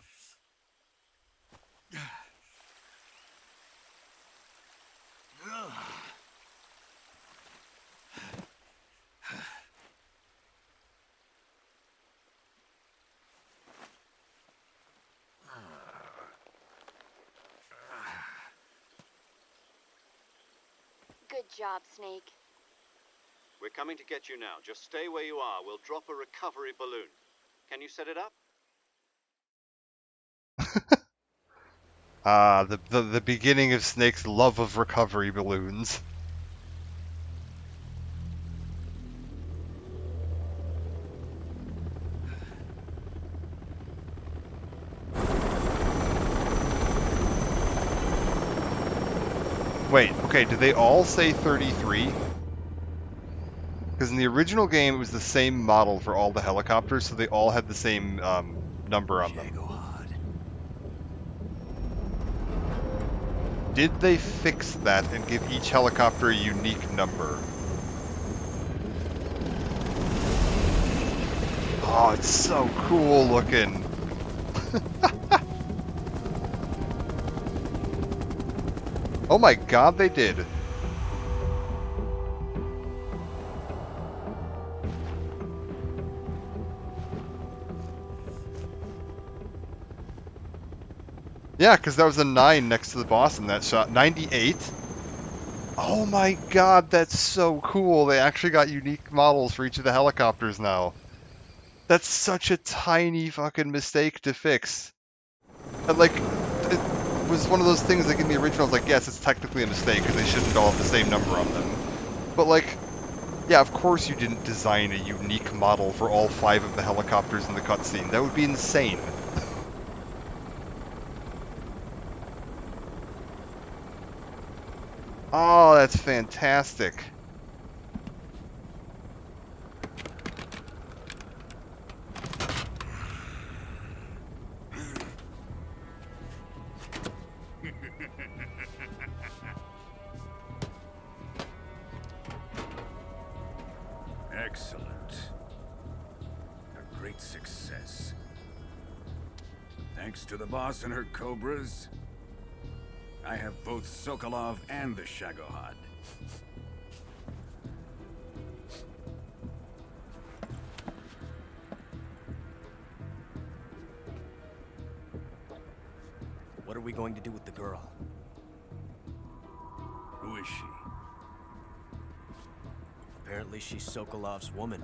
Speaker 6: Good job, Snake.
Speaker 3: We're coming to get you now. Just stay where you are. We'll drop a recovery balloon. Can you set it up?
Speaker 1: The beginning of Snake's love of recovery balloons. Wait, okay, did they all say 33? Because in the original game, it was the same model for all the helicopters, so they all had the same number on them. Did they fix that and give each helicopter a unique number? Oh, it's so cool looking. Oh my god, they did. Yeah, because that was a 9 next to the boss in that shot. 98? Oh my god, that's so cool. They actually got unique models for each of the helicopters now. That's such a tiny fucking mistake to fix. And like, it was one of those things like in the original, I was like, yes, it's technically a mistake because they shouldn't all have the same number on them. But like, yeah, of course you didn't design a unique model for all 5 of the helicopters in the cutscene. That would be insane. Oh, that's fantastic.
Speaker 10: Excellent. A great success. Thanks to the boss and her cobras, I have both Sokolov and the Shagohod.
Speaker 12: What are we going to do with the girl?
Speaker 10: Who is she?
Speaker 12: Apparently she's Sokolov's woman.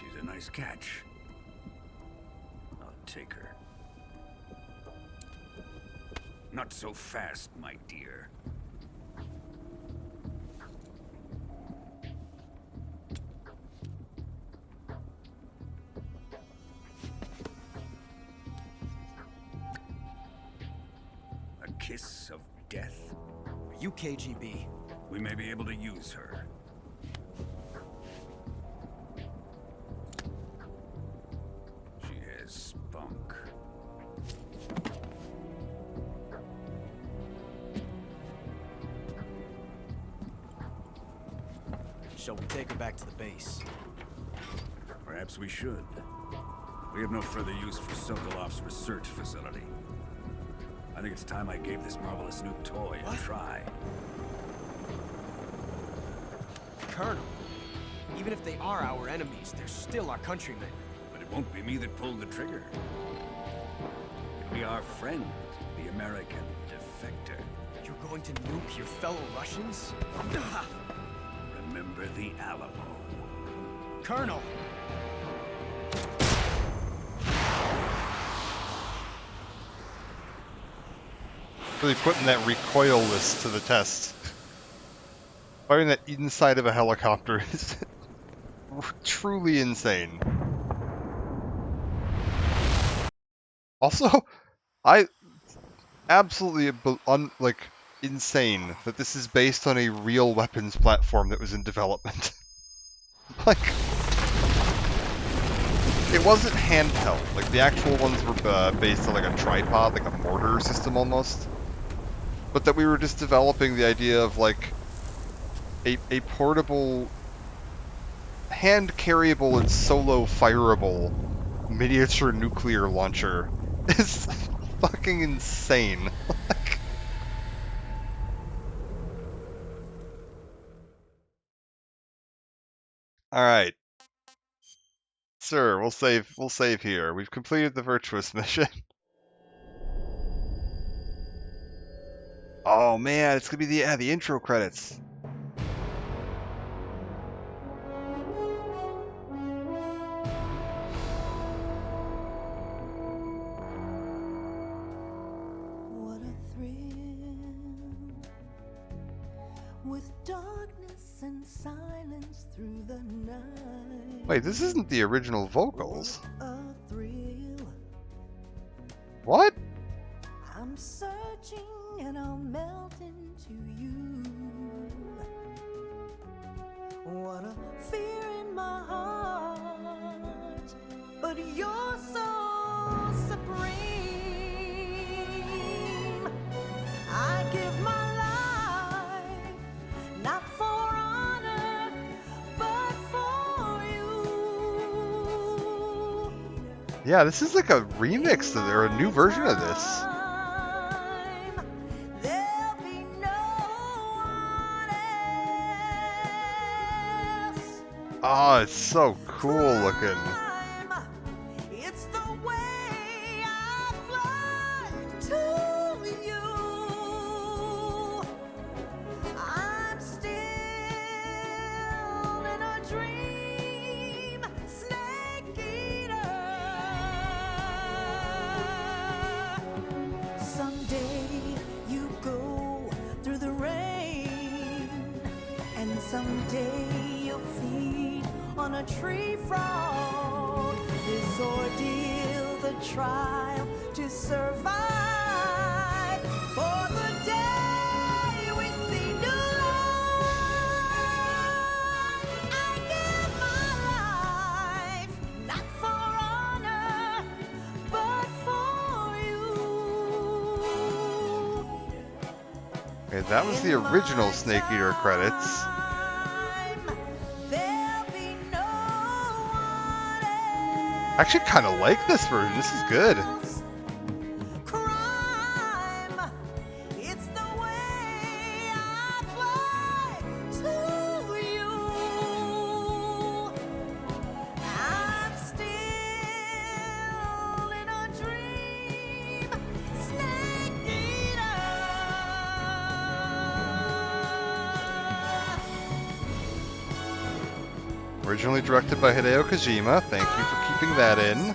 Speaker 10: She's a nice catch. I'll take her. Not so fast, my dear. A kiss of death?
Speaker 12: Are you KGB?
Speaker 10: We may be able to use her. She has spunk.
Speaker 12: Shall we take her back to the base?
Speaker 10: Perhaps we should. We have no further use for Sokolov's research facility. I think it's time I gave this marvelous new toy a try.
Speaker 12: Colonel, even if they are our enemies, they're still our countrymen.
Speaker 10: But it won't be me that pulled the trigger. It'll be our friend, the American defector.
Speaker 12: You're going to nuke your fellow Russians?
Speaker 10: Remember the Alamo.
Speaker 12: Colonel!
Speaker 1: Really putting that recoilless to the test. Firing that inside of a helicopter is truly insane. Also, I absolutely insane that this is based on a real weapons platform that was in development. Like, it wasn't handheld. Like the actual ones were based on like a tripod, like a mortar system almost. But that we were just developing the idea of like a portable, hand carryable and solo fireable miniature nuclear launcher is fucking insane. All right, sir, we'll save here. We've completed the Virtuous mission. Oh man, it's gonna be the intro credits.
Speaker 13: What a thrill, with darkness and silence through the night.
Speaker 1: Wait, this isn't the original vocals.
Speaker 13: A thrill.
Speaker 1: What?
Speaker 13: I'm searching and I'll melt into you. What a fear in my heart, but you're so supreme. I give my life, not for honor, but for you.
Speaker 1: Yeah, this is like a remix of, or a new version of this. Oh, it's so cool looking.
Speaker 13: It's the way I fly to you. I'm still in a dream, snake eater. Someday you go through the rain, and someday you'll feed on a tree frog. This ordeal, the trial to survive, for the day we see new life. I give my life, not for honor, but for you.
Speaker 1: Okay, that was the original Snake Eater credits. I actually kind of like this version. This is good.
Speaker 13: It's the way I fly to you. I'm still in a dream, snake eater.
Speaker 1: Originally directed by Hideo Kojima. Thank you for keeping that in.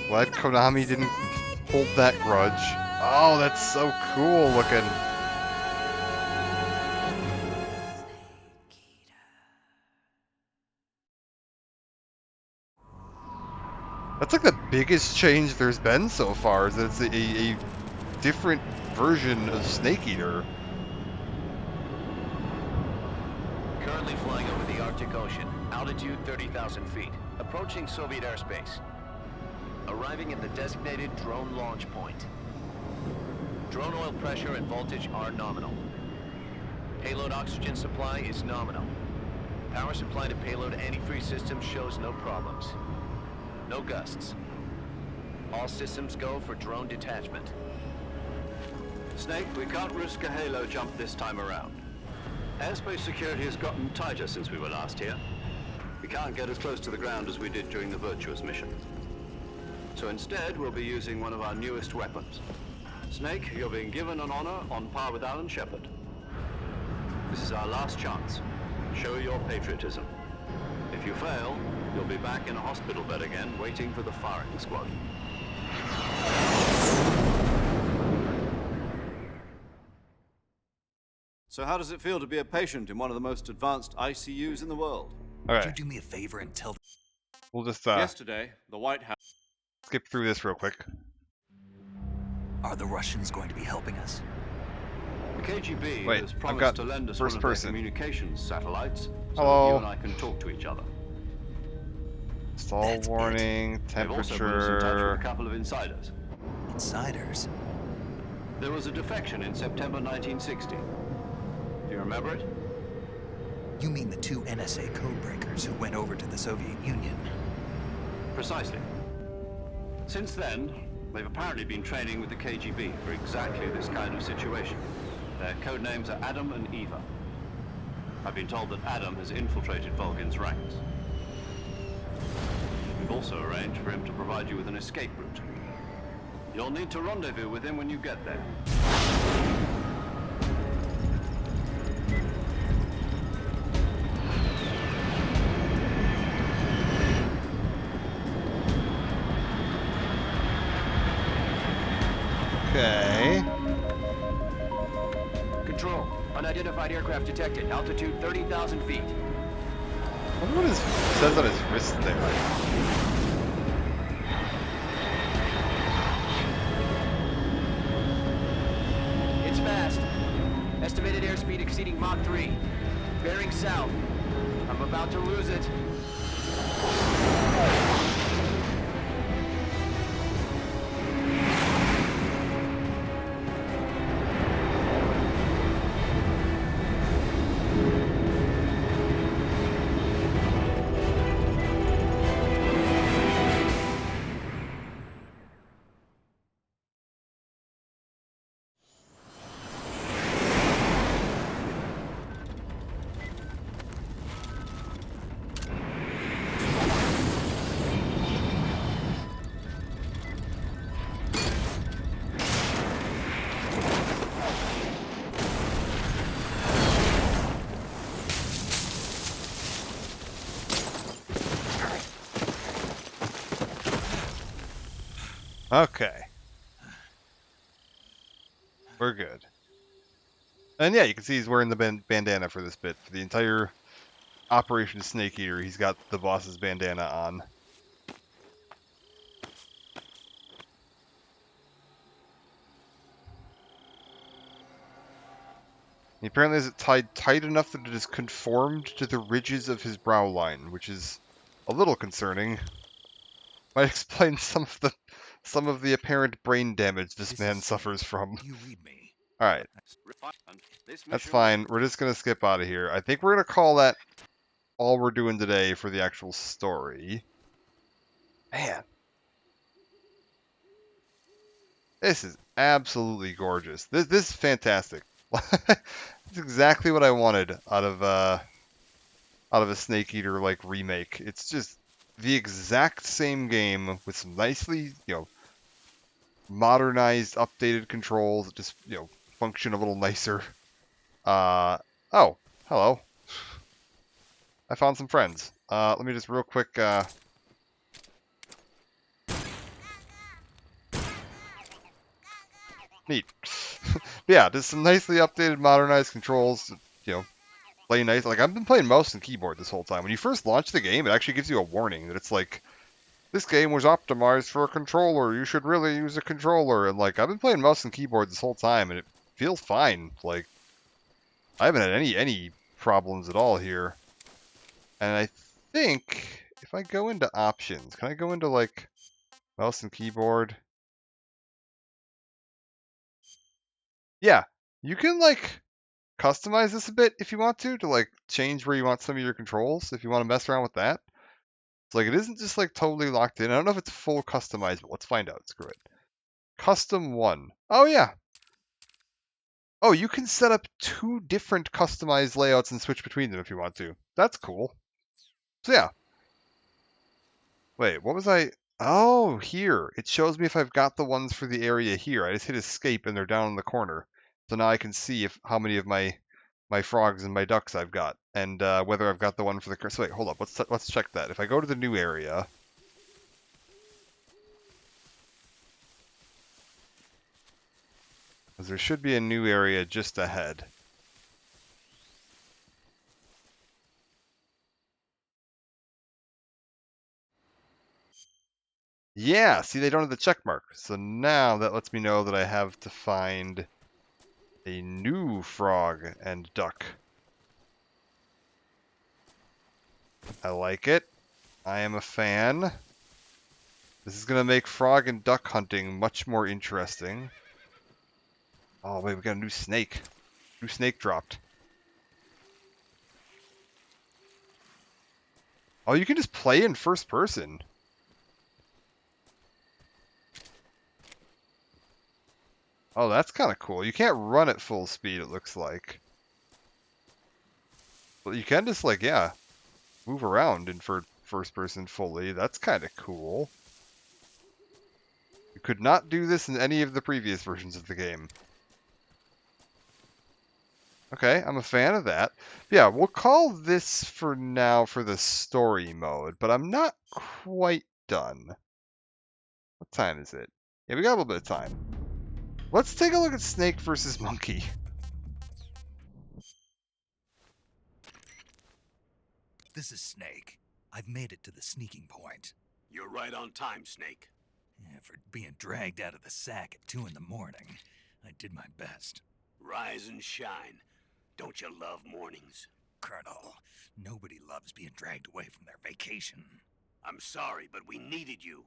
Speaker 1: Glad Konami didn't hold that grudge. Oh, that's so cool looking. That's like the biggest change there's been so far, is that it's a different version of Snake Eater.
Speaker 5: Currently flying over the Arctic Ocean, altitude 30,000 feet, approaching Soviet airspace. Arriving at the designated drone launch point. Drone oil pressure and voltage are nominal. Payload oxygen supply is nominal. Power supply to payload antifreeze system shows no problems. No gusts. All systems go for drone detachment.
Speaker 3: Snake, we can't risk a halo jump this time around. Airspace security has gotten tighter since we were last here. We can't get as close to the ground as we did during the Virtuous mission. So instead, we'll be using one of our newest weapons. Snake, you're being given an honor on par with Alan Shepard. This is our last chance. Show your patriotism. If you fail, you'll be back in a hospital bed again, waiting for the firing squad. So how does it feel to be a patient in one of the most advanced ICUs in the world?
Speaker 1: Okay.
Speaker 2: Could you do me a favor and tell...
Speaker 1: We'll just
Speaker 3: Yesterday, the White House...
Speaker 1: skip through this real quick.
Speaker 2: Are the Russians going to be helping us?
Speaker 3: The KGB
Speaker 1: Wait,
Speaker 3: has
Speaker 1: I've
Speaker 3: promised
Speaker 1: got
Speaker 3: to lend us
Speaker 1: first
Speaker 3: one of their
Speaker 1: person.
Speaker 3: communications satellites, so
Speaker 1: Hello.
Speaker 3: that you and I can talk to each other.
Speaker 1: Stall warning,
Speaker 3: They've also put us in touch with a
Speaker 1: temperature.
Speaker 3: couple of insiders.
Speaker 2: Insiders?
Speaker 3: There was a defection in September 1960. Do you remember it?
Speaker 2: You mean the 2 NSA codebreakers who went over to the Soviet Union?
Speaker 3: Precisely. Since then, they've apparently been training with the KGB for exactly this kind of situation. Their code names are Adam and Eva. I've been told that Adam has infiltrated Volgin's ranks. We've also arranged for him to provide you with an escape route. You'll need to rendezvous with him when you get there.
Speaker 1: Okay.
Speaker 12: Control. Unidentified aircraft detected. Altitude 30,000 feet.
Speaker 1: I wonder what it says on his wrist there.
Speaker 12: It's fast. Estimated airspeed exceeding Mach 3. Bearing south. I'm about to lose it.
Speaker 1: Okay. We're good. And yeah, you can see he's wearing the bandana for this bit. For the entire Operation Snake Eater, he's got the boss's bandana on. He apparently has it tied tight enough that it is conformed to the ridges of his brow line, which is a little concerning. Might explain some of the apparent brain damage this man suffers from.
Speaker 2: You read me.
Speaker 1: Alright. That's fine. We're just going to skip out of here. I think we're going to call that all we're doing today for the actual story. Man. This is absolutely gorgeous. This is fantastic. It's exactly what I wanted out of a Snake Eater like remake. It's just the exact same game with some nicely, modernized, updated controls that just, function a little nicer. Oh, hello. I found some friends. Let me just real quick, neat. Yeah, just some nicely updated, modernized controls, play nice. Like, I've been playing mouse and keyboard this whole time. When you first launch the game, it actually gives you a warning that it's like, this game was optimized for a controller. You should really use a controller. And, like, I've been playing mouse and keyboard this whole time, and it feels fine. Like, I haven't had any problems at all here. And I think if I go into options, can I go into, like, mouse and keyboard? Yeah, you can, like, customize this a bit if you want to like change where you want some of your controls if you want to mess around with that. It's like it isn't just like totally locked in. I don't know if it's full customized, but let's find out. Screw it. Custom 1. Oh yeah. Oh, you can set up 2 different customized layouts and switch between them if you want to. That's cool. So yeah. Wait, what was I? Oh, here. It shows me if I've got the ones for the area here. I just hit escape and they're down in the corner. So now I can see how many of my frogs and my ducks I've got, and whether I've got the one for the. So wait, hold up. Let's check that. If I go to the new area, because there should be a new area just ahead. Yeah, see, they don't have the check mark. So now that lets me know that I have to find A new frog and duck. I like it. I am a fan. This is going to make frog and duck hunting much more interesting. Oh, wait, we got a new snake. New snake dropped. Oh, you can just play in first person. Oh, that's kind of cool. You can't run at full speed, it looks like. But you can just, like, yeah, move around in first person fully. That's kind of cool. You could not do this in any of the previous versions of the game. Okay, I'm a fan of that. Yeah, we'll call this for now for the story mode, but I'm not quite done. What time is it? Yeah, we got a little bit of time. Let's take a look at Snake versus Monkey.
Speaker 2: This is Snake. I've made it to the sneaking point.
Speaker 5: You're right on time, Snake.
Speaker 2: Yeah, for being dragged out of the sack at 2 in the morning, I did my best.
Speaker 5: Rise and shine. Don't you love mornings?
Speaker 2: Colonel, nobody loves being dragged away from their vacation.
Speaker 5: I'm sorry, but we needed you.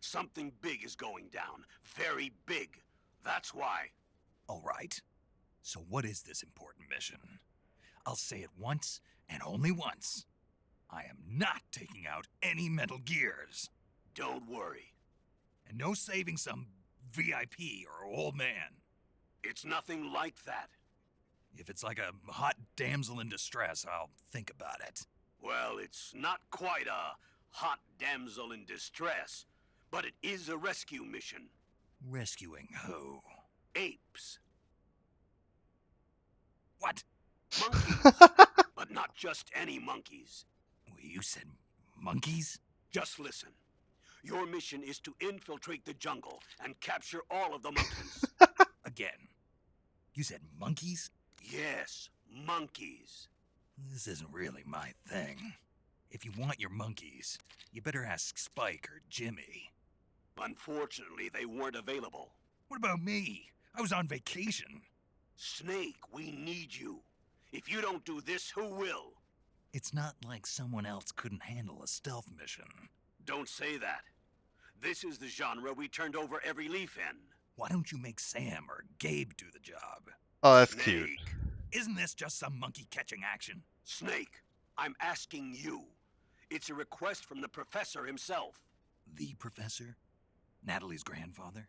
Speaker 5: Something big is going down. Very big. That's why.
Speaker 2: All right. So what is this important mission? I'll say it once and only once. I am not taking out any Metal Gears.
Speaker 5: Don't worry.
Speaker 2: And no saving some VIP or old man.
Speaker 5: It's nothing like that.
Speaker 2: If it's like a hot damsel in distress, I'll think about it.
Speaker 5: Well, it's not quite a hot damsel in distress, but it is a rescue mission.
Speaker 2: Rescuing who?
Speaker 5: Apes.
Speaker 2: What?
Speaker 5: Monkeys. But not just any monkeys.
Speaker 2: You said monkeys?
Speaker 5: Just listen. Your mission is to infiltrate the jungle and capture all of the monkeys.
Speaker 2: Again. You said monkeys?
Speaker 5: Yes, monkeys.
Speaker 2: This isn't really my thing. If you want your monkeys, you better ask Spike or Jimmy.
Speaker 5: Unfortunately, they weren't available.
Speaker 2: What about me? I was on vacation.
Speaker 5: Snake, we need you. If you don't do this, who will?
Speaker 2: It's not like someone else couldn't handle a stealth mission.
Speaker 5: Don't say that. This is the genre we turned over every leaf in.
Speaker 2: Why don't you make Sam or Gabe do the job?
Speaker 1: Oh, that's
Speaker 5: Snake.
Speaker 1: cute.
Speaker 2: Isn't this just some monkey catching action?
Speaker 5: Snake, I'm asking you. It's a request from the professor himself.
Speaker 2: The professor? Natalie's grandfather?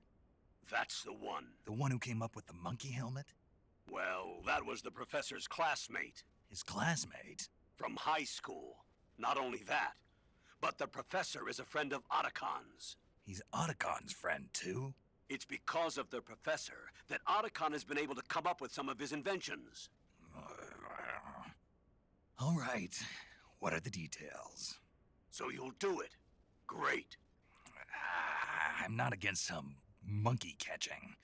Speaker 5: That's the one.
Speaker 2: The one who came up with the monkey helmet?
Speaker 5: Well, that was the professor's classmate.
Speaker 2: His classmate?
Speaker 5: From high school. Not only that, but the professor is a friend of Otacon's.
Speaker 2: He's Otacon's friend, too?
Speaker 5: It's because of the professor that Otacon has been able to come up with some of his inventions.
Speaker 2: All right. What are the details?
Speaker 5: So you'll do it. Great.
Speaker 2: I'm not against some monkey catching,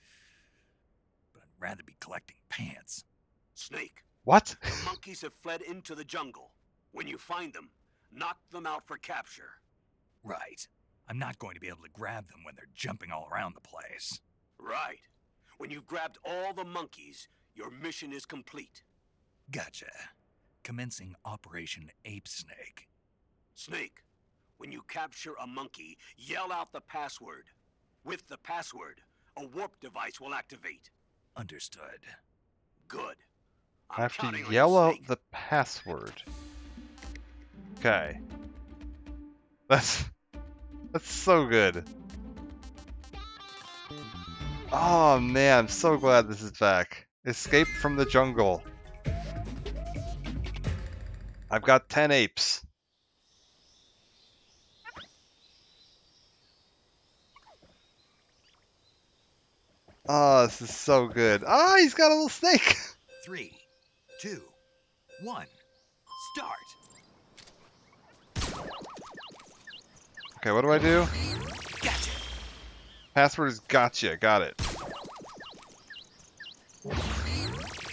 Speaker 2: but I'd rather be collecting pants.
Speaker 5: Snake.
Speaker 1: What?
Speaker 5: The monkeys have fled into the jungle. When you find them, knock them out for capture.
Speaker 2: Right. I'm not going to be able to grab them when they're jumping all around the place.
Speaker 5: Right. When you've grabbed all the monkeys, your mission is complete.
Speaker 2: Gotcha. Commencing Operation Ape Snake.
Speaker 5: Snake, when you capture a monkey, yell out the password. With the password, a warp device will activate.
Speaker 2: Understood.
Speaker 5: Good.
Speaker 1: I have to yell out the password. Okay. That's so good. Oh man, I'm so glad this is back. Escape from the jungle. I've got 10 apes. Oh, this is so good. Ah, he's got a little snake.
Speaker 2: 3, 2, 1, start.
Speaker 1: Okay, what do I do?
Speaker 2: Gotcha.
Speaker 1: Password is gotcha. Got it.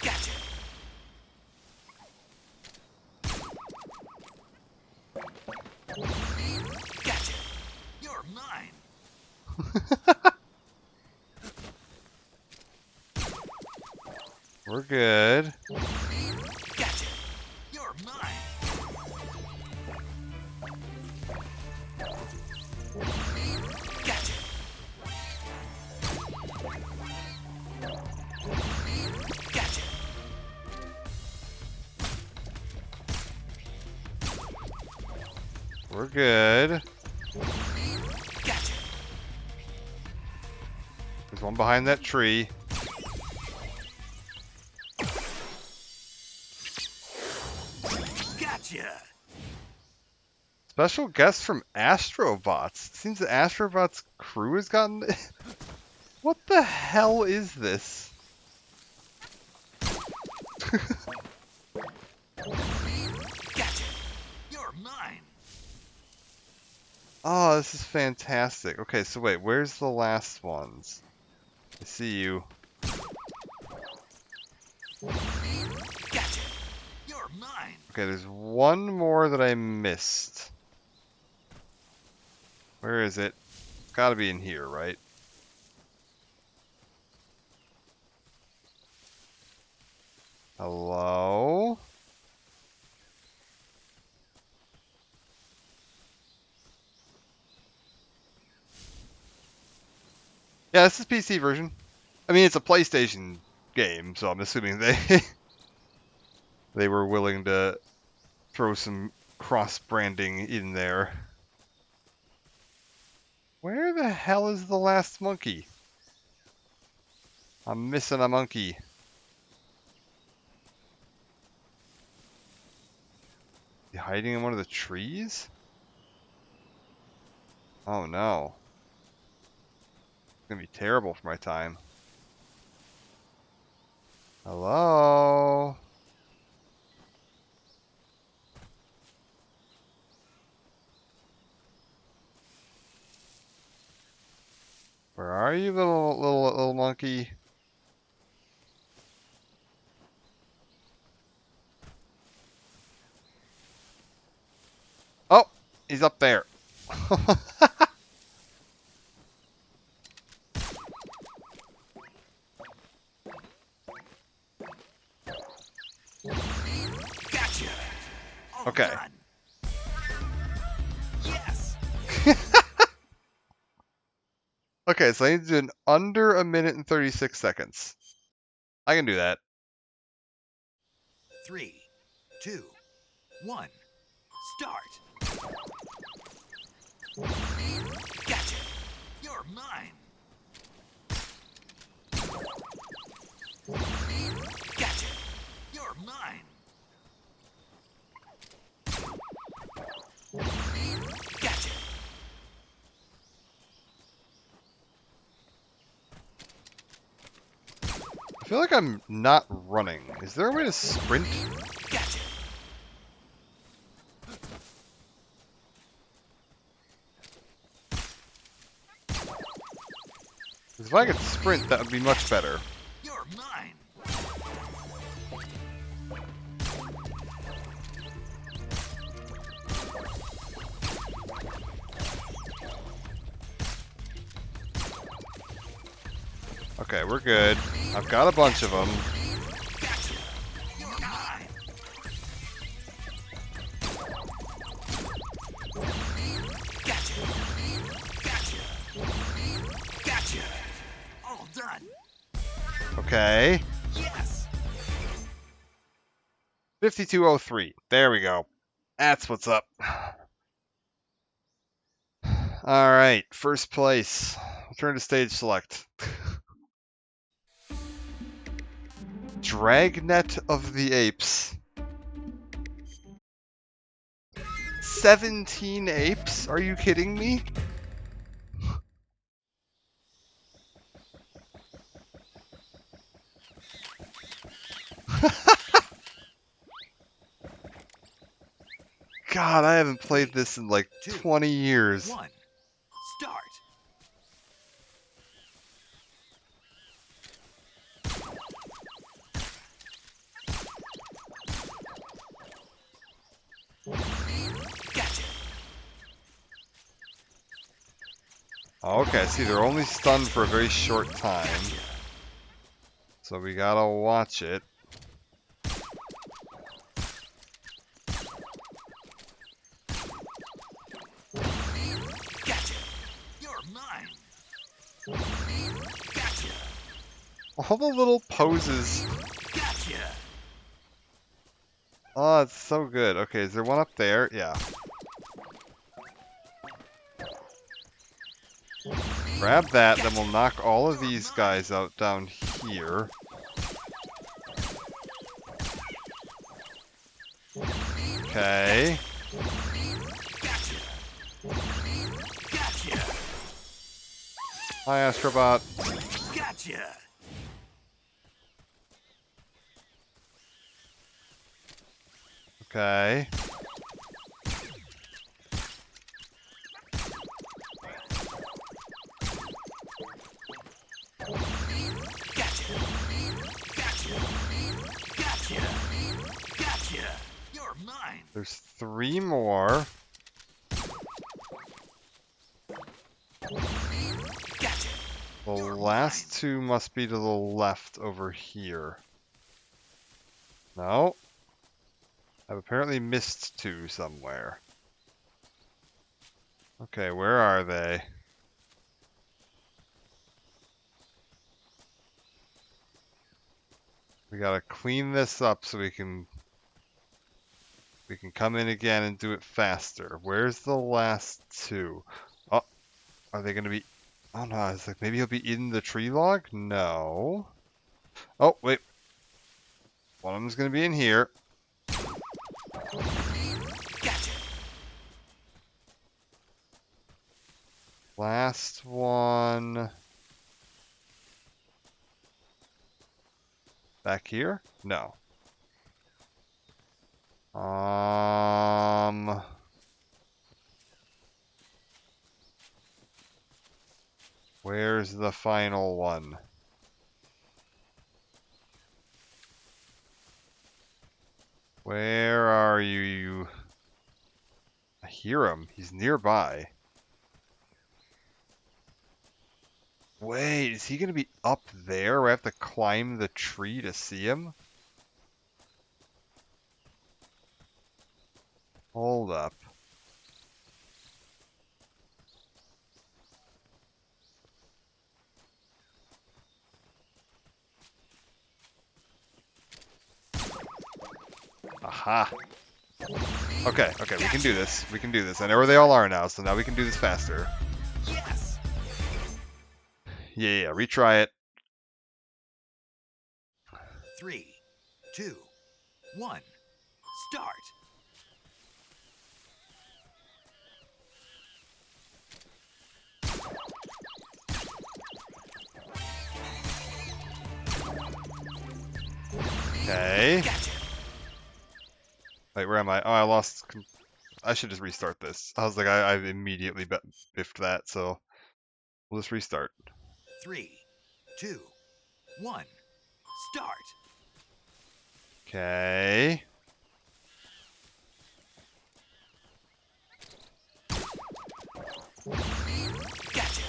Speaker 2: Gotcha. Gotcha. You're mine.
Speaker 1: We're good.
Speaker 2: Gotcha. You're mine. Gotcha. Gotcha.
Speaker 1: We're good.
Speaker 2: Gotcha.
Speaker 1: There's one behind that tree.
Speaker 2: Gotcha.
Speaker 1: Special guest from Astrobots. It seems the Astrobots crew has gotten... What the hell is this?
Speaker 2: Gotcha. You're mine.
Speaker 1: Oh, this is fantastic. Okay, so wait, where's the last ones? I see you.
Speaker 2: Gotcha. You're mine.
Speaker 1: Okay, there's one more that I missed. Where is it? It's gotta be in here, right? Hello? Yeah, this is PC version. I mean, it's a PlayStation game, so I'm assuming they were willing to throw some cross-branding in there. Where the hell is the last monkey? I'm missing a monkey. Is he hiding in one of the trees? Oh no. It's gonna be terrible for my time. Hello? Where are you, little monkey? Oh, he's up there.
Speaker 2: Gotcha. All
Speaker 1: Okay.
Speaker 2: done. Yes.
Speaker 1: Okay, so I need to do in under 1 minute and 36 seconds. I can do that.
Speaker 2: 3, 2, 1. Start. Gotcha. You're mine. Gotcha. You're mine. Gotcha.
Speaker 1: I feel like I'm not running. Is there a way to sprint?
Speaker 2: Gotcha.
Speaker 1: Because if I could sprint, that would be much better.
Speaker 2: You're mine.
Speaker 1: Okay, we're good. I've got a bunch of them.
Speaker 2: Gotcha. You're mine. Gotcha. Gotcha. Gotcha. All done.
Speaker 1: Okay.
Speaker 2: Yes.
Speaker 1: 5203. There we go. That's what's up. Alright, first place. Return to stage select. Dragnet of the Apes. 17 apes? Are you kidding me? God, I haven't played this in like 20 years.
Speaker 2: 1. Start. Gotcha.
Speaker 1: Okay, see, they're only stunned for a very short time. So we gotta watch it.
Speaker 2: Gotcha. You're mine. Gotcha.
Speaker 1: All the little poses.
Speaker 2: Gotcha.
Speaker 1: Oh, it's so good. Okay, is there one up there? Yeah. Grab that, then we'll knock all of these guys out down here. Okay.
Speaker 2: Gotcha. Gotcha.
Speaker 1: Hi, Astrobot.
Speaker 2: Gotcha.
Speaker 1: Okay.
Speaker 2: Gotcha. Gotcha. Gotcha. Gotcha. You're mine.
Speaker 1: There's 3 more.
Speaker 2: Gotcha.
Speaker 1: The last 2 must be to the left over here. No. I've apparently missed 2 somewhere. Okay, where are they? We gotta clean this up so we can come in again and do it faster. Where's the last 2? Oh, are they gonna be? Oh no, it's like maybe he'll be in the tree log? No. Oh wait, one of them's gonna be in here.
Speaker 2: Gotcha.
Speaker 1: Last one. Back here? No. Where's the final one? Where are you? I hear him. He's nearby. Wait, is he gonna be up there where I have to climb the tree to see him? Hold up. Aha. Okay, okay, we can do this. We can do this. I know where they all are now, so now we can do this faster.
Speaker 2: Yes.
Speaker 1: Yeah, retry it.
Speaker 2: 3, 2, 1. Start.
Speaker 1: Okay.
Speaker 2: Gotcha.
Speaker 1: Wait, where am I? Oh, I lost. I should just restart this. I was like, I immediately biffed that, so we'll just restart.
Speaker 2: 3, 2, 1. Start.
Speaker 1: Okay.
Speaker 2: Gotcha.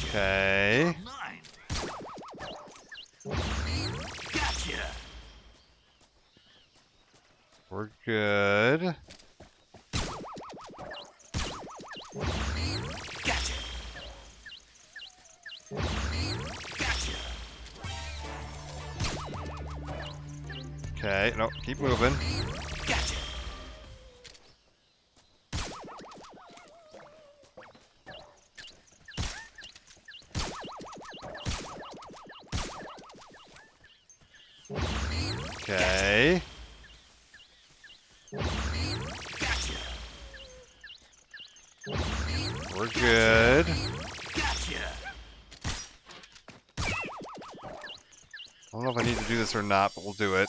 Speaker 1: Okay.
Speaker 2: Mine. Gotcha.
Speaker 1: We're good.
Speaker 2: Gotcha. Gotcha.
Speaker 1: Okay, no, keep moving.
Speaker 2: Gotcha.
Speaker 1: Okay.
Speaker 2: Gotcha.
Speaker 1: We're good.
Speaker 2: Gotcha.
Speaker 1: I don't know if I need to do this or not, but we'll do it.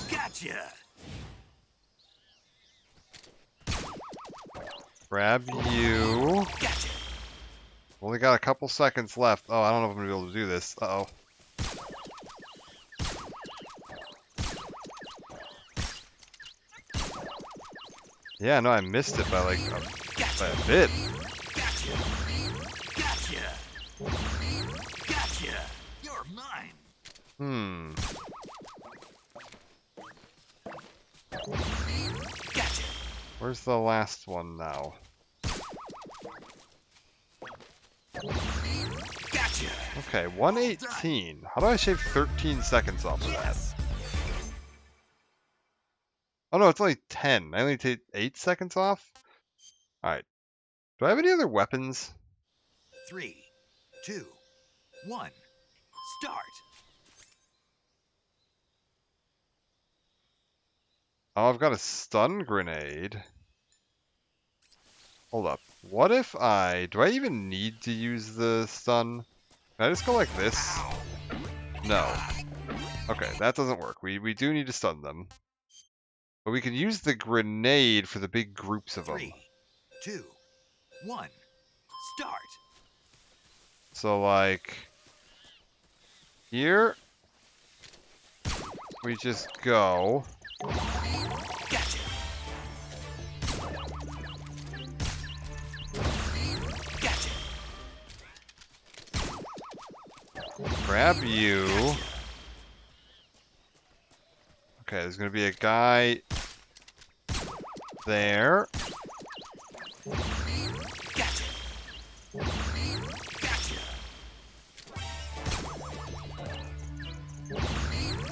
Speaker 2: Gotcha.
Speaker 1: Grab you.
Speaker 2: Gotcha.
Speaker 1: Only got a couple seconds left. Oh, I don't know if I'm gonna be able to do this. Uh-oh. Yeah, no, I missed it by like by a bit. Where's the last one now? Okay, 118. How do I shave 13 seconds off of that? Oh no, it's only 10. I only take 8 seconds off? Alright. Do I have any other weapons?
Speaker 2: 3, 2, 1, start.
Speaker 1: Oh, I've got a stun grenade. Hold up. What if I... Do I even need to use the stun? Can I just go like this? No. Okay, that doesn't work. We do need to stun them. But we can use the grenade for the big groups of them.
Speaker 2: 3, 2, 1, start.
Speaker 1: So, like... Here... We just go... Grab you. Okay, there's gonna be a guy there.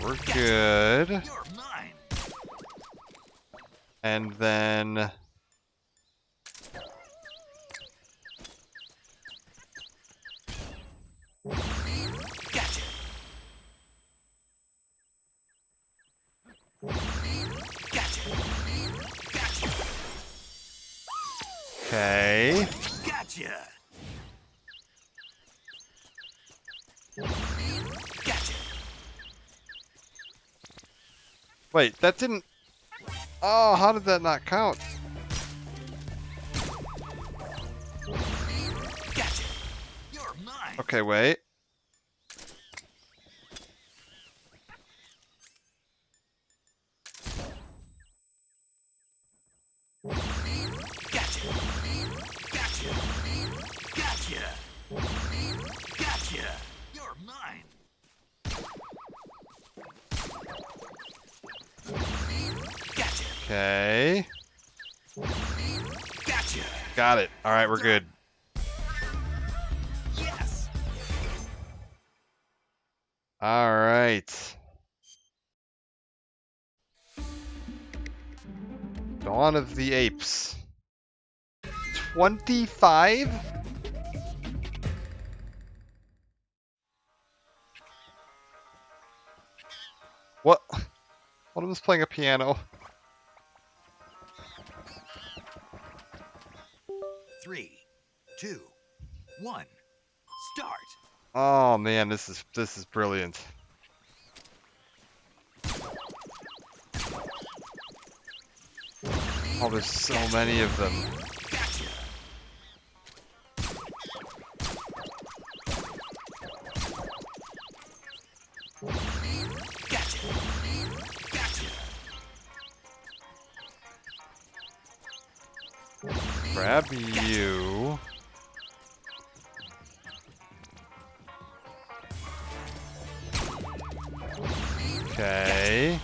Speaker 1: We're good. And then... Okay.
Speaker 2: Gotcha.
Speaker 1: Wait, that didn't... Oh, how did that not count? Okay, wait.
Speaker 2: Gotcha. You're mine.
Speaker 1: Okay.
Speaker 2: Gotcha.
Speaker 1: Got it. Alright, we're good.
Speaker 2: Yes.
Speaker 1: Alright. Dawn of the Apes. 25? What? One of them's playing a piano.
Speaker 2: 3, 2, 1, start.
Speaker 1: Oh man, this is brilliant. Oh, there's so many of them. Grab you. Okay.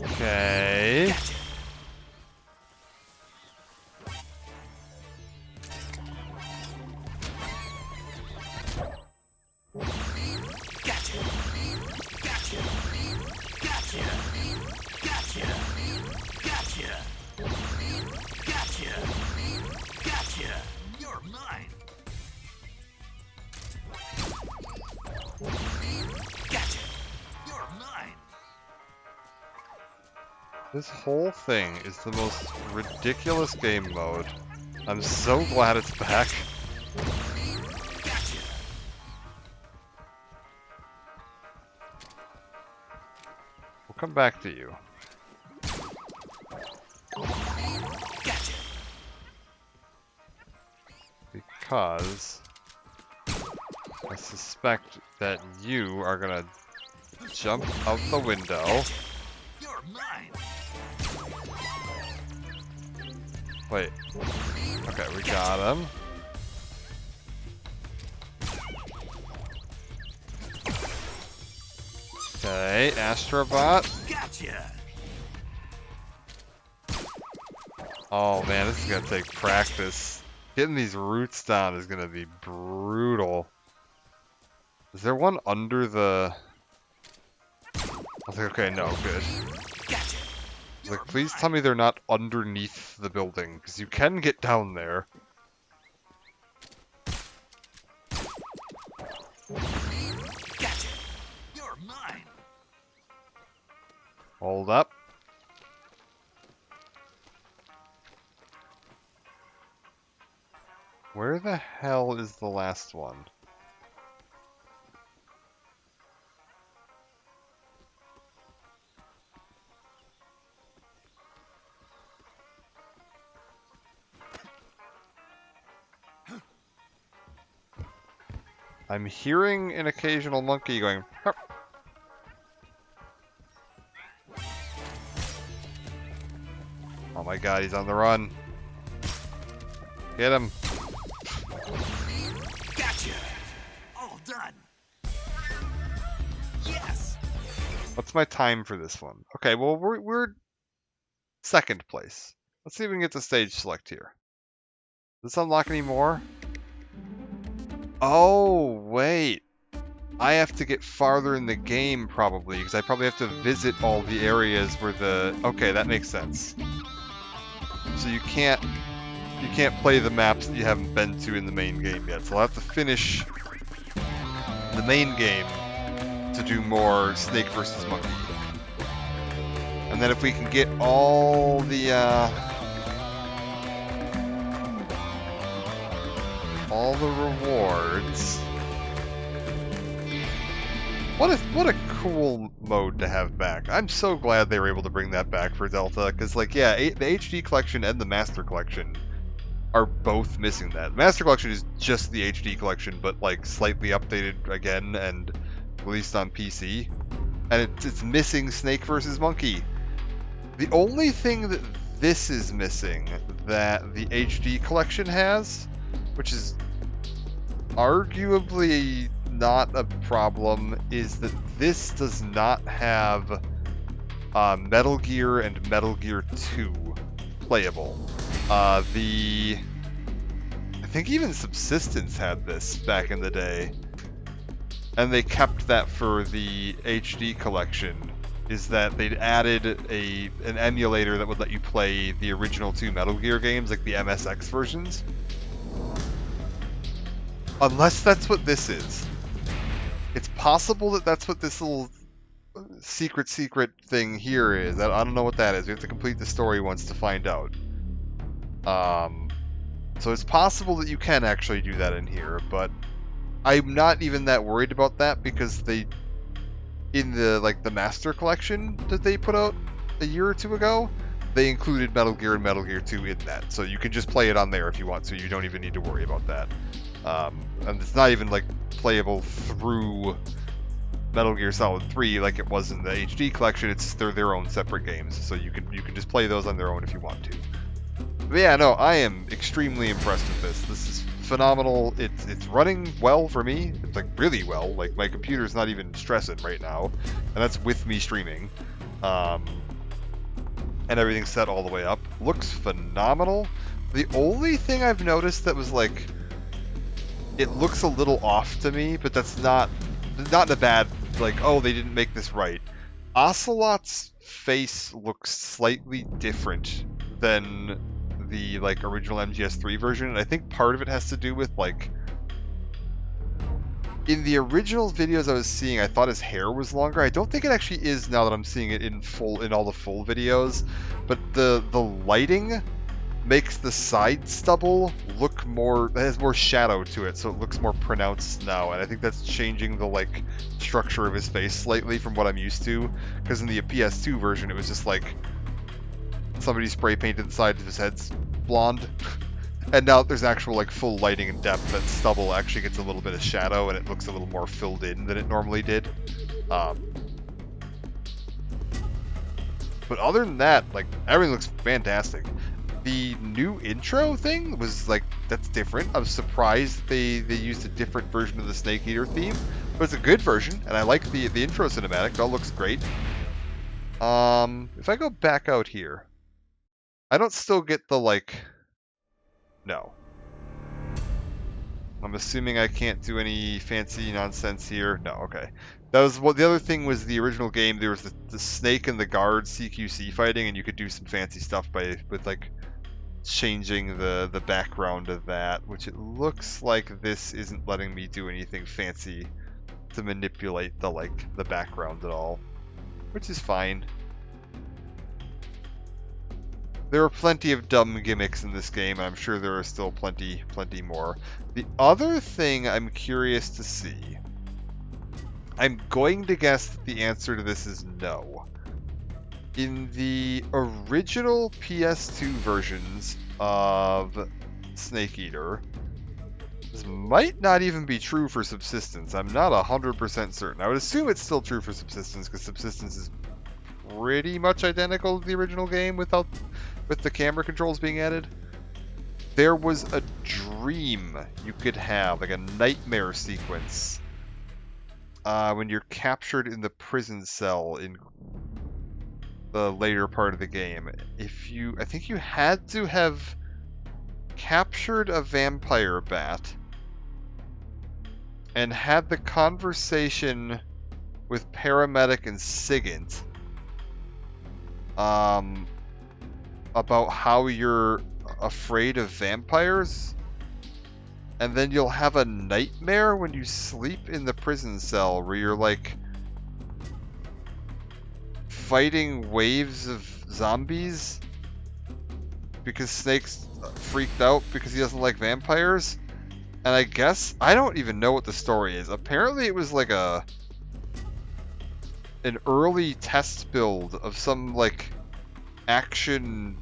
Speaker 1: Okay.
Speaker 2: You're mine. Gotcha. You're mine.
Speaker 1: This whole thing is the most ridiculous game mode. I'm so glad it's back. We'll come back to you. Because I suspect that you are gonna jump out the window.
Speaker 2: You're mine.
Speaker 1: Wait. Okay, we got him. Okay, Astrobot.
Speaker 2: Gotcha.
Speaker 1: Oh man, this is gonna take practice. Getting these roots down is gonna be brutal. Is there one under the... I was like, okay, no, good.
Speaker 2: Gotcha.
Speaker 1: I was like, please tell me they're not underneath the building, because you can get down there.
Speaker 2: Gotcha. You're mine.
Speaker 1: Hold up. Where the hell is the last one? I'm hearing an occasional monkey going, "Hup." Oh my god, he's on the run. Get him.
Speaker 2: Gotcha. All done. Yes.
Speaker 1: What's my time for this one? Okay, well, we're second place. Let's see if we can get to stage select here. Does this unlock any more? Oh, wait. I have to get farther in the game, probably, because I probably have to visit all the areas where the... Okay, that makes sense. So you can't play the maps that you haven't been to in the main game yet. So I'll have to finish the main game to do more Snake versus Monkey. And then if we can get all the rewards. What a cool mode to have back. I'm so glad they were able to bring that back for Delta, because like, yeah, the HD collection and the Master collection are both missing that. Master collection is just the HD collection, but like slightly updated again and released on PC. And it's missing Snake versus Monkey. The only thing that this is missing that the HD collection has, which is arguably not a problem, is that this does not have Metal Gear and Metal Gear 2 playable. I think even Subsistence had this back in the day, and they kept that for the HD collection, is that they'd added an emulator that would let you play the original 2 Metal Gear games, like the MSX versions. Unless that's what this is. It's possible that that's what this little secret thing here is. I don't know what that is. We have to complete the story once to find out. So it's possible that you can actually do that in here, but I'm not even that worried about that, because in the Master Collection that they put out a year or two ago, they included Metal Gear and Metal Gear 2 in that. So you can just play it on there if you want to. You don't even need to worry about that. And it's not even like playable through Metal Gear Solid 3 like it was in the HD collection. It's they're their own separate games, so you can just play those on their own if you want to. But yeah, no, I am extremely impressed with this. This is phenomenal. It's running well for me. It's like really well. Like my computer's not even stressing right now, and that's with me streaming. And everything's set all the way up. Looks phenomenal. The only thing I've noticed that was like, it looks a little off to me, but that's not in a bad, like, oh, they didn't make this right. Ocelot's face looks slightly different than the like original MGS3 version, and I think part of it has to do with like, in the original videos I was seeing, I thought his hair was longer. I don't think it actually is now that I'm seeing it in all the full videos, but the lighting makes the side stubble look more, it has more shadow to it, so it looks more pronounced now, and I think that's changing the like structure of his face slightly from what I'm used to, because in the PS2 version it was just like somebody spray painted the side of his head's blonde, and now there's actual like full lighting and depth. That stubble actually gets a little bit of shadow and it looks a little more filled in than it normally did. But other than that, like, everything looks fantastic. The new intro thing was like, that's different. I was surprised they used a different version of the Snake Eater theme, but it's a good version, and I like the intro cinematic. It all looks great. If I go back out here, I don't still get the like. No. I'm assuming I can't do any fancy nonsense here. No, okay. That was what the other thing was. The original game, there was the snake and the guard CQC fighting, and you could do some fancy stuff with like changing the background of that, which it looks like this isn't letting me do anything fancy to manipulate the background at all, which is fine. There are plenty of dumb gimmicks in this game, and I'm sure there are still plenty more. The other thing I'm curious to see, I'm going to guess that the answer to this is no. In the original PS2 versions of Snake Eater, this might not even be true for Subsistence. I'm not 100% certain. I would assume it's still true for Subsistence, because Subsistence is pretty much identical to the original game with the camera controls being added. There was a dream you could have, like a nightmare sequence, when you're captured in the prison cell in the later part of the game. I think you had to have captured a vampire bat and had the conversation with Paramedic and Sigint about how you're afraid of vampires, and then you'll have a nightmare when you sleep in the prison cell where you're like fighting waves of zombies because Snake's freaked out because he doesn't like vampires. And I guess I don't even know what the story is. Apparently it was like an early test build of some like action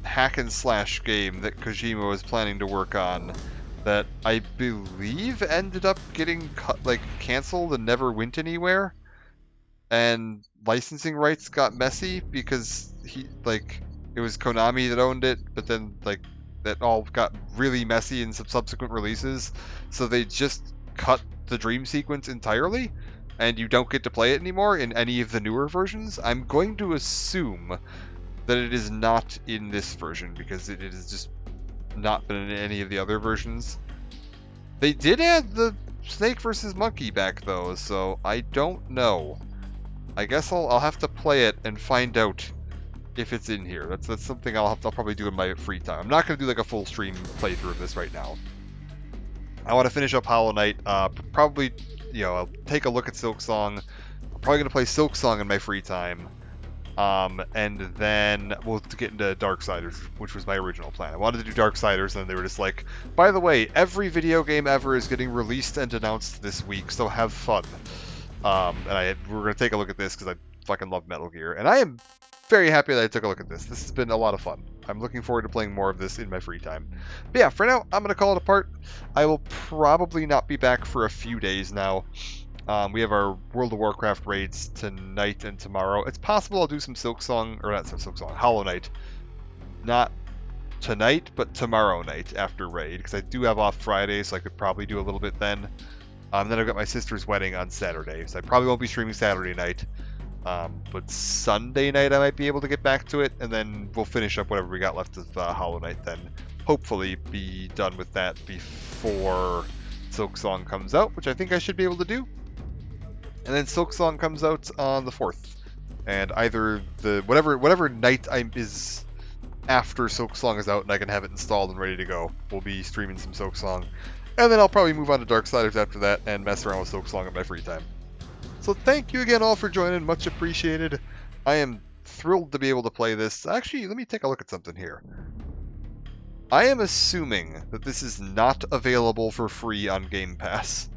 Speaker 1: hack and slash game that Kojima was planning to work on, that I believe ended up getting canceled and never went anywhere, and licensing rights got messy because it was Konami that owned it, but then that all got really messy in some subsequent releases, so they just cut the dream sequence entirely, and you don't get to play it anymore in any of the newer versions. I'm going to assume that it is not in this version, because it has just not been in any of the other versions. They did add the Snake versus Monkey back though, so I don't know. I guess I'll have to play it and find out if it's in here. That's something I'll probably do in my free time. I'm not going to do like a full stream playthrough of this right now. I want to finish up Hollow Knight. Probably, I'll take a look at Silksong. I'm probably going to play Silksong in my free time. And then we'll get into Darksiders, which was my original plan. I wanted to do Darksiders, and then they were just like, by the way, every video game ever is getting released and announced this week, so have fun. We're going to take a look at this because I fucking love Metal Gear, and I am very happy that I took a look at this. This has been a lot of fun. I'm looking forward to playing more of this in my free time. But yeah, for now, I'm going to call it a part. I will probably not be back for a few days now. We have our World of Warcraft raids tonight and tomorrow. It's possible I'll do some Hollow Knight. Not tonight, but tomorrow night after raid, because I do have off Friday, so I could probably do a little bit then. Then I've got my sister's wedding on Saturday, so I probably won't be streaming Saturday night. But Sunday night I might be able to get back to it, and then we'll finish up whatever we got left of Hollow Knight then. Hopefully be done with that before Silksong comes out, which I think I should be able to do. And then Silksong comes out on the 4th. And either whatever night is after Silksong is out and I can have it installed and ready to go, we'll be streaming some Silksong. And then I'll probably move on to Darksiders after that and mess around with Silksong in my free time. So thank you again all for joining, much appreciated. I am thrilled to be able to play this. Actually, let me take a look at something here. I am assuming that this is not available for free on Game Pass.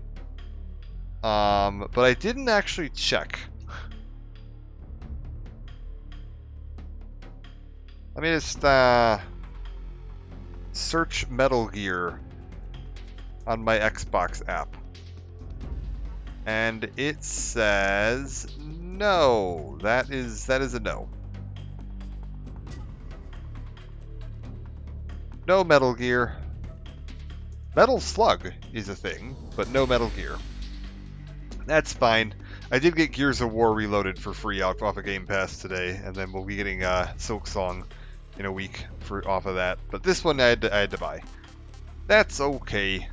Speaker 1: But I didn't actually check. Let me just search Metal Gear on my Xbox app. And it says no. That is a no. no Metal Gear. Metal Slug is a thing, but no Metal Gear. That's fine. I did get Gears of War Reloaded for free off of Game Pass today, and then we'll be getting Silk Song in a week off of that. But this one I had to buy. That's okay.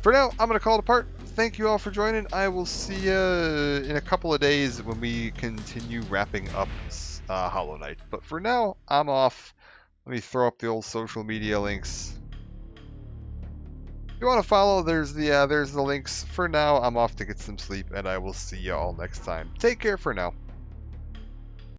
Speaker 1: For now, I'm going to call it apart. Thank you all for joining. I will see you in a couple of days when we continue wrapping up Hollow Knight. But for now, I'm off. Let me throw up the old social media links. If you want to follow, there's the links. For now, I'm off to get some sleep, and I will see you all next time. Take care for now.